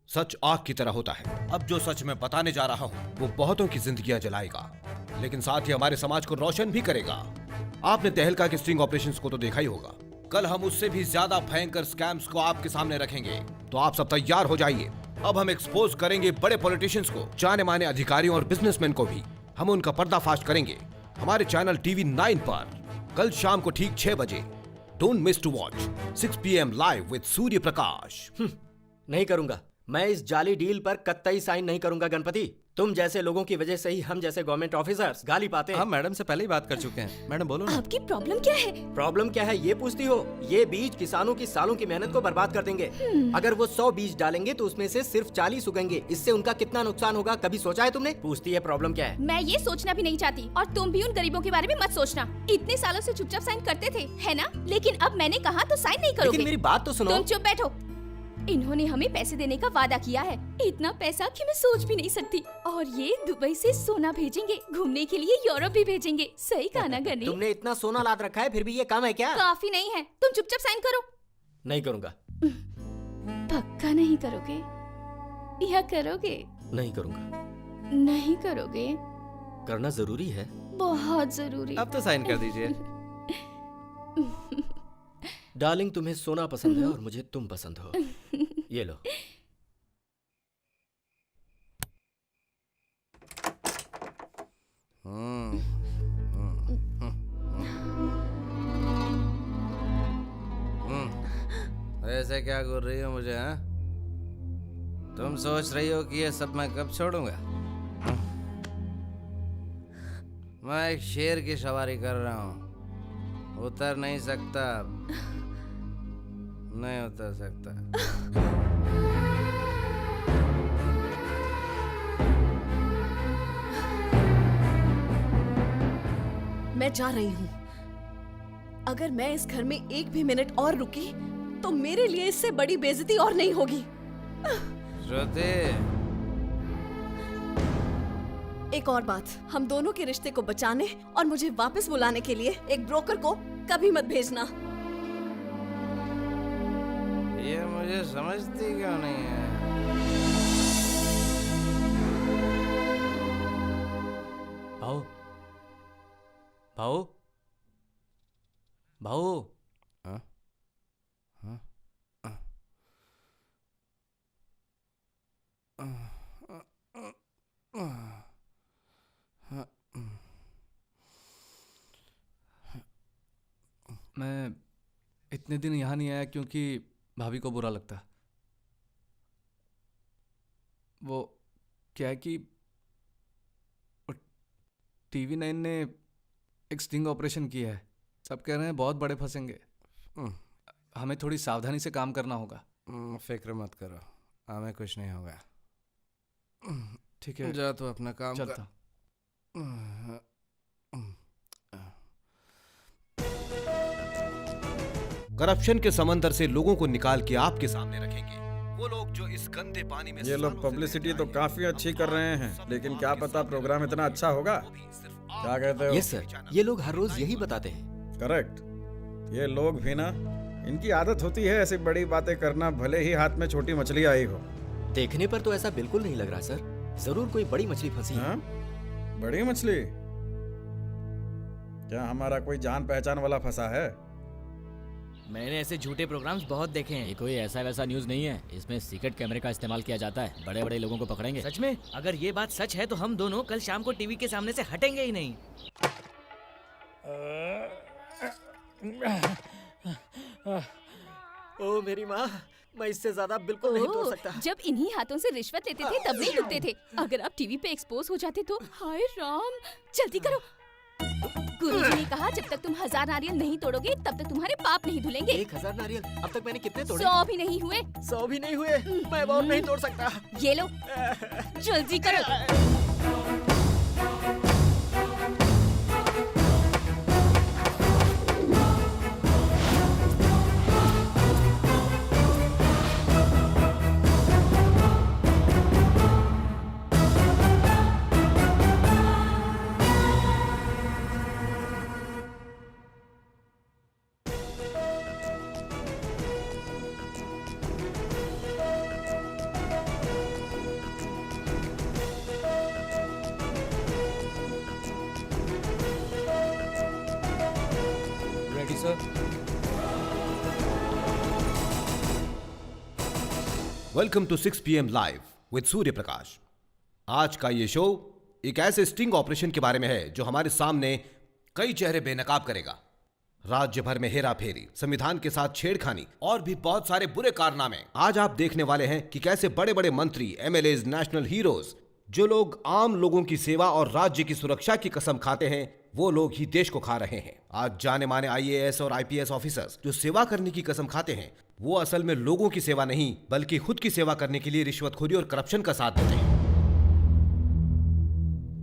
सच आग की तरह होता है। अब जो सच मैं बताने जा रहा हूँ वो बहुतों की जिंदगियां जलाएगा, लेकिन साथ ही हमारे समाज को रोशन भी करेगा। आपने तहलका के स्टिंग ऑपरेशंस को तो देखा ही होगा। कल हम उससे भी ज्यादा भयंकर स्कैम्स को आपके सामने रखेंगे, तो आप सब तैयार हो जाइए। अब हम एक्सपोज करेंगे बड़े पॉलिटिशियंस को, जाने माने अधिकारियों और बिजनेसमैन को भी। हम उनका पर्दाफाश करेंगे हमारे चैनल टीवी 9 पर कल शाम को ठीक 6 बजे। Don't miss to watch 6 PM live with Surya Prakash. नहीं करूंगा, मैं इस जाली डील पर कतई साइन नहीं करूंगा गणपति। तुम जैसे लोगों की वजह से ही हम जैसे गवर्नमेंट ऑफिसर्स गाली पाते हैं। हम मैडम से पहले ही बात कर चुके हैं। मैडम बोलो ना। आपकी प्रॉब्लम क्या है? प्रॉब्लम क्या है ये पूछती हो? ये बीज किसानों की सालों की मेहनत को बर्बाद कर देंगे। अगर वो 100 बीज डालेंगे तो उसमें से सिर्फ 40 उगेंगे। इससे उनका कितना नुकसान होगा कभी सोचा है तुमने? पूछती है प्रॉब्लम क्या है। मैं ये सोचना भी नहीं चाहती और तुम भी उन गरीबों के बारे में मत सोचना। इतने सालों से चुपचाप साइन करते थे, है ना? लेकिन अब मैंने कहा तो साइन नहीं करोगे। लेकिन मेरी बात तो सुनो। तुम चुप बैठो। इन्होंने हमें पैसे देने का वादा किया है, इतना पैसा कि मैं सोच भी नहीं सकती। और ये दुबई से सोना भेजेंगे, घूमने के लिए यूरोप भी भेजेंगे। सही कहा ना गनी? तुमने इतना सोना लाद रखा है फिर भी ये काम है क्या? काफी नहीं है, तुम चुपचाप साइन करो। नहीं करूँगा। पक्का नहीं करोगे या करोगे? नहीं करूँगा। नहीं करोगे? करना जरूरी है। बहुत जरूरी। अब तो साइन कर दीजिए। डार्लिंग तुम्हें सोना पसंद है और मुझे तुम पसंद हो। ये लो। ऐसे क्या घूर रही हो मुझे? हाँ, तुम सोच रही हो कि ये सब मैं कब छोड़ूंगा? मैं एक शेर की सवारी कर रहा हूँ, उतर नहीं सकता, नहीं उतर सकता। मैं जा रही हूँ। अगर मैं इस घर में एक भी मिनट और रुकी तो मेरे लिए इससे बड़ी बेइज्जती और नहीं होगी। श्रुति, एक और बात, हम दोनों के रिश्ते को बचाने और मुझे वापस बुलाने के लिए एक ब्रोकर को कभी मत भेजना। ये मुझे समझती क्यों नहीं है? भाऊ, भाऊ, भाऊ। हाँ? हाँ? मैं इतने दिन यहाँ नहीं आया क्योंकि भाभी को बुरा लगता। वो क्या है कि TV9 ने एक स्टिंग ऑपरेशन किया है। सब कह रहे हैं बहुत बड़े फंसेंगे। हमें थोड़ी सावधानी से काम करना होगा। फिक्र मत करो, हमें कुछ नहीं होगा। ठीक है, जा तो अपना काम चलता। करप्शन के समंदर से लोगों को निकाल के आपके सामने रखेंगे वो लोग जो इस गंदे पानी में। ये लोग पब्लिसिटी तो काफी अच्छी कर रहे हैं, लेकिन क्या पता प्रोग्राम इतना अच्छा होगा। क्या कहते हो? यस सर, ये लोग हर रोज यही बताते हैं। करेक्ट। ये लोग भी ना, इनकी आदत होती है ऐसी बड़ी बातें करना, भले ही हाथ में छोटी मछली आई हो। देखने पर तो ऐसा बिल्कुल नहीं लग रहा सर, जरूर कोई बड़ी मछली फंसी है। बड़ी मछली? क्या हमारा कोई जान पहचान वाला फंसा है? मैंने ऐसे झूठे प्रोग्राम्स बहुत देखे हैं। ये कोई ऐसा वैसा न्यूज़ नहीं है, इसमें सीक्रेट कैमरे का इस्तेमाल किया जाता है। बड़े बड़े लोगों को पकड़ेंगे। सच में? अगर ये बात सच है तो हम दोनों कल शाम को टीवी के सामने से हटेंगे ही नहीं। ओ मेरी माँ, मैं इससे ज्यादा बिल्कुल नहीं तोड़ सकता। जब इन्हीं हाथों से रिश्वत लेते थे तब नहीं रुकते थे। अगर आप टीवी पे एक्सपोज हो जाते तो हाय राम। जल्दी करो। गुरुजी ने कहा जब तक तुम 1000 नारियल नहीं तोड़ोगे तब तक तुम्हारे पाप नहीं धुलेंगे। 1000 नारियल? अब तक मैंने कितने तोड़े? 100 भी नहीं हुए। 100 भी नहीं हुए? मैं बहुत नहीं तोड़ सकता। ये लो, जल्दी करो। Welcome to 6 PM live with Surya Prakash. आज का ये शो एक ऐसे स्टिंग ऑपरेशन के बारे में है जो हमारे सामने कई चेहरे बेनकाब करेगा। राज्य भर में हेरा फेरी, संविधान के साथ छेड़खानी और भी बहुत सारे बुरे कारनामे। आज आप देखने वाले हैं कि कैसे बड़े बड़े मंत्री, MLAs, नेशनल हीरोज जो लोग आम लोगों की सेवा और राज्य की सुरक्षा की कसम खाते हैं, वो लोग ही देश को खा रहे हैं। आज जाने माने IAS और IPS ऑफिसर्स जो सेवा करने की कसम खाते हैं, वो असल में लोगों की सेवा नहीं बल्कि खुद की सेवा करने के लिए रिश्वतखोरी और करप्शन का साथ देते हैं।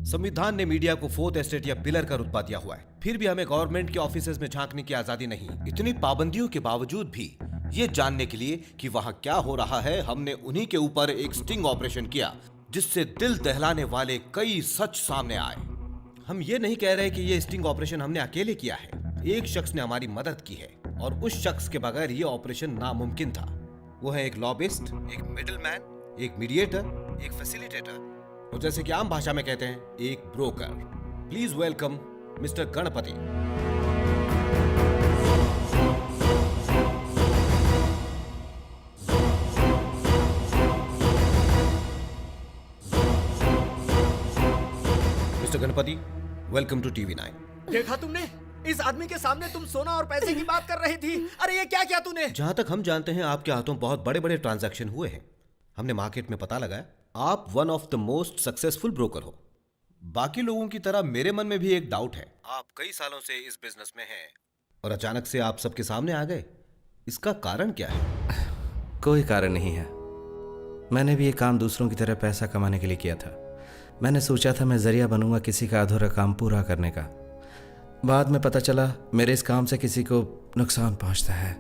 संविधान ने मीडिया को फोर्थ एस्टेट या पिलर का रुतबा दिया हुआ है, फिर भी हमें गवर्नमेंट के ऑफिसेज में झांकने की आजादी नहीं। इतनी पाबंदियों के बावजूद भी ये जानने के लिए कि वहां क्या हो रहा है, हमने उन्हीं के ऊपर एक स्टिंग ऑपरेशन किया जिससे दिल दहलाने वाले कई सच सामने आए। हम ये नहीं कह रहे कि ये स्टिंग ऑपरेशन हमने अकेले किया है, एक शख्स ने हमारी मदद की है और उस शख्स के बगैर ये ऑपरेशन नामुमकिन था। वो है एक लॉबिस्ट, एक मिडलमैन, एक मीडिएटर, एक फैसिलिटेटर, और जैसे कि आम भाषा में कहते हैं, एक broker. Please welcome mister Ganpati. Mister Ganpati, welcome to TV9। देखा तुमने? इस आदमी के सामने तुम सोना और पैसे की बात कर रही थी। अरे ये क्या किया तूने? जहां तक हम जानते हैं आपके हाथों बहुत बड़े बड़े ट्रांजैक्शन हुए हैं। हमने मार्केट में पता लगाया, आप one of the most successful broker हो। बाकी लोगों की तरह मेरे मन में भी एक डाउट है, आप कई सालों से इस बिजनेस में हैं और अचानक से आप सबके सामने आ गए, इसका कारण क्या है? कोई कारण नहीं है। मैंने भी ये काम दूसरों की तरह पैसा कमाने के लिए किया था। मैंने सोचा था मैं जरिया बनूंगा किसी का अधूरा काम पूरा करने का। बाद में पता चला मेरे इस काम से किसी को नुकसान पहुंचता है।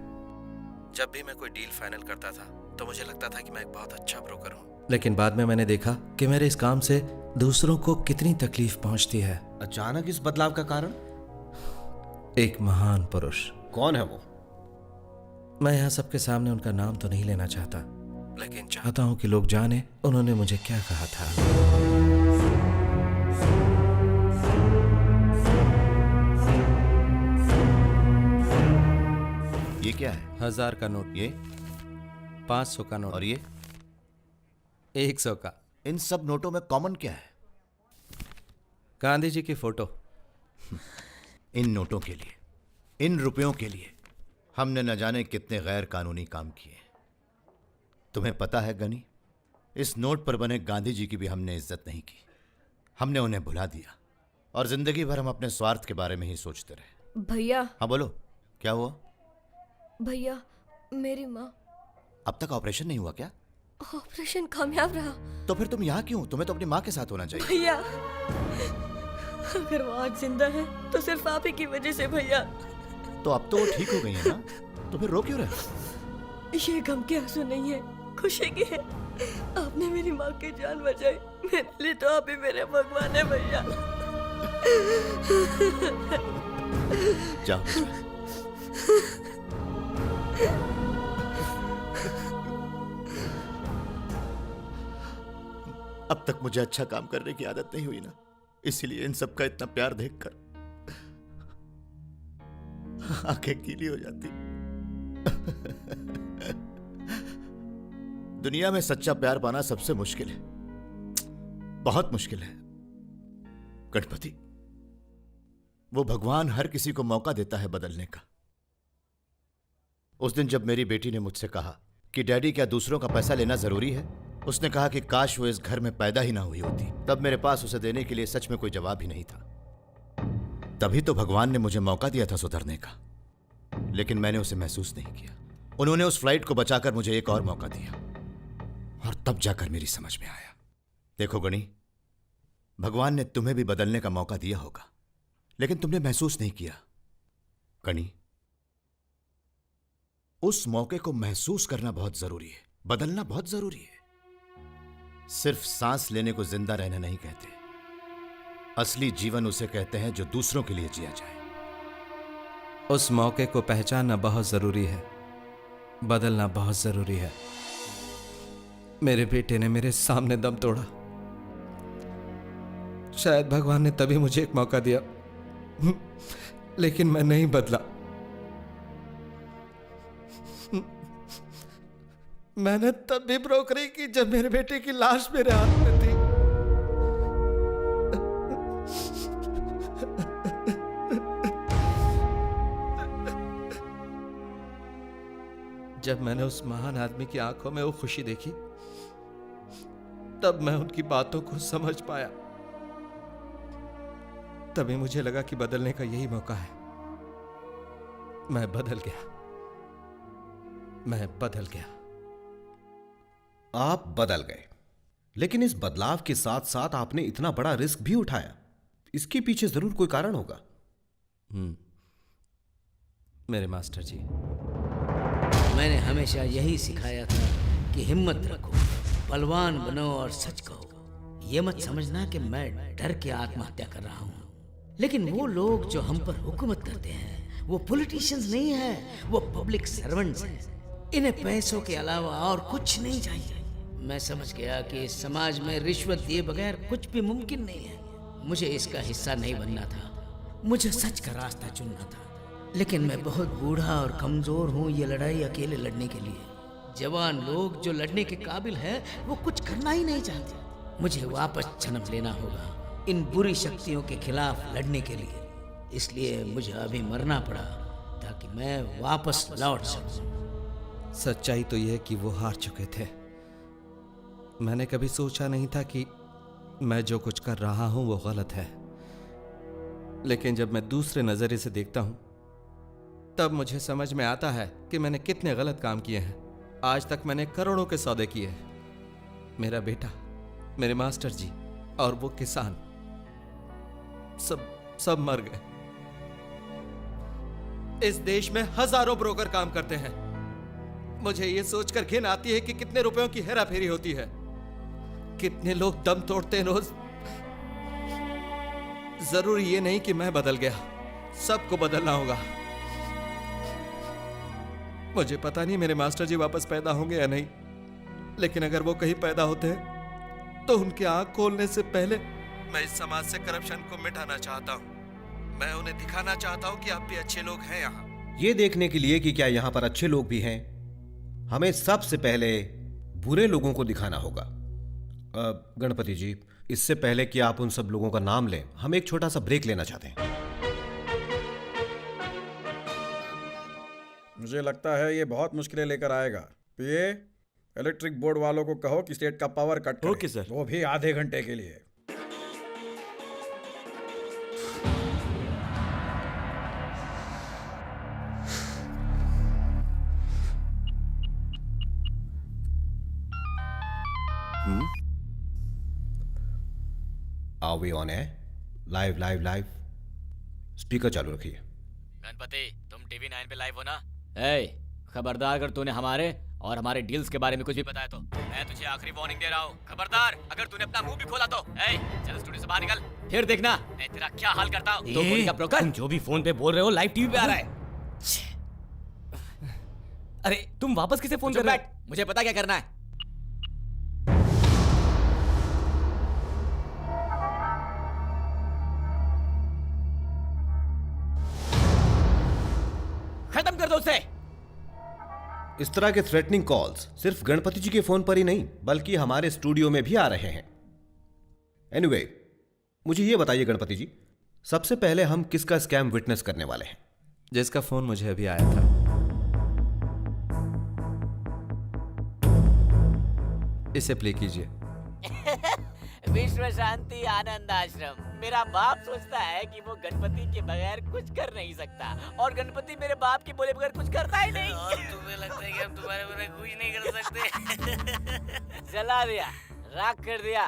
जब भी मैं कोई डील फाइनल करता था तो मुझे लगता था कि मैं एक बहुत अच्छा ब्रोकर हूँ, लेकिन बाद में मैंने देखा कि मेरे इस काम से दूसरों को कितनी तकलीफ पहुंचती है। अचानक इस बदलाव का कारण? एक महान पुरुष। कौन है वो? मैं यहाँ सबके सामने उनका नाम तो नहीं लेना चाहता, लेकिन चाहता हूँ कि लोग जाने उन्होंने मुझे क्या कहा था। ये क्या है? 1000 का नोट। ये 500 का नोट। और ये 100 का। इन सब नोटों में कॉमन क्या है? गांधी जी की फोटो। इन नोटों के लिए, इन रुपयों के लिए हमने न जाने कितने गैर कानूनी काम किए। तुम्हें पता है गनी, इस नोट पर बने गांधी जी की भी हमने इज्जत नहीं की। हमने उन्हें भुला दिया और जिंदगी भर हम अपने स्वार्थ के बारे में ही सोचते रहे। भैया। हाँ बोलो, क्या हुआ? भैया, मेरी माँ। अब तक ऑपरेशन नहीं हुआ क्या? ऑपरेशन कामयाब रहा। तो फिर तुम यहाँ क्यों? तुम्हें तो अपनी माँ के साथ होना चाहिए। भैया, अगर वो आज जिंदा है तो सिर्फ आप ही की वजह से भैया। तो अब तो वो ठीक हो गई है ना, तो फिर रो क्यों रहे? ये गम के आंसू नहीं है, खुशी के है। आपने मेरी माँ की जान बचाई, मेरे लिए तो आप ही मेरे भगवान है भैया। जाओ। अब तक मुझे अच्छा काम करने की आदत नहीं हुई ना, इसीलिए इन सब का इतना प्यार देखकर आंखें गीली हो जाती। दुनिया में सच्चा प्यार पाना सबसे मुश्किल है, बहुत मुश्किल है। गणपति, वो भगवान हर किसी को मौका देता है बदलने का। उस दिन जब मेरी बेटी ने मुझसे कहा कि डैडी क्या दूसरों का पैसा लेना जरूरी है, उसने कहा कि काश वो इस घर में पैदा ही ना हुई होती, तब मेरे पास उसे देने के लिए सच में कोई जवाब ही नहीं था। तभी तो भगवान ने मुझे मौका दिया था सुधरने का, लेकिन मैंने उसे महसूस नहीं किया। उन्होंने उस फ्लाइट को बचाकर मुझे एक और मौका दिया, और तब जाकर मेरी समझ में आया। देखो गणी, भगवान ने तुम्हें भी बदलने का मौका दिया होगा, लेकिन तुमने महसूस नहीं किया। गणी, उस मौके को महसूस करना बहुत जरूरी है, बदलना बहुत जरूरी है। सिर्फ सांस लेने को जिंदा रहना नहीं कहते, असली जीवन उसे कहते हैं जो दूसरों के लिए जिया जाए। उस मौके को पहचानना बहुत जरूरी है, बदलना बहुत जरूरी है। मेरे बेटे ने मेरे सामने दम तोड़ा, शायद भगवान ने तभी मुझे एक मौका दिया, लेकिन मैं नहीं बदला। मैंने तब भी ब्रोकरी की जब मेरे बेटे की लाश मेरे हाथ में थी। जब मैंने उस महान आदमी की आंखों में वो खुशी देखी तब मैं उनकी बातों को समझ पाया। तभी मुझे लगा कि बदलने का यही मौका है। मैं बदल गया। मैं बदल गया। आप बदल गए, लेकिन इस बदलाव के साथ साथ आपने इतना बड़ा रिस्क भी उठाया। इसके पीछे जरूर कोई कारण होगा। मेरे मास्टर जी, मैंने हमेशा यही सिखाया था कि हिम्मत रखो, बलवान बनो और सच कहो। ये मत समझना कि मैं डर के आत्महत्या कर रहा हूँ। लेकिन वो लोग जो हम पर हुकूमत करते हैं वो पॉलिटिशियंस नहीं है, वो पब्लिक सर्वेंट्स हैं। इन्हें पैसों के अलावा और कुछ नहीं चाहिए। मैं समझ गया कि इस समाज में रिश्वत दिए बगैर कुछ भी मुमकिन नहीं है। मुझे इसका हिस्सा नहीं बनना था, मुझे सच का रास्ता चुनना था। लेकिन मैं बहुत बूढ़ा और कमजोर हूँ ये लड़ाई अकेले लड़ने के लिए। जवान लोग जो लड़ने के काबिल है वो कुछ करना ही नहीं चाहते। मुझे वापस जन्म लेना होगा इन बुरी शक्तियों के खिलाफ लड़ने के लिए। इसलिए मुझे अभी मरना पड़ा ताकि मैं वापस लौट सकूं। सच्चाई तो यह कि वो हार चुके थे। मैंने कभी सोचा नहीं था कि मैं जो कुछ कर रहा हूं वो गलत है, लेकिन जब मैं दूसरे नजरिए से देखता हूं तब मुझे समझ में आता है कि मैंने कितने गलत काम किए हैं। आज तक मैंने करोड़ों के सौदे किए हैं। मेरा बेटा, मेरे मास्टर जी और वो किसान सब मर गए। इस देश में हजारों ब्रोकर काम करते हैं। मुझे ये सोचकर घिन आती है कि कितने रुपयों की हेराफेरी होती है, कितने लोग दम तोड़ते हैं रोज। जरूरी ये नहीं कि मैं बदल गया, सबको बदलना होगा। मुझे पता नहीं मेरे मास्टर जी वापस पैदा होंगे या नहीं, लेकिन अगर वो कहीं पैदा होते हैं तो उनकी आंख खोलने से पहले मैं इस समाज से करप्शन को मिटाना चाहता हूँ। मैं उन्हें दिखाना चाहता हूँ कि आप भी अच्छे लोग हैं। यहाँ ये देखने के लिए कि क्या यहाँ पर अच्छे लोग भी हैं, हमें सबसे पहले बुरे लोगों को दिखाना होगा। गणपति जी, इससे पहले कि आप उन सब लोगों का नाम लें, हम एक छोटा सा ब्रेक लेना चाहते हैं। मुझे लगता है ये बहुत मुश्किलें लेकर आएगा। पीए, इलेक्ट्रिक बोर्ड वालों को कहो कि स्टेट का पावर कट करें। Okay sir. वो भी आधे घंटे के लिए। Are we on air? Live live live. Speaker चालू रखिए। गणपति, तुम टीवी 9 पे लाइव हो ना? खबरदार, अगर तूने हमारे और हमारे डील्स के बारे में कुछ भी बताया तो मैं तुझे आखिरी वार्निंग दे रहा हूँ। खबरदार, अगर तूने अपना मुंह भी खोला तो चल स्टूडियो से बाहर निकल, फिर देखना मैं तेरा क्या हाल करता हूँ। तो का ब्रोकर, तुम जो भी फोन पे बोल रहे हो लाइव टीवी पे आ रहा है। अरे तुम वापस किसे फोन कर रहे हो? मुझे पता क्या करना है। खत्म कर दो उसे। इस तरह के थ्रेटनिंग कॉल्स सिर्फ गणपति जी के फोन पर ही नहीं बल्कि हमारे स्टूडियो में भी आ रहे हैं। एनीवे, मुझे ये बताइए गणपति जी, सबसे पहले हम किसका स्कैम विटनेस करने वाले हैं? जिसका फोन मुझे अभी आया था। इसे प्ले कीजिए। विश्व शांति आनंद आश्रम। मेरा बाप सोचता है कि वो गणपति के बगैर कुछ कर नहीं सकता, और गणपति मेरे बाप के बोले बगैर कुछ करता ही नहीं। और तुम्हें लगता है कि हम तुम्हारे बगैर कुछ नहीं कर सकते? जला दिया, राख कर दिया।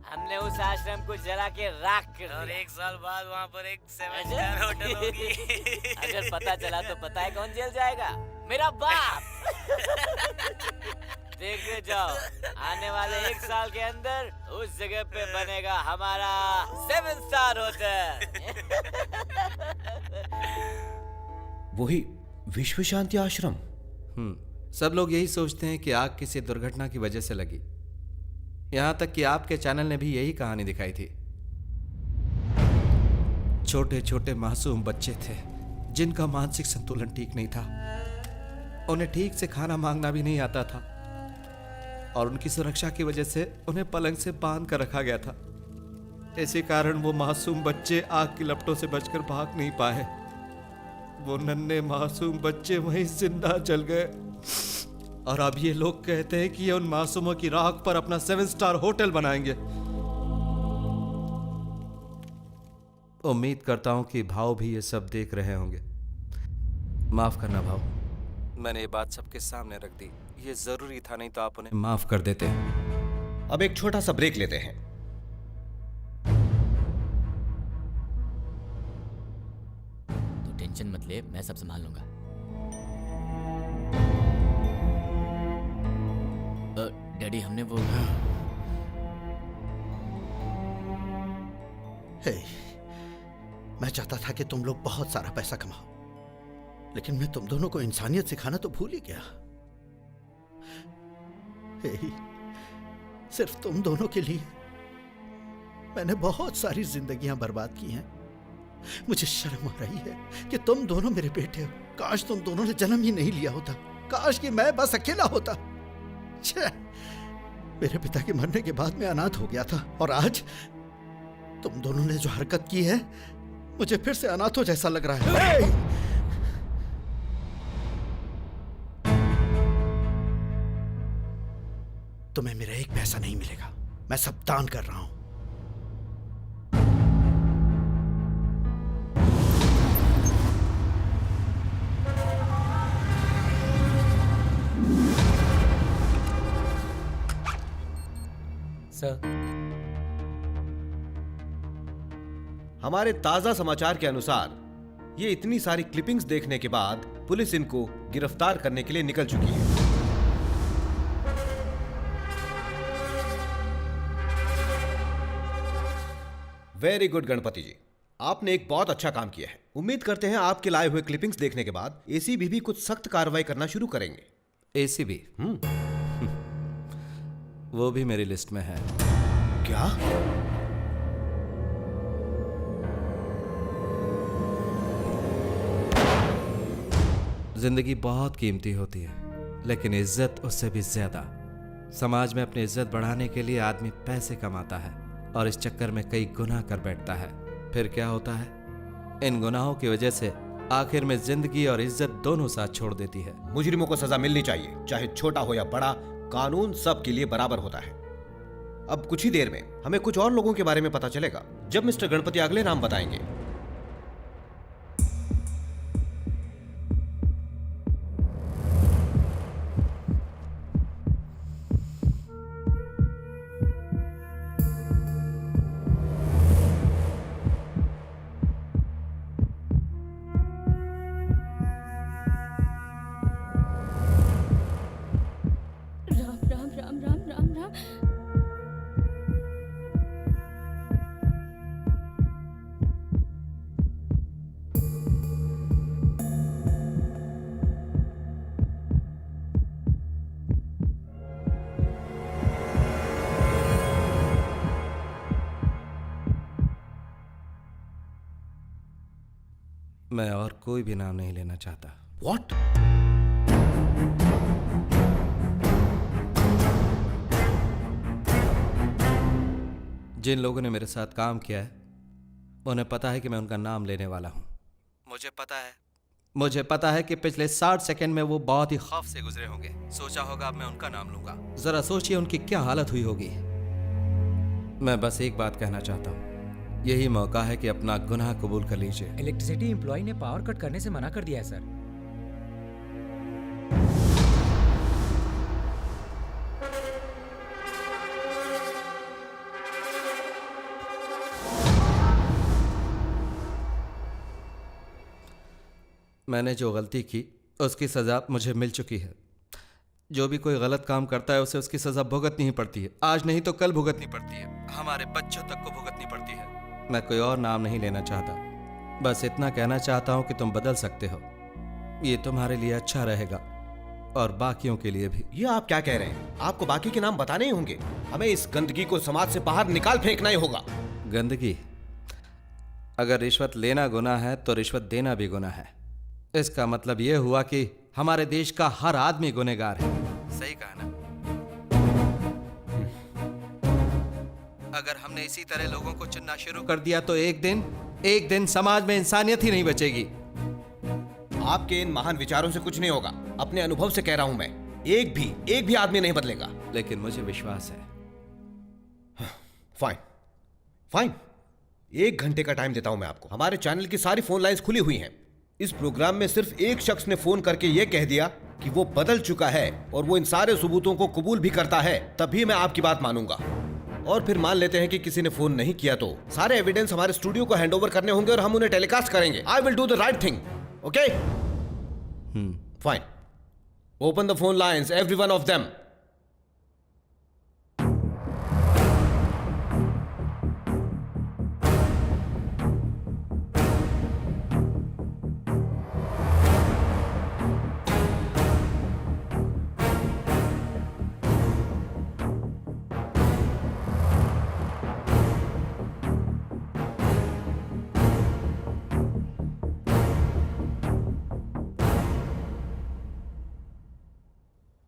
हमने उस आश्रम को जला के राख कर दिया। और 1 साल बाद वहाँ पर एक 7 स्टार होटल होगी। अगर पता चला तो पता है कौन जेल जाएगा? मेरा बाप। देखते जाओ, आने वाले 1 साल के अंदर उस जगह पे बनेगा हमारा 7 स्टार होटल। वही विश्व शांति आश्रम। सब लोग यही सोचते हैं कि आग किसी दुर्घटना की वजह से लगी। यहां तक कि आपके चैनल ने भी यही कहानी दिखाई थी। छोटे छोटे मासूम बच्चे थे जिनका मानसिक संतुलन ठीक नहीं था। उन्हें ठीक से खाना मांगना भी नहीं आता था, और उनकी सुरक्षा की वजह से उन्हें पलंग से बांध कर रखा गया था। इसी कारण वो मासूम बच्चे आग की लपटों से बचकर भाग नहीं पाए। वो नन्हे मासूम बच्चे वहीं जिंदा जल गए। और अब ये लोग कहते हैं कि ये उन मासूमों की राख पर अपना 7 स्टार होटल बनाएंगे। उम्मीद करता हूं कि भाव भी ये सब देख रहे होंगे। माफ करना भाव, मैंने ये बात सबके सामने रख दी। ये जरूरी था, नहीं तो आप उन्हें माफ कर देते। अब एक छोटा सा ब्रेक लेते हैं। तो टेंशन मत ले, मैं सब संभाल लूंगा। डैडी, हमने वो हे, मैं चाहता था कि तुम लोग बहुत सारा पैसा कमाओ, लेकिन मैं तुम दोनों को इंसानियत सिखाना तो भूल ही गया। हे, सिर्फ तुम दोनों के लिए मैंने बहुत सारी जिंदगियां बर्बाद की हैं। मुझे शर्म आ रही है कि तुम दोनों मेरे बेटे हो। काश तुम दोनों ने जन्म ही नहीं लिया होता। काश कि मैं बस अकेला होता। छे, मेरे पिता के मरने के बाद मैं अनाथ हो गया था, और आज तुम दोनों ने जो हरकत की है, मुझे फिर से अनाथों जैसा लग रहा है। तुम्हें मेरा एक पैसा नहीं मिलेगा। मैं सब दान कर रहा हूं। सर, हमारे ताजा समाचार के अनुसार ये इतनी सारी क्लिपिंग्स देखने के बाद पुलिस इनको गिरफ्तार करने के लिए निकल चुकी है। वेरी गुड गणपति जी, आपने एक बहुत अच्छा काम किया है। उम्मीद करते हैं आपके लाए हुए क्लिपिंग्स देखने के बाद एसीबी भी कुछ सख्त कार्रवाई करना शुरू करेंगे। एसीबी? वो भी मेरी लिस्ट में है। क्या? जिंदगी बहुत कीमती होती है, लेकिन इज्जत उससे भी ज्यादा। समाज में अपनी इज्जत बढ़ाने के लिए आदमी पैसे कमाता है और इस चक्कर में कई गुनाह कर बैठता है। फिर क्या होता है? इन गुनाहों की वजह से आखिर में जिंदगी और इज्जत दोनों साथ छोड़ देती है। मुजरिमों को सजा मिलनी चाहिए, चाहे छोटा हो या बड़ा। कानून सबके लिए बराबर होता है। अब कुछ ही देर में हमें कुछ और लोगों के बारे में पता चलेगा, जब मिस्टर गणपति अगले नाम बताएंगे। मैं और कोई भी नाम नहीं लेना चाहता। What? जिन लोगों ने मेरे साथ काम किया है, उन्हें पता है कि मैं उनका नाम लेने वाला हूं। मुझे पता है कि पिछले 60 सेकंड में वो बहुत ही खौफ से गुजरे होंगे। सोचा होगा अब मैं उनका नाम लूंगा। जरा सोचिए उनकी क्या हालत हुई होगी। मैं बस एक बात कहना चाहता हूं, यही मौका है कि अपना गुनाह कबूल कर लीजिए। इलेक्ट्रिसिटी एम्प्लॉय ने पावर कट करने से मना कर दिया है सर। मैंने जो गलती की उसकी सजा मुझे मिल चुकी है। जो भी कोई गलत काम करता है उसे उसकी सजा भुगतनी ही पड़ती है। आज नहीं तो कल भुगतनी पड़ती है। हमारे बच्चों तक को भुगतनी पड़ती है। मैं कोई और नाम नहीं लेना चाहता, बस इतना कहना चाहता हूं कि तुम बदल सकते हो। ये तुम्हारे लिए अच्छा रहेगा और बाकियों के लिए भी। ये आप क्या कह रहे हैं? आपको बाकी के नाम बताने ही होंगे। हमें इस गंदगी को समाज से बाहर निकाल फेंकना ही होगा। गंदगी? अगर रिश्वत लेना गुनाह है तो रिश्वत देना भी गुनाह है। इसका मतलब यह हुआ कि हमारे देश का हर आदमी गुनहगार है। सही कहा ना? अगर हमने इसी तरह लोगों को चुनना शुरू कर दिया तो एक दिन समाज में इंसानियत ही नहीं बचेगी। आपके इन महान विचारों से कुछ नहीं होगा। अपने अनुभव से कह रहा हूं मैं। एक भी आदमी नहीं बदलेगा। लेकिन मुझे विश्वास है। फाइन 1 घंटे का टाइम देता हूं मैं आपको। हमारे चैनल की सारी फोन लाइंस खुली हुई हैं। इस प्रोग्राम में सिर्फ एक शख्स ने फोन करके यह कह दिया कि वो बदल चुका है और वो इन सारे सबूतों को कबूल भी करता है, तभी मैं आपकी बात मानूंगा। और फिर मान लेते हैं कि किसी ने फोन नहीं किया तो सारे एविडेंस हमारे स्टूडियो को हैंडओवर करने होंगे और हम उन्हें टेलीकास्ट करेंगे। I will do the right thing. Okay fine. Open the phone lines, every one of them.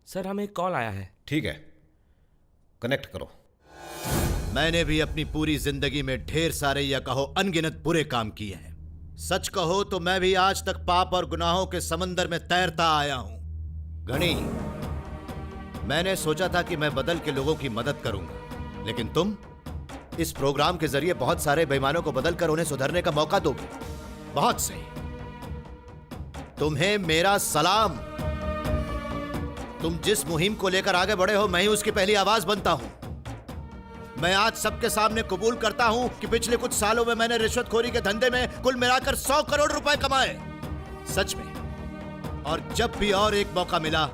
Sir हमें एक कॉल आया है। ठीक है, कनेक्ट करो। मैंने भी अपनी पूरी जिंदगी में ढेर सारे या कहो अनगिनत बुरे काम किए हैं। सच कहो तो मैं भी आज तक पाप और गुनाहों के समंदर में तैरता आया हूं। गणी, मैंने सोचा था कि मैं बदल के लोगों की मदद करूंगा, लेकिन तुम इस प्रोग्राम के जरिए बहुत सारे बेईमानों को बदलकर उन्हें सुधरने का मौका दोगे। बहुत सही, तुम्हें मेरा सलाम। तुम जिस मुहिम को लेकर आगे बढ़े हो, मैं ही उसकी पहली आवाज बनता हूं। मैं आज सबके सामने कबूल करता हूं कि पिछले कुछ सालों में मैंने रिश्वतखोरी के धंधे में कुल मिलाकर 100 करोड़ रुपए कमाए। सच में। और जब भी और एक मौका मिला,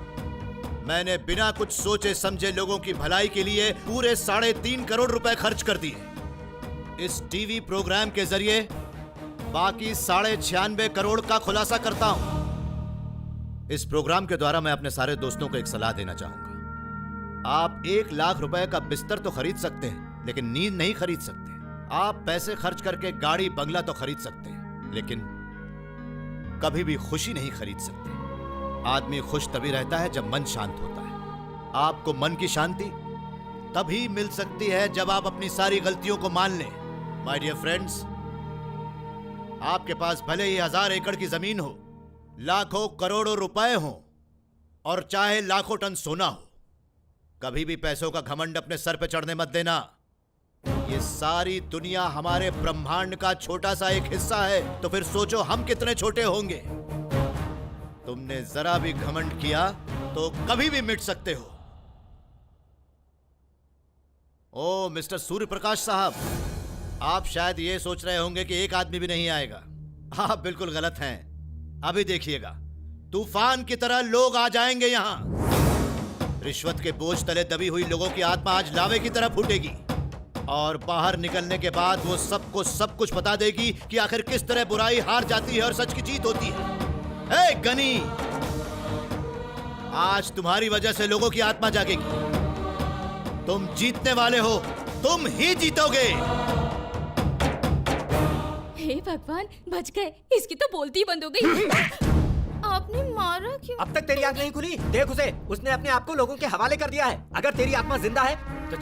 मैंने बिना कुछ सोचे समझे लोगों की भलाई के लिए पूरे 3.5 करोड़ रुपए खर्च कर दिए। इस टीवी प्रोग्राम के जरिए बाकी 96.5 करोड़ का खुलासा करता हूं। इस प्रोग्राम के द्वारा मैं अपने सारे दोस्तों को एक सलाह देना चाहूंगा। आप 1 लाख रुपए का बिस्तर तो खरीद सकते हैं, लेकिन नींद नहीं खरीद सकते। आप पैसे खर्च करके गाड़ी बंगला तो खरीद सकते हैं, लेकिन कभी भी खुशी नहीं खरीद सकते। आदमी खुश तभी रहता है जब मन शांत होता है। आपको मन की शांति तभी मिल सकती है जब आप अपनी सारी गलतियों को मान लें। माय डियर फ्रेंड्स, आपके पास भले ही 1000 एकड़ की जमीन हो, लाखों करोड़ों रुपए हो और चाहे लाखों टन सोना हो, कभी भी पैसों का घमंड अपने सर पे चढ़ने मत देना। ये सारी दुनिया हमारे ब्रह्मांड का छोटा सा एक हिस्सा है, तो फिर सोचो हम कितने छोटे होंगे। तुमने जरा भी घमंड किया तो कभी भी मिट सकते हो। ओ मिस्टर सूर्य प्रकाश साहब, आप शायद ये सोच रहे होंगे कि एक आदमी भी नहीं आएगा। आप बिल्कुल गलत हैं। अभी देखिएगा, तूफान की तरह लोग आ जाएंगे यहां। रिश्वत के बोझ तले दबी हुई लोगों की आत्मा आज लावे की तरह फूटेगी और बाहर निकलने के बाद वो सबको सब कुछ बता देगी कि आखिर किस तरह बुराई हार जाती है और सच की जीत होती है। ए गनी, आज तुम्हारी वजह से लोगों की आत्मा जागेगी। तुम जीतने वाले हो, तुम ही जीतोगे। हे भगवान, बच गए। इसकी तो बोलती ही बंद हो गई। आपने मारा क्यों? अब तक तेरी आंख नहीं खुली? देख उसे, उसने अपने आप को लोगों के हवाले कर दिया है। अगर तेरी आत्मा जिंदा है तो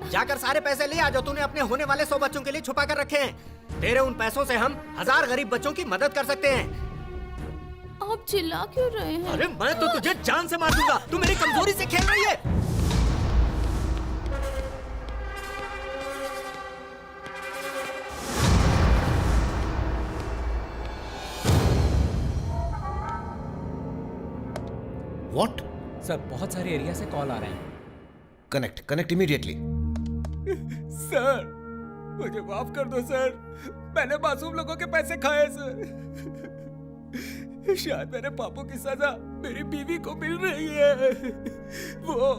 जाकर सारे पैसे ले आ जो तूने अपने होने वाले 100 बच्चों के लिए छुपा कर रखे हैं। तेरे उन पैसों से हम 1000 गरीब बच्चों की मदद कर सकते हैं। आप चिल्ला क्यों रहे हैं? अरे मैं तो तुझे जान से मार दूंगा। तू मेरी कमजोरी से खेल रही है। What? सर बहुत सारे एरिया से कॉल आ रहे हैं। Connect immediately. सर मुझे माफ कर दो सर, मैंने मासूम लोगों के पैसे खाए सर। शायद मेरे पापों की सजा मेरी बीवी को मिल रही है। वो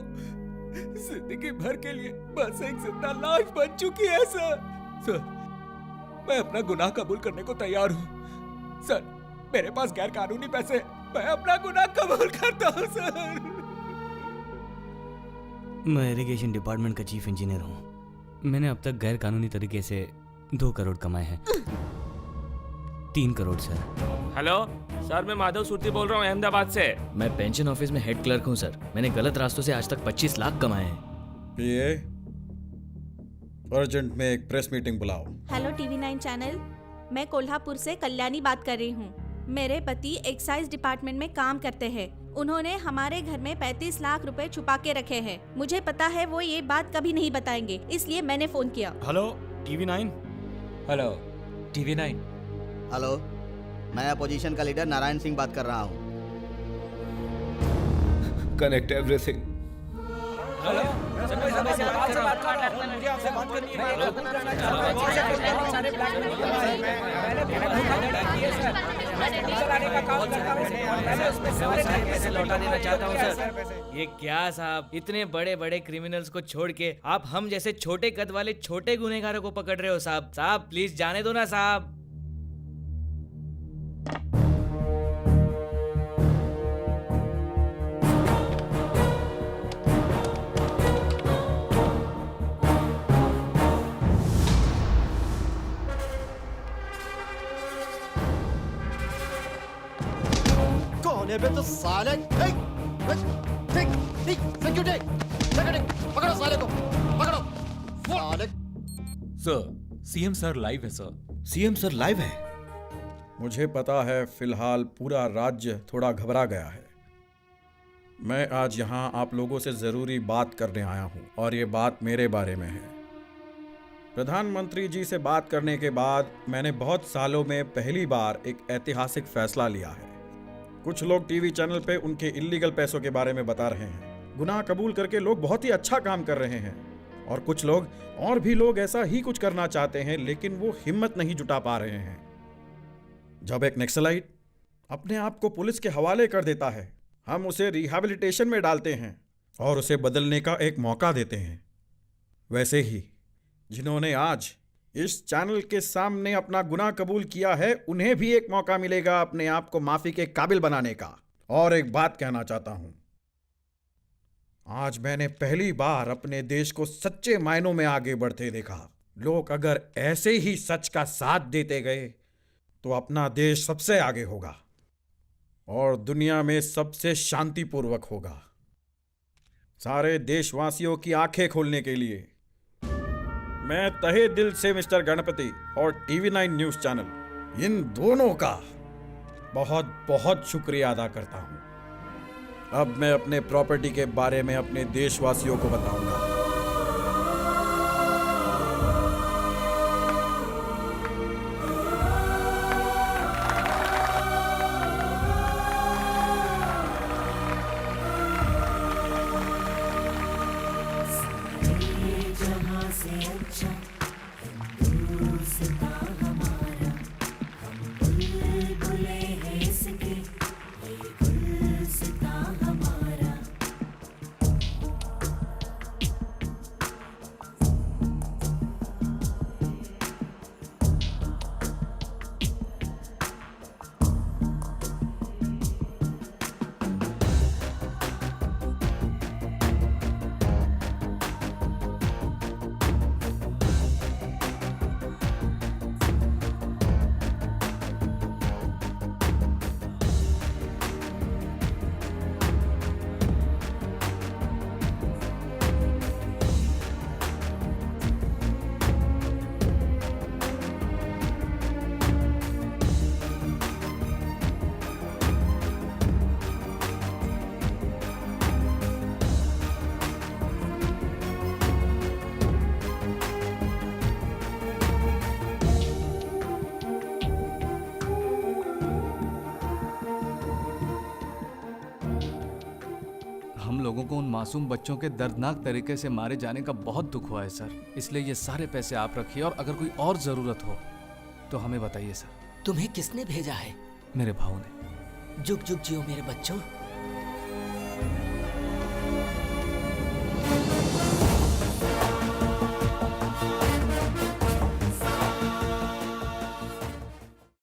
जिंदगी भर के लिए बस एक जिंदा लाश बन चुकी है सर। मैं अपना गुनाह कबूल करने को तैयार हूँ सर। मेरे पास गैर कानूनी पैसे, मैं अपना गुनाह कबूल करता हूँ सर। मैं इरिगेशन डिपार्टमेंट का चीफ इंजीनियर हूँ। मैंने अब तक गैर कानूनी तरीके से 2 करोड़ कमाए हैं। 3 करोड़ सर। हेलो सर, मैं माधव सुरती बोल रहा हूँ अहमदाबाद से। मैं पेंशन ऑफिस में हेड क्लर्क हूँ सर। मैंने गलत रास्तों से आज तक 25 लाख कमाए हैं। ये अर्जेंट में एक प्रेस मीटिंग बुलाओ। हेलो टीवी 9 चैनल, मैं कोल्हापुर से कल्याणी बात कर रही हूँ। मेरे पति एक्साइज डिपार्टमेंट में काम करते हैं। उन्होंने हमारे घर में 35 लाख रुपए छुपा के रखे हैं। मुझे पता है वो ये बात कभी नहीं बताएंगे, इसलिए मैंने फोन किया। Hello TV9। Hello TV9। Hello, मैं अपोजिशन का लीडर नारायण सिंह बात कर रहा हूँ। Connect everything. हेलो, बात कर रहा हूँ, मुझे आपसे बात करनी पैसे लौटा देना चाहता हूँ सर। ये क्या साहब, इतने बड़े बड़े क्रिमिनल्स को छोड़ के आप हम जैसे छोटे कद वाले छोटे गुनहगारों को पकड़ रहे हो साहब। साहब प्लीज जाने दो ना साहब। कौन है बे तो साले? पकड़ो साले को, पकड़ो साले। सर, सीएम सर लाइव है सर। सीएम सर लाइव है? मुझे पता है फिलहाल पूरा राज्य थोड़ा घबरा गया है। मैं आज यहाँ आप लोगों से जरूरी बात करने आया हूँ और ये बात मेरे बारे में है। प्रधानमंत्री जी से बात करने के बाद मैंने बहुत सालों में पहली बार एक ऐतिहासिक फैसला लिया है। कुछ लोग टीवी चैनल पे उनके इल्लीगल पैसों के बारे में बता रहे हैं। गुनाह कबूल करके लोग बहुत ही अच्छा काम कर रहे हैं और कुछ लोग और भी लोग ऐसा ही कुछ करना चाहते हैं लेकिन वो हिम्मत नहीं जुटा पा रहे हैं। जब एक नक्सलाइट अपने आप को पुलिस के हवाले कर देता है, हम उसे रिहैबिलिटेशन में डालते हैं और उसे बदलने का एक मौका देते हैं। वैसे ही जिन्होंने आज इस चैनल के सामने अपना गुनाह कबूल किया है, उन्हें भी एक मौका मिलेगा अपने आप को माफी के काबिल बनाने का। और एक बात कहना चाहता हूं, आज मैंने पहली बार अपने देश को सच्चे मायनों में आगे बढ़ते देखा। लोग अगर ऐसे ही सच का साथ देते गए तो अपना देश सबसे आगे होगा और दुनिया में सबसे शांतिपूर्वक होगा। सारे देशवासियों की आंखें खोलने के लिए मैं तहे दिल से मिस्टर गणपति और TV9 न्यूज चैनल, इन दोनों का बहुत बहुत शुक्रिया अदा करता हूं। अब मैं अपने प्रॉपर्टी के बारे में अपने देशवासियों को बताऊंगा। हम लोगों को उन मासूम बच्चों के दर्दनाक तरीके से मारे जाने का बहुत दुख हुआ है सर। इसलिए ये सारे पैसे आप रखिए और अगर कोई और जरूरत हो तो हमें बताइए सर। तुम्हें किसने भेजा है? मेरे भाऊ ने। जुग जुग जियो मेरे बच्चों।